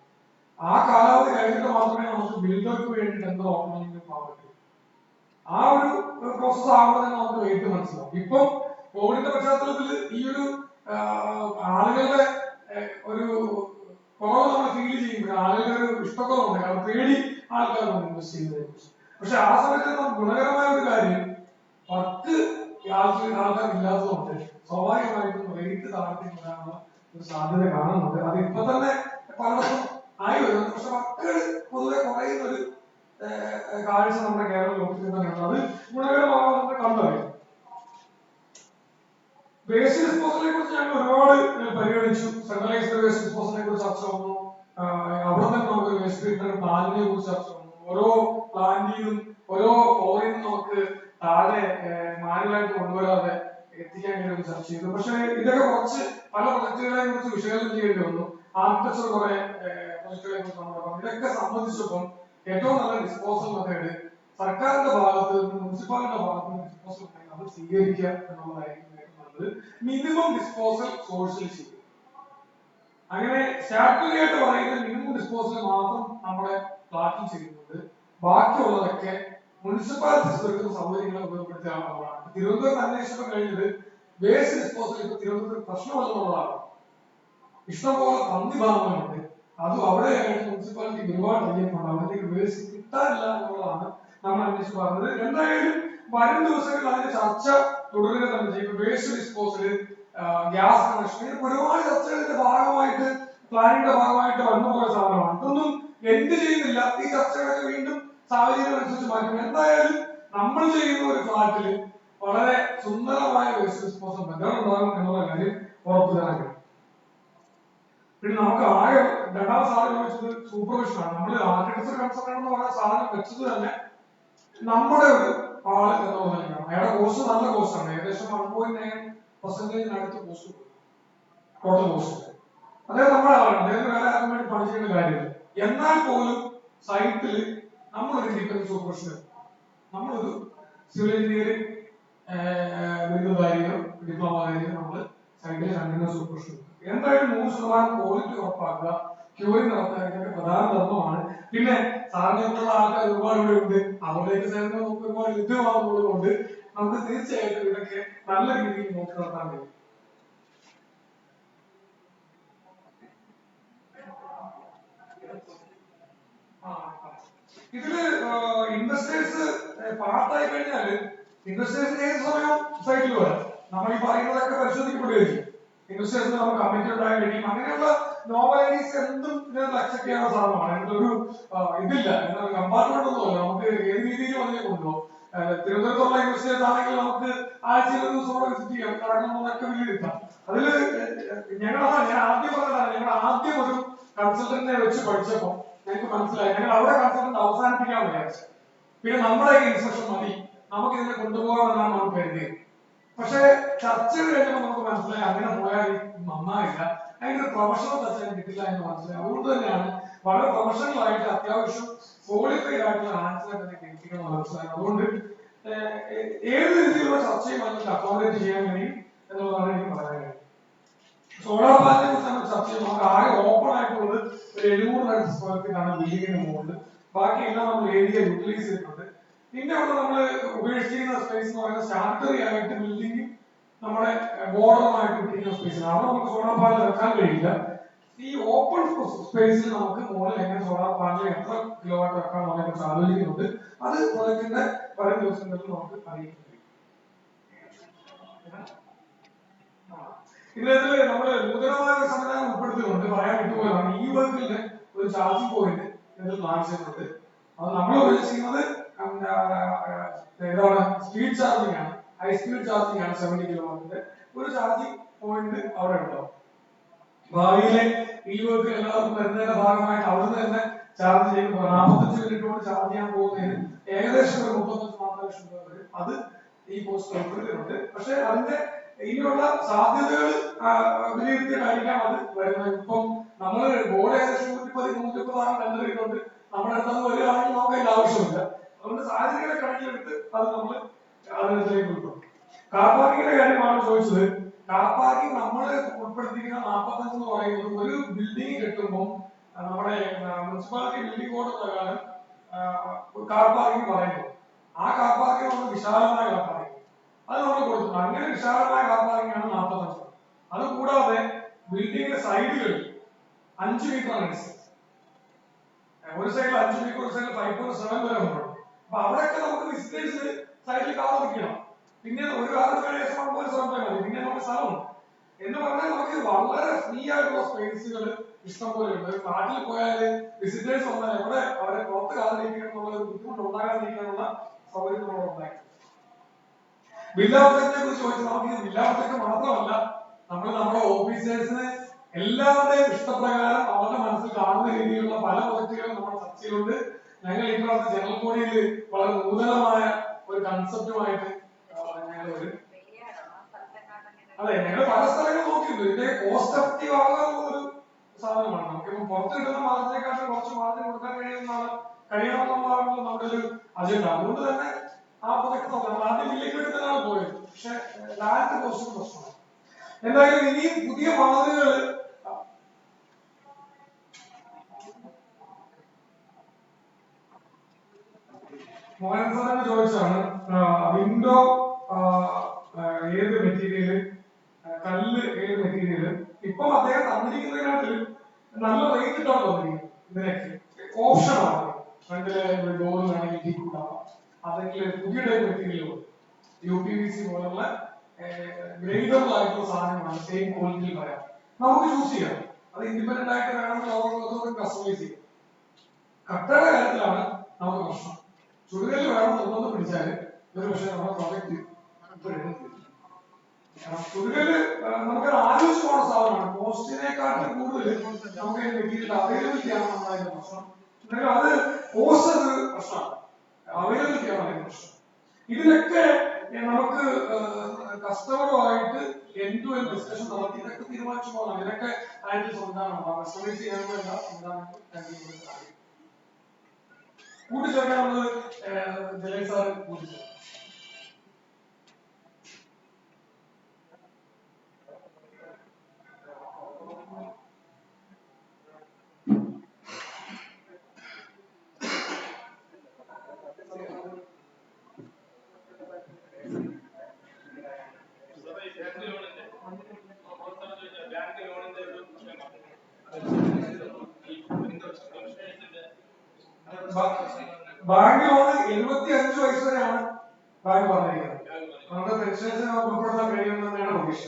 ആ കാലാവധി കഴിഞ്ഞിട്ട് മാത്രമേ നമുക്ക് ബിൽഡർക്ക് വേണ്ടി ടെൻഡർ ഓപ്പണിംഗ് പോകാൻ പറ്റൂ. ആ ഒരു പ്രോസസ് ആകുമ്പോൾ തന്നെ നമുക്ക് വെയിറ്റ് മനസ്സിലാവും. ഇപ്പം കോവിഡിന്റെ പശ്ചാത്തലത്തിൽ ഈ ഒരു ആളുകളുടെ ഒരു കുറവ് നമ്മൾ ഫീൽ ചെയ്യുമ്പോൾ ആളുകളുടെ ഒരു ഇഷ്ടക്കുറവുണ്ട്, കാരണം പേടി ആൾക്കാരുണ്ട് ഇൻവെസ്റ്റ് ചെയ്യുന്നതിനെ കുറിച്ച്. പക്ഷെ ആ സമയത്ത് നമുക്ക് ഗുണകരമായ ഒരു കാര്യം വർക്ക് ആൾക്കാർ ഇല്ലാത്തതുകൊണ്ട് സ്വാഭാവികമായിട്ടും റേറ്റ് താഴ്ത്തി വരാനുള്ള ഒരു സാധ്യത കാണുന്നുണ്ട്. അത് ഇപ്പൊ തന്നെ പലർക്കും ആയി വരുന്നുണ്ട്. പക്ഷെ വർക്കുകൾ പൊതുവെ കുറയുന്ന ഒരു കാഴ്ച നമ്മുടെ കേരള ലോകത്തിൽ തന്നെയാണ്. അത് ഗുണകരമാകാൻ നമുക്ക് കണ്ടറിയാം. വേസ്റ്റ് ഡിസ്പോസലിനെ കുറിച്ച് ഞങ്ങൾ ഒരുപാട് പരിഗണിച്ചു. സെൻട്രലൈസ്ഡ് വേസ്റ്റ് ഡിസ്പോസലിനെ കുറിച്ച് ചർച്ച വന്നു. അവിടെ തന്നെ നമുക്ക് വേസ്റ്റ് ട്രീറ്റ്മെന്റ് പ്ലാന്റിനെ കുറിച്ച് ചർച്ച വന്നു. ഓരോ പ്ലാന്റിലും ഓരോ ഫ്ലോറിൽ നിന്നും നമുക്ക് താഴെ മാനുവലായിട്ട് കൊണ്ടുവരാതെ എത്തിക്കാൻ വേണ്ടി ചർച്ച ചെയ്തു. പക്ഷെ ഇതൊക്കെ കുറച്ച് പല പ്രൊജക്ടുകളെ കുറിച്ച് വിശകലനം ചെയ്യേണ്ടി വന്നു. ആർക്കിടെക്ചർ കുറെ പ്രൊജക്ടുകളെ കുറിച്ച് നമ്മൾ പറഞ്ഞു. ഇതൊക്കെ സംബന്ധിച്ചപ്പം ഏറ്റവും നല്ല ഡിസ്പോസൽ മെത്തേഡ് സർക്കാരിന്റെ ഭാഗത്ത് നിന്ന് മുനിസിപ്പാലിറ്റിയുടെ ഭാഗത്ത് നിന്ന് ഡിസ്പോസൽ ഉണ്ടെങ്കിൽ അത് സ്വീകരിക്കുക എന്നുള്ളതായിരിക്കും നല്ലത്. മിനിമം ഡിസ്പോസൽ സോഴ്സിൽ ചെയ്യും. അങ്ങനെ സ്റ്റാറ്റ്യൂട്ടറി ആയിട്ട് പറയുന്ന മിനിമം ഡിസ്പോസൽ മാത്രം നമ്മുടെ ഫ്ലാറ്റിൽ ചെയ്യുന്നുണ്ട്. ബാക്കിയുള്ളതൊക്കെ മുനിസിപ്പാലിറ്റീസ് ഒരുക്കുന്ന സൗകര്യങ്ങളെ ഉപയോഗപ്പെടുത്തിയ ആളുകളാണ്. തിരുവനന്തപുരം അന്വേഷണം കഴിഞ്ഞത് വേസ്റ്റ് ഡിസ്പോസൽ ഇപ്പൊ തിരുവനന്തപുരം പ്രശ്നമല്ലെന്നുള്ളതാണ്. ഇഷ്ടംപോലെ പന്നി ഭാഗങ്ങളുണ്ട്. അതും അവിടെയായിട്ട് മുനിസിപ്പാലിറ്റി ഒരുപാട് അറിയപ്പെടുന്നത് അവിടേക്ക് വേസ്റ്റ് കിട്ടാനില്ല എന്നുള്ളതാണ് നമ്മൾ അന്വേഷിച്ച് പറഞ്ഞത്. എന്തായാലും വരും ദിവസങ്ങളിൽ അതിന്റെ ചർച്ച തുടരുക തന്നെ ചെയ്യും. വേസ്റ്റ് ഡിസ്പോസല്, ഗ്യാസ് കണക്ഷൻ, ഒരുപാട് ചർച്ചകളുടെ ഭാഗമായിട്ട് പ്ലാനിന്റെ ഭാഗമായിട്ട് വന്നുപോയ സാധനമാണ്. ഇതൊന്നും എന്ത് ചെയ്യുന്നില്ല. ഈ ചർച്ചകളൊക്കെ വീണ്ടും സാഹചര്യം അനുസരിച്ച് മാറ്റും. എന്തായാലും നമ്മൾ ചെയ്യുന്ന ഒരു ഫ്ലാറ്റില് വളരെ സുന്ദരമായ വേസ്റ്റ് ഡിസ്പോസൽ മെത്തേഡ് ഉണ്ടാകും എന്നുള്ള കാര്യം ഉറപ്പു തരാൻ കഴിയും. പിന്നെ നമുക്ക് ആകെ രണ്ടാമത് സാധനം ചോദിച്ചത് സൂപ്പർവിഷനാണ്. നമ്മൾ ആർക്കിടെക്ചർ കൺസൾട്ടന്റ് എന്ന് പറയുന്ന സാധനം വെച്ചത് തന്നെ നമ്മുടെ ഒരു ആള് എന്നുള്ളതാണ്. അയാളുടെ കോസ്റ്റ് നല്ല കോസ്റ്റാണ്. ഏകദേശം 1.9% അടുത്ത് കോസ്റ്റ് ടോട്ടൽ കോസ്റ്റ്. അദ്ദേഹം നമ്മുടെ ആളാണ്. അദ്ദേഹത്തിന് വേറെ ആർക്കും വേണ്ടി പണി ചെയ്യേണ്ട കാര്യമില്ല. എന്നാൽ പോലും സൈറ്റിൽ നമ്മളൊരു ഇൻഡിപെൻഡന്റ് സൂപ്പർവിഷൻ, നമ്മളൊരു സിവിൽ എഞ്ചിനീയറിംഗ് ബിരുദധാരിയോ ഡിപ്ലോമധാരിയോ നമ്മൾ സൈറ്റിൽ കണ്ടിന്യൂസ് സൂപ്പർവിഷൻ. എന്തായാലും 100% ക്വാളിറ്റി ഉറപ്പാക്കുക, ക്യൂറിംഗ് നടത്തുക, ഇതൊക്കെ പ്രധാന ധർമ്മമാണ്. പിന്നെ സാറിനെപ്പോലുള്ള ആൾക്കാർ ഒരുപാട് ഇവിടെ ഉണ്ട്. അവരുടെയൊക്കെ സേവനം നമുക്ക് ഒരുപാട് ലഭ്യമാകുന്നതുകൊണ്ട് നമുക്ക് തീർച്ചയായിട്ടും ഇതൊക്കെ നല്ല രീതിയിൽ നോക്കി നടത്താൻ കഴിയും. ഇതില് ഇൻവെസ്റ്റേഴ്സ് പാർട്ടായി കഴിഞ്ഞാല് ഇൻവെസ്റ്റേഴ്സിന് ഏത് സമയവും സൈറ്റിൽ വരാം. നമ്മൾ ഈ പറയുന്നതൊക്കെ പരിശോധിക്കപ്പെടുകയും ഇൻവെസ്റ്റേഴ്സിന് നമുക്ക് കമ്മിറ്റി ഉണ്ടാകാൻ കഴിയും. അങ്ങനെയുള്ള നോവൽ ഐഡീസ് എന്തും ഇതിനകത്ത് അക്സെപ്റ്റ് ചെയ്യാനുള്ള സാധനമാണ്. എന്തൊരു ഇതില്ല, എന്നൊരു കമ്പാർട്ട്മെന്റ് ഒന്നുമല്ല. നമുക്ക് ഏത് രീതിയിലും അതിനെ കൊണ്ടുപോകും. തിരുവനന്തപുരത്തുള്ള ഇൻവെസ്റ്റേഴ്സ് ആണെങ്കിൽ നമുക്ക് ആഴ്ചയിൽ ഒരു ദിവസം വിസിറ്റ് ചെയ്യാം, കടന്നൊക്കെ വിലയിരുത്താം. അതില് ഞാൻ ആദ്യം പറഞ്ഞതാണ്, ഞങ്ങൾ ആദ്യം ഒരു കൺസൾട്ടന്റിനെ വെച്ച് പഠിച്ചപ്പോൾ ഞങ്ങൾക്ക് മനസ്സിലായി ഞങ്ങൾ അവിടെ കൺസൾട്ടന്റ് അവസാനിപ്പിക്കാൻ വിചാരിച്ചു. പിന്നെ നമ്മുടെ ഇൻസ്ട്രക്ഷൻ മതി, നമുക്ക് ഇതിനെ കൊണ്ടുപോകാമെന്നാണ് നമുക്ക് കരുതിയത്. പക്ഷെ ചർച്ചകൾ കഴിഞ്ഞപ്പോൾ നമുക്ക് മനസ്സിലായി അങ്ങനെ പോയാൽ നന്നായില്ല, അതിന്റെ ഒരു പ്രൊഫഷണൽ ചർച്ച കിട്ടില്ല എന്ന് മനസ്സിലായി. അതുകൊണ്ട് തന്നെയാണ് വളരെ പ്രൊഫഷണൽ ആയിട്ട് അത്യാവശ്യം ക്വാളിഫൈഡ് ആയിട്ടുള്ള ആൻസർ തന്നെ കേൾപ്പിക്കണം മനസ്സിലായി. അതുകൊണ്ട് ഏത് രീതിയിലുള്ള ചർച്ചയും അതിന് അക്കോമഡേറ്റ് ചെയ്യാൻ കഴിയും എന്നുള്ളതാണ് എനിക്ക് പറയാൻ കഴിയും. സോളാർ പ്ലാന്റിനെ കുറിച്ച് നമ്മൾ ചർച്ച ചെയ്യുമ്പോൾ നമുക്ക് ആകെ ഓപ്പൺ ആയിട്ടുള്ളത് ഒരു 700 സ്ക്വയർ ഫീറ്റ് ആണ് ബിൽഡിങ്ങിന് മുകളിൽ. ബാക്കിയെല്ലാം നമ്മൾ ഏരിയ യൂട്ടിലൈസ് ചെയ്തിട്ടുണ്ട്. പിന്നെ അവിടെ നമ്മൾ ഉപേക്ഷിച്ചിരുന്ന സ്പേസ് എന്ന് പറയുന്നത് സ്റ്റാർട്ടറി ആയിട്ട് ബിൽഡിംഗ് നമ്മുടെ ബോർഡറുമായിട്ട് ഇട്ടിരിക്കുന്ന സ്പേസിലാണ്. അവിടെ നമുക്ക് സോളാർ പാനൽ വെക്കാൻ കഴിയില്ല. ഈ ഓപ്പൺ സ്പേസിൽ നമുക്ക് മുകളിൽ എങ്ങനെ സോളാർ പാനൽ എത്ര കിലോ വാട്ട് വെക്കാൻ നമ്മളെ കുറിച്ച് ആലോചിക്കുന്നുണ്ട്. അത് പ്രൊജക്ടിന്റെ വരും ദിവസങ്ങളിൽ നമുക്ക് അറിയിക്കും. ഇതിൽ നമ്മള് നൂതനമായ ഒരു സംവിധാനം ഉൾപ്പെടുത്തിയിട്ടുണ്ട്. പറയാൻ വിട്ടുപോയതാണ്, ഈ വർക്കിന്റെ ഒരു ചാർജിംഗ് പോയിന്റ് ഇതിൽ പ്ലാൻ ചെയ്യുന്നുണ്ട്. അത് നമ്മൾ ഉദ്ദേശിക്കുന്നത് ഏതാണ്, സ്പീഡ് ചാർജിംഗ് ആണ്, ഹൈ സ്പീഡ് ചാർജിംഗ് ആണ്. 70 കിലോവാട്ടിന്റെ ഒരു ചാർജിംഗ് പോയിന്റ് അവിടെ ഉണ്ടാവും. ഭാവിയിലെ ഈ വർക്ക് എല്ലാവർക്കും വരുന്നതിന്റെ ഭാഗമായിട്ട് അവിടുന്ന് തന്നെ ചാർജ് ചെയ്യുമ്പോൾ 45 മിനിറ്റ് കൊണ്ട് ചാർജ് ചെയ്യാൻ പോകുന്നതിന് ഏകദേശം ഒരു 35-40 ലക്ഷം രൂപ വരും. അത് ഈ പോസ്റ്റ് ഉൾപ്പെടുത്തിയിട്ടുണ്ട്. പക്ഷെ അതിന്റെ ഇനിയുള്ള സാധ്യതകൾ വിലയിരുത്തിയിട്ടായിരിക്കാം അത് വരുന്നത്. ഇപ്പം നമ്മള് ബോർഡ് ഏകദേശം 130-130 ടെൻഡർ ചെയ്തുകൊണ്ട് നമ്മുടെ അടുത്ത് വരികയാണെങ്കിൽ നമുക്ക് അതിന്റെ ആവശ്യമില്ല. അതുകൊണ്ട് സാഹചര്യങ്ങളെ കണക്കിലെടുത്ത് അത് നമ്മൾ അതിനകത്തേക്ക് ഉൾപ്പെടും. കാർ പാർക്കിങ്ങിന്റെ കാര്യമാണ് ചോദിച്ചത്. കാർ പാർക്കിംഗ് നമ്മൾ ഉൾപ്പെടുത്തിയിരിക്കുന്ന 45 എന്ന് പറയുന്നത് ഒരു ബിൽഡിംഗ് കെട്ടുമ്പോൾ നമ്മുടെ മുനിസിപ്പാലിറ്റി ബിൽഡിംഗ് കോഡ് പ്രകാരം കാർ പാർക്കിംഗ് പറയുമ്പോൾ ആ കാർ പാർക്കിംഗ് നമ്മൾ വിശാലമായ കാർ പാർക്കിംഗ് അത് നമ്മൾ കൊടുത്തിട്ടുണ്ട്. അങ്ങനെ വിശാലമായ കാർ പാർക്കിംഗ് ആണ് 45. അത് കൂടാതെ ബിൽഡിംഗിന്റെ സൈഡുകളിൽ 5 മീറ്ററാണ് ഡിസ്റ്റൻസ്. ഒരു സൈഡിൽ 5 മീറ്റർ, ഒരു സൈഡിൽ 5.7 വരെ ഉണ്ട്. അപ്പൊ അവിടെയൊക്കെ നമുക്ക് വിസിറ്റേഴ്സ് സൈഡിൽ കാർ വെക്കണം. പിന്നെ ഒരു കാർ ഏകദേശം 1.7 മതി. പിന്നെ നമുക്ക് സ്ഥലമുണ്ട് എന്ന് പറഞ്ഞാൽ നമുക്ക് വളരെ ഫ്രീ ആയിട്ടുള്ള സ്പേസുകൾ ഇഷ്ടം പോലെ ഉണ്ട്. ഫ്ലാറ്റിൽ പോയാൽ വിസിറ്റേഴ്സ് വന്നാൽ എവിടെ അവരെ പുറത്ത് കാറിരിക്കാനുള്ള ഒരു ബുദ്ധിമുട്ട് ഉണ്ടാകാതിരിക്കാനുള്ള സൗകര്യം നമ്മൾ ഉണ്ടാക്കി. വില്ലാ പ്രൊജക്റ്റിനെ കുറിച്ച് ചോദിച്ചാൽ നമുക്ക് ഇത് വില്ലാ പ്രൊജക്ട് മാത്രമല്ല, നമ്മൾ നമ്മുടെ ഓഫീസേഴ്സിന് എല്ലാവരുടെയും ഇഷ്ടപ്രകാരം അവരുടെ മനസ്സിൽ കാണുന്ന രീതിയിലുള്ള പല പ്രൊജക്ടുകളും നമ്മുടെ ചർച്ചയിലുണ്ട്. ഞങ്ങൾ ഈ പ്രാവശ്യം ജനറൽ ബോഡിയിൽ വളരെ നൂതനമായ ഒരു കൺസെപ്റ്റുമായിട്ട് ഞങ്ങൾ വരും. അതെ, ഞങ്ങൾ പല സ്ഥലങ്ങൾ നോക്കിയിട്ടുണ്ട്. ഇതിന്റെ കോസ്റ്റ് എഫക്റ്റീവ് ആകാനുള്ളൊരു സാധനമാണ്. നമുക്കിപ്പം പുറത്ത് കിട്ടുന്ന മാർജിനെക്കാട്ടും കുറച്ച് മാർജിൻ കൊടുക്കാൻ കഴിയണമെന്നുള്ളതാണ് നമ്മുടെ ഒരു അജണ്ട. അതുകൊണ്ട് തന്നെ ആ പ്രൊജക്ട് നോക്കാം. നമ്മൾ ആദ്യം വില്ലേക്ക് എടുത്തതാണ് പോയത്. പക്ഷെ ലാൻഡ് കോസ്റ്റ് പ്രശ്നമാണ്. എന്തായാലും ഇനിയും പുതിയ മാതൃകകൾ മോഹൻ സാറിന് ചോദിച്ചാണ് വിൻഡോ ഏത് മെറ്റീരിയല്, കല്ല് ഏത് മെറ്റീരിയല്. ഇപ്പം അദ്ദേഹം തന്നിരിക്കുന്നതിനകത്ത് നല്ല റേറ്റ് ഇട്ടാണ് തന്നിരിക്കുന്നത്. ഇതിനൊക്കെ ഓപ്ഷനാണ്. ഫ്രണ്ടിലെ ഡോർ വേണമെങ്കിൽ ടീ കൂട്ടാം, അല്ലെങ്കിൽ പുതിയ ടൈപ്പ് മെറ്റീരിയൽ UPVC പോലുള്ള ഗ്രേഡബിൾ ആയിട്ടുള്ള സാധനങ്ങളാണ്. സെയിം ക്വാളിറ്റിയിൽ പറയാം, നമുക്ക് ചൂസ് ചെയ്യാം. അത് ഇൻഡിപെൻഡന്റ് ആയിട്ട് വേണമെങ്കിൽ ഓരോരുത്തർക്കും കസ്റ്റമൈസ് ചെയ്യാം. കട്ടയുടെ കാര്യത്തിലാണ് നമുക്ക് പ്രശ്നം. ചുടുകല്ല് വേണം നിർബന്ധം പിടിച്ചാല് ഒരു പക്ഷേ നമ്മുടെ പ്രോജക്റ്റ് ചുടുകല്ല് നമുക്കത് ആലോചിച്ച് പോകുന്ന സാധനമാണ്. കോസ്റ്റിനെക്കാട്ടും കൂടുതൽ നമുക്ക് മെറ്റീരിയൽ അവൈലബിലിറ്റി ആണ് നമ്മുടെ പ്രശ്നം. എന്നാലും അത് കോസ്റ്റ് ഒരു പ്രശ്നമാണ്, അവൈലബിലിറ്റി ആണ് അതിന്റെ പ്രശ്നം. ഇതിലൊക്കെ നമുക്ക് കസ്റ്റമറുമായിട്ട് എൻഡ് ടു എൻഡ് ഡിസ്കഷൻ നടത്തി ഇതൊക്കെ തീരുമാനിച്ചു പോകണം. ഇതിനൊക്കെ അതിന്റെ സംവിധാനമാണ്. കസ്റ്റമൈസ് ചെയ്യാനുള്ള എല്ലാ സംവിധാനങ്ങളും കൂട്ടിച്ചേർക്കാനുള്ളത് ജലീൽ സാർ കൂട്ടിച്ചേർക്കും. ബാങ്ക് ലോണ് 75 വയസ്സ് വരെയാണ് ബാങ്ക് പറഞ്ഞിരിക്കുന്നത്. നമ്മുടെ പെൻഷൻസിനെ ഉൾപ്പെടുത്താൻ കഴിയുമെന്ന് തന്നെയാണ് പ്രതീക്ഷ.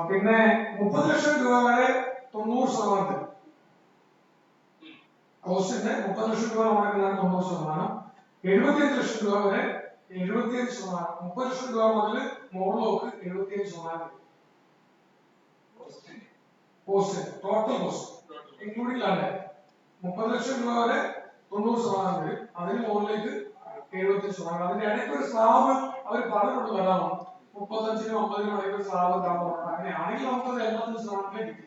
പിന്നെ 30 ലക്ഷം രൂപ വരെ 90%. കോസ്റ്റിന്റെ 30 ലക്ഷം രൂപ ലോണെടുക്കുന്നതാണ് 90%. 75 ലക്ഷം രൂപ വരെ 75%. 30 ലക്ഷം രൂപ മുതൽ മുകളിലോക്ക് 75%. Cost total cost including land 30 ലക്ഷം രൂപ വരെ 90% വരും. അതിന് മുകളിലേക്ക് 75%. അതിന്റെ ഇടയ്ക്ക് ഒരു സ്ലാബ് അവർ പറഞ്ഞിട്ടുണ്ട് തരാമോ, 35-നും 50-നും ഇടയ്ക്ക് ഒരു സ്ലാബ് തരാമോ. അങ്ങനെയാണെങ്കിൽ നമുക്കത് 85% കിട്ടി.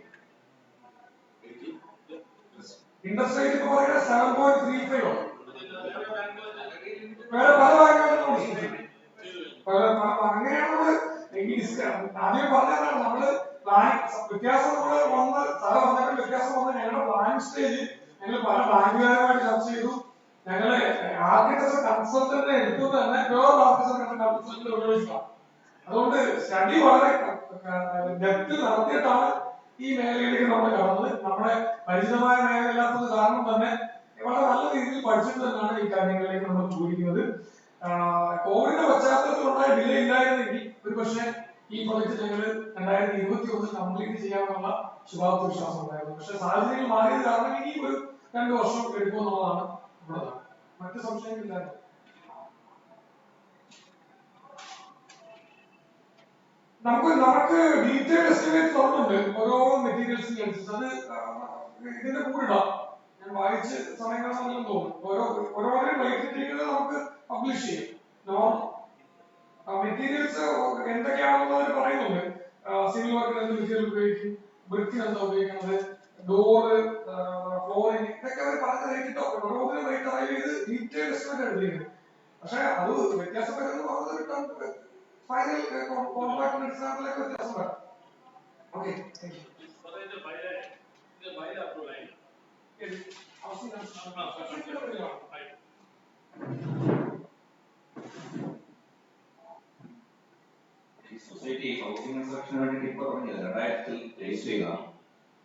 ഇൻട്രസ്റ്റ് റേറ്റ് ഇപ്പൊ പറയുന്നത് 7.35 ആണ്. വേറെ പല ബാങ്കുകളും അങ്ങനെയാണ് നമ്മള് ആദ്യം പറഞ്ഞതാണ്. നമ്മള് വ്യത്യാസം നമ്മള് വന്ന് സാറ് പറഞ്ഞാൽ വ്യത്യാസം വന്ന് ഞങ്ങളുടെ പ്ലാനിംഗ് സ്റ്റേജ് ഞങ്ങൾ പല ബാങ്കുകാരുമായിട്ട് ചർച്ച ചെയ്തു. ഞങ്ങള് ആർക്കിടെക്ചർ കൺസൾട്ടന്റിനെ എടുത്തുകൊണ്ട് തന്നെ പ്യൂർ ആർക്കിടെക്ചർ കൺസൾട്ടന്റ് ഉപയോഗിച്ചതാണ്. അതുകൊണ്ട് സ്റ്റഡി വളരെ ഡെപ്ത് നടത്തിയിട്ടാണ് ഈ മേഖലയിലേക്ക് നമ്മൾ കടന്നത്. നമ്മുടെ പരിചിതമായ മേഖലയില്ലാത്തത് കാരണം തന്നെ വളരെ നല്ല രീതിയിൽ പഠിച്ചിട്ട് തന്നെയാണ് ഈ കാര്യങ്ങളിലേക്ക് നമ്മൾ പോയിരിക്കുന്നത്. കോവിഡിന്റെ പശ്ചാത്തലത്തിലുണ്ടായ ഡിലേ ഇല്ലായിരുന്നെങ്കിൽ ഒരു പക്ഷേ ഈ പ്രൊജക്ട് ഞങ്ങൾ 2021 കംപ്ലീറ്റ് ചെയ്യാനുള്ള ശുഭാപ്തി വിശ്വാസം ഉണ്ടായിരുന്നു. പക്ഷെ സാഹചര്യങ്ങൾ മാറിയത് കാരണം ഇനി ഒരു 2 വർഷം എടുക്കുമെന്നുള്ളതാണ് നമ്മുടെ മറ്റു സംശയങ്ങളില്ലായിരുന്നു. നമുക്ക് ഡീറ്റെയിൽ എസ്റ്റിമേറ്റ് തന്നിട്ടുണ്ട് ഓരോ മെറ്റീരിയൽസിന്റെ അനുസരിച്ച്. അത് ഇതിന്റെ കൂടെ ഇടാം. ഞാൻ വായിച്ച് സമയം കാണാമെങ്കിലും തോന്നുന്നു. ഓരോന്നിനും റേറ്റ് ഇട്ടിരിക്കുന്നത് നമുക്ക് പബ്ലിഷ് ചെയ്യും. മെറ്റീരിയൽസ് എന്തൊക്കെയാണെന്നുള്ളത് പറയുന്നുണ്ട്. സിവിൽ വർക്കിന് എന്ത് മെറ്റീരിയൽ ഉപയോഗിക്കും, ബ്രിക്കിന് എന്താ ഉപയോഗിക്കുന്നത്, ഡോറ്, ഫ്ലോറിംഗ്, ഇതൊക്കെ അവർ പറഞ്ഞ റേറ്റ് ഇട്ടോ. ഓരോന്നിനും റേറ്റ് അറിവ് ചെയ്ത് ഡീറ്റെയിൽ എസ്റ്റിമേറ്റ് എടുത്തിരിക്കുന്നത്. പക്ഷെ അത് വ്യത്യാസപ്പെടുന്നത് പറഞ്ഞത് ഫൈനൽ കോൺട്രാക്ടിന്റെ അടിസ്ഥാനത്തിലൊക്കെ വ്യത്യാസം വരാം. Okay, thank you. Society housing കൺസ്ട്രക്ഷന് വേണ്ടിയിട്ട് ഇപ്പൊ തുടങ്ങിയത് 2000 രജിസ്റ്റർ ചെയ്തതാണ്.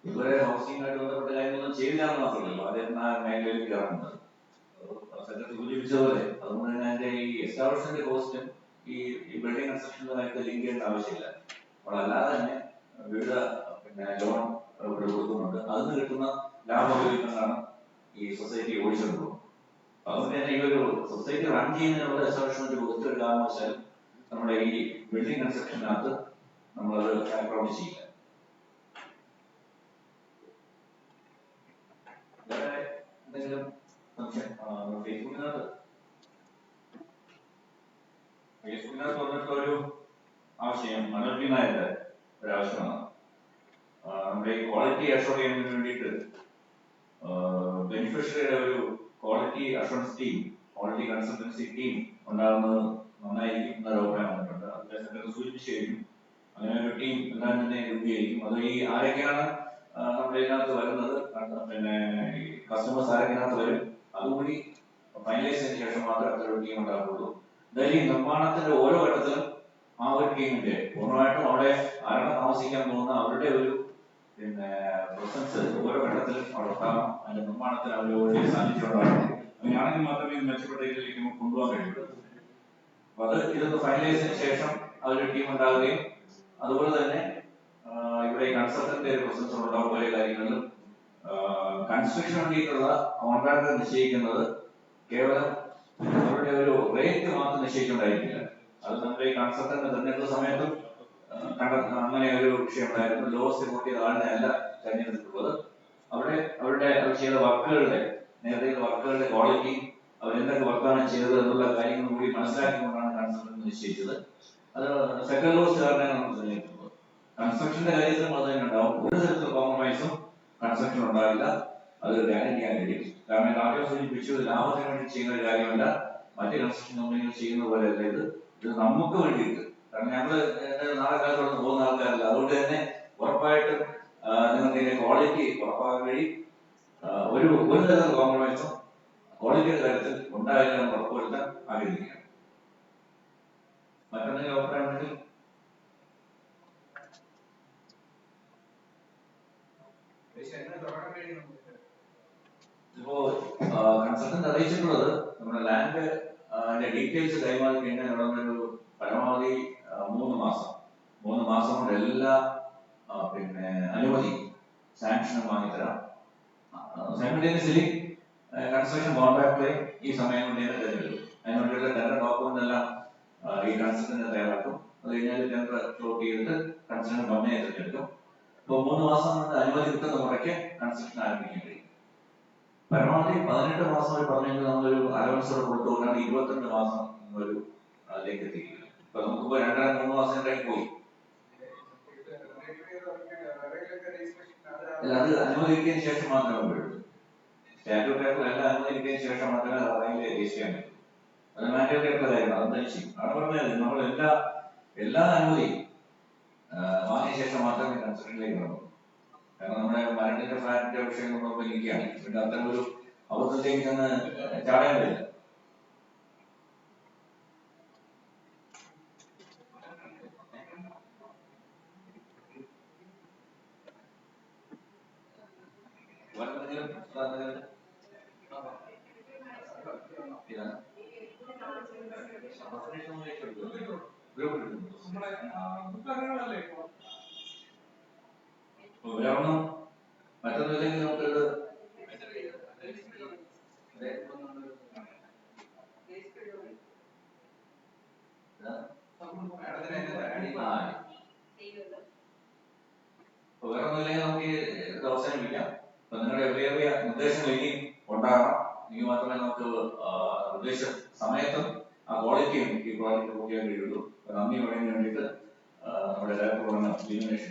ഇതുവരെ ഹൗസിംഗുമായിട്ട് ബന്ധപ്പെട്ട കാര്യങ്ങളൊന്നും ചെയ്തില്ല എന്ന് മാത്രമല്ലോ അദ്ദേഹം ആ മേഖലയിൽ കയറുന്നത് സൂചിപ്പിച്ചതുപോലെ. അതുകൊണ്ട് തന്നെ അതിന്റെ ഈ എസ്റ്റാബ്ലിഷ്മെന്റ് കോസ്റ്റും ഈ ബിൽഡിംഗ് കൺസ്ട്രക്ഷനുമായിട്ട് ലിങ്ക് ചെയ്യേണ്ട ആവശ്യമില്ല. അപ്പോൾ അല്ലാതെ തന്നെ വിവിധ ലോൺ കൊടുക്കുന്നുണ്ട്. അതിന് കിട്ടുന്ന ലാഭം ഉപയോഗിക്കുന്നതാണ് ഈ സൊസൈറ്റി ഓടിച്ചിട്ടുള്ളത്. അതുകൊണ്ട് തന്നെ ഈ ഒരു സൊസൈറ്റി റൺ ചെയ്യുന്നതിനുള്ള എസ്റ്റാബ്ലിഷ്മെന്റ് കോസ്റ്റ് ഒരു കാരണവശാലും നമ്മുടെ ഈ ബിൽഡിംഗ് കൺസ്ട്രക്ഷനകത്ത് നമ്മളത് ഫാക്ടർ ചെയ്യില്ല. വേറെ എന്തെങ്കിലും സംശയം? ഫേസ്ബുക്കിനകത്ത് വന്നിട്ടുള്ള ഒരു ആശയം മനോജ്ഞനായിട്ട് ഒരാവശ്യമാണ്. നമ്മുടെ ഈ ക്വാളിറ്റി അഷ്വർ ചെയ്യുന്നതിന് വേണ്ടിയിട്ട് ബെനിഫിഷ്യറിയുടെ ഒരു quality assurance team, quality consultancy team ഉണ്ടാകുന്നത് നന്നായിരിക്കും എന്നൊരു അഭിപ്രായം വന്നിട്ടുണ്ട്. അദ്ദേഹം സൂചിപ്പിച്ചു കഴിഞ്ഞു. അങ്ങനെ ഒരു ടീം എല്ലാം തന്നെ രൂപീകരിക്കും. അത് ഈ ആരൊക്കെയാണ് നമ്മുടെ ഇതിനകത്ത് വരുന്നത്, ഈ കസ്റ്റമേഴ്സ് ആരൊക്കെയാണ് വരും, അതുകൂടി ഫൈനലൈസ് ചെയ്തതിനു ശേഷം മാത്രമേ അത്തരം ടീം ഉണ്ടാകുള്ളൂ. എന്തായാലും ഈ നിർമ്മാണത്തിന്റെ ഓരോ ഘട്ടത്തിലും ആ ഒരു ടീമിന്റെ പൂർണ്ണമായിട്ടും അവിടെ ആരാണ് താമസിക്കാൻ പോകുന്ന അവരുടെ ഒരു പ്രസൻസ് ഓരോ ഘട്ടത്തിലും അവിടെ ഉണ്ടാകണം. അതിന്റെ നിർമ്മാണത്തിൽ അവരുടെ സാന്നിധ്യം ഉണ്ടാകണം. അങ്ങനെയാണെങ്കിൽ മാത്രമേ ഇത് മെച്ചപ്പെട്ട രീതിയിലേക്ക് നമുക്ക് കൊണ്ടുപോകാൻ കഴിയുള്ളൂ. അപ്പൊ അത് ഇതൊക്കെ ഫൈനലൈസ് ചെയ്തതിനു ശേഷം അവരുടെ ടീം ഉണ്ടാവുകയും അതുപോലെ തന്നെ ഇവിടെ ഈ കൺസൾട്ടന്റ് പ്രൊസസ് ഉണ്ടാവും. പല കാര്യങ്ങളിലും കൺസ്ട്രക്ഷൻ വേണ്ടിയിട്ടുള്ള കോൺട്രാക്ടർ നിശ്ചയിക്കുന്നത് കേവലം അവരുടെ ഒരു റേറ്റ് മാത്രം നിശ്ചയിച്ചുകൊണ്ടായിരിക്കില്ല. അത് നമ്മുടെ ഈ കൺസൾട്ടന്റ് തിരഞ്ഞെടുത്ത സമയത്തും അങ്ങനെ ഒരു വിഷയം ഉണ്ടായിരുന്നു. ലോസ് റിപ്പോർട്ട് ചെയ്ത ആളിനെയല്ല തിരഞ്ഞെടുത്തിട്ടുള്ളത്. അവരുടെ അവർ ചെയ്ത വർക്കുകളുടെ നേരത്തെ വർക്കുകളുടെ ക്വാളിറ്റി, അവരെന്തൊക്കെ വർക്കാണ് ചെയ്തത് എന്നുള്ള കാര്യങ്ങളും കൂടി മനസ്സിലാക്കിക്കൊണ്ടാണ് കൺസൾട്ടന്റ് നിശ്ചയിച്ചത്. അത് സെക്കൻഡ് ലോസ് കാരണമാണ് നമ്മൾ തിരഞ്ഞെടുക്കുന്നത്. കൺസ്ട്രക്ഷന്റെ കാര്യത്തിലും അത് തന്നെ ഉണ്ടാവും. ഒരു തരത്തിലുള്ള കോംപ്രമൈസും കൺസ്ട്രക്ഷൻ ഉണ്ടാവില്ല. അത് ഗ്യാരണ്ടി ചെയ്യാൻ കഴിയും. കാരണം ആദ്യം സൂചിപ്പിച്ചു, ലാഭത്തിന് വേണ്ടി ചെയ്യുന്ന ഒരു കാര്യമല്ല. മറ്റ് കൺസ്ട്രക്ഷൻ കമ്പനികൾ ചെയ്യുന്ന പോലെയല്ല ഇത്. ഇത് നമുക്ക് വേണ്ടിയിട്ട്. കാരണം ഞങ്ങള് നാളെ കാലത്തോടെ പോകുന്ന ആൾക്കാരല്ല. അതുകൊണ്ട് തന്നെ ഉറപ്പായിട്ടും നിങ്ങൾക്ക് ഇതിന്റെ ക്വാളിറ്റി ഉറപ്പാക്കാൻ വഴി ഒരു തരത്തിലുള്ള കോംപ്രമൈസും ക്വാളിറ്റിയുടെ കാര്യത്തിൽ ഉണ്ടാകില്ല എന്ന് ഉറപ്പുവരുത്താൻ ആഗ്രഹിക്കുകയാണ്. മറ്റെന്തെങ്കിലും അഭിപ്രായം ഉണ്ടെങ്കിൽ ഇപ്പോ കൺസൾട്ടന്റ് അറിയിച്ചിട്ടുള്ളത് നമ്മുടെ ലാൻഡ് ഡീറ്റെയിൽസ് കൈമാറി കഴിഞ്ഞാൽ ഒരു പരമാവധി 3 മാസം കൊണ്ട് എല്ലാ അനുമതി സാങ്ഷനും വാങ്ങിത്തരാം. സൈമൾട്ടേനിയസ്ലി കൺസ്ട്രക്ഷൻ കോൺട്രാക്ടറെ ഈ സമയം കൊണ്ട് തന്നെ തിരഞ്ഞെടുക്കും. അതിനുവേണ്ടിയുള്ള ടെൻഡർ ഡോക്യുമെന്റ് എല്ലാം ഈ കൺസൾട്ടന്റ് തയ്യാറാക്കും. അത് കഴിഞ്ഞാൽ ടെൻഡർ ഫ്ലോട്ട് ചെയ്തിട്ട് കൺസ്ട്രക്ഷൻ കമ്പനിയെ തിരഞ്ഞെടുക്കും. ഇപ്പോൾ 3 മാസം കൊണ്ട് അനുമതി കിട്ടുന്ന മുറയ്ക്ക് കൺസ്ട്രക്ഷൻ ആരംഭിക്കാൻ കഴിയും. പരമാവധി 18 മാസം വരെ പറഞ്ഞെങ്കിൽ നമ്മളൊരു അലവൻസോടെ കൊടുത്തുകൊണ്ടാണ് 22 മാസം ഒരു അതിലേക്ക് എത്തിക്കുന്നത്. ഇപ്പൊ നമുക്കിപ്പോ 2-3 മാസം പോയി. അത് അനുമതി കിട്ടിയതിനു ശേഷം മാത്രമേ വരുള്ളൂ. സ്റ്റാറ്റ്യൂട്ട് പേപ്പർ എല്ലാം അനുമതി കിട്ടിയതിനു ശേഷം മാത്രമേ റവന്യൂ രജിസ്റ്റർ ചെയ്യാൻ പറ്റൂ. അത് മാൻഡേറ്ററി ആയിട്ടുള്ള കാര്യമാണ്. അതെന്താ ചെയ്യും? ആണ് പറഞ്ഞത്. നമ്മൾ എല്ലാ അനുമതിയും വാങ്ങിയ ശേഷം മാത്രമേ കൺസ്ട്രക്ഷനിലേക്ക് വരൂ. കാരണം നമ്മുടെ മരത്തിന്റെ ഫ്ലാറ്റിന്റെ വിഷയം നമ്മളൊപ്പം ഇരിക്കുകയാണ്. പിന്നെ അത്തരം ഒരു അബദ്ധത്തേക്ക് ചെന്ന് ചാടാൻ കഴിയില്ല. വേറൊന്നും മറ്റൊന്നുമില്ലെങ്കിൽ നമുക്കിത് വേറൊന്നുമില്ലെങ്കിൽ നമുക്ക് ഇത് അവസാനിപ്പിക്കാം. അപ്പൊ നിങ്ങളുടെ വലിയ നിർദ്ദേശങ്ങൾ ഇനിയും ഉണ്ടാകണം. ഇനി മാത്രമേ നമുക്ക് ഉദ്ദേശ സമയത്തും ആ ക്വാളിറ്റിയും ഈ പ്രോജക്റ്റ് പൂർത്തിയാൻ കഴിയുള്ളൂ. നന്ദി പറയുന്നതിന് വേണ്ടിയിട്ട് നമ്മുടെ ഡയറക്ടറോടാണ് ക്ഷണിക്കുന്നത്.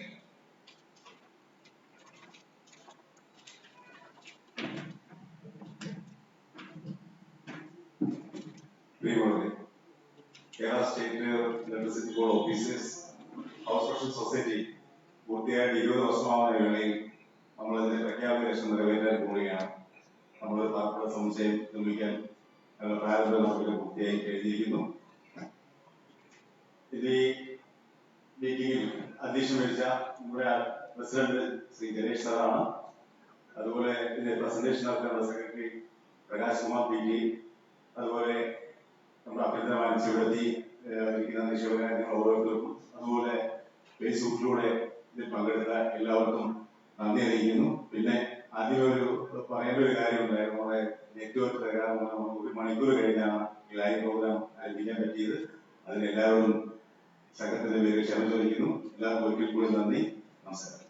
Kerala State Electricity Board Officers House Construction Society പൂർത്തിയായിട്ട് 20 വർഷമാവുന്ന വേളയിൽ നമ്മളതിന്റെ പ്രഖ്യാപന ലക്ഷ്യം നിറവേറ്റാൻ പോവുകയാണ്. നമ്മൾ പാർപ്പിട സമുച്ചയം നിർമ്മിക്കാൻ പ്രാരംഭ നടപടികൾ പൂർത്തിയായി കഴിഞ്ഞിരിക്കുന്നു. ഇത് ഈ മീറ്റിംഗിൽ അധ്യക്ഷം വഹിച്ച നമ്മുടെ പ്രസിഡന്റ് ശ്രീ ഗണേഷ് സാറാണ്. അതുപോലെ ഇതിന്റെ പ്രസന്റേഷൻ നടത്തുന്ന സെക്രട്ടറി പ്രകാശ് കുമാർ പി. അതുപോലെ നമ്മുടെ അഭ്യർത്ഥന മാനിച്ചിവിടെത്തി ഇരിക്കുന്ന നിക്ഷേപകരായ ഓരോരുത്തർക്കും അതുപോലെ ഫേസ്ബുക്കിലൂടെ ഇതിൽ പങ്കെടുത്ത എല്ലാവർക്കും നന്ദി അറിയിക്കുന്നു. പിന്നെ ആദ്യം പറയേണ്ട ഒരു കാര്യം ഉണ്ടായിരുന്നു. നമ്മുടെ നെറ്റ്വർക്ക് തകരാറുള്ള 1 മണിക്കൂർ കഴിഞ്ഞാണ് ഈ ലൈവ് പ്രോഗ്രാം ആരംഭിക്കാൻ പറ്റിയത്. അതിനെല്ലാവരും സംഘത്തിന്റെ പേരിൽ ക്ഷമ ചോദിക്കുന്നു. എല്ലാവർക്കും ഒരിക്കൽ കൂടി നന്ദി. നമസ്കാരം.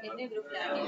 എന്നെ ഗ്രൂപ്പിലാണ്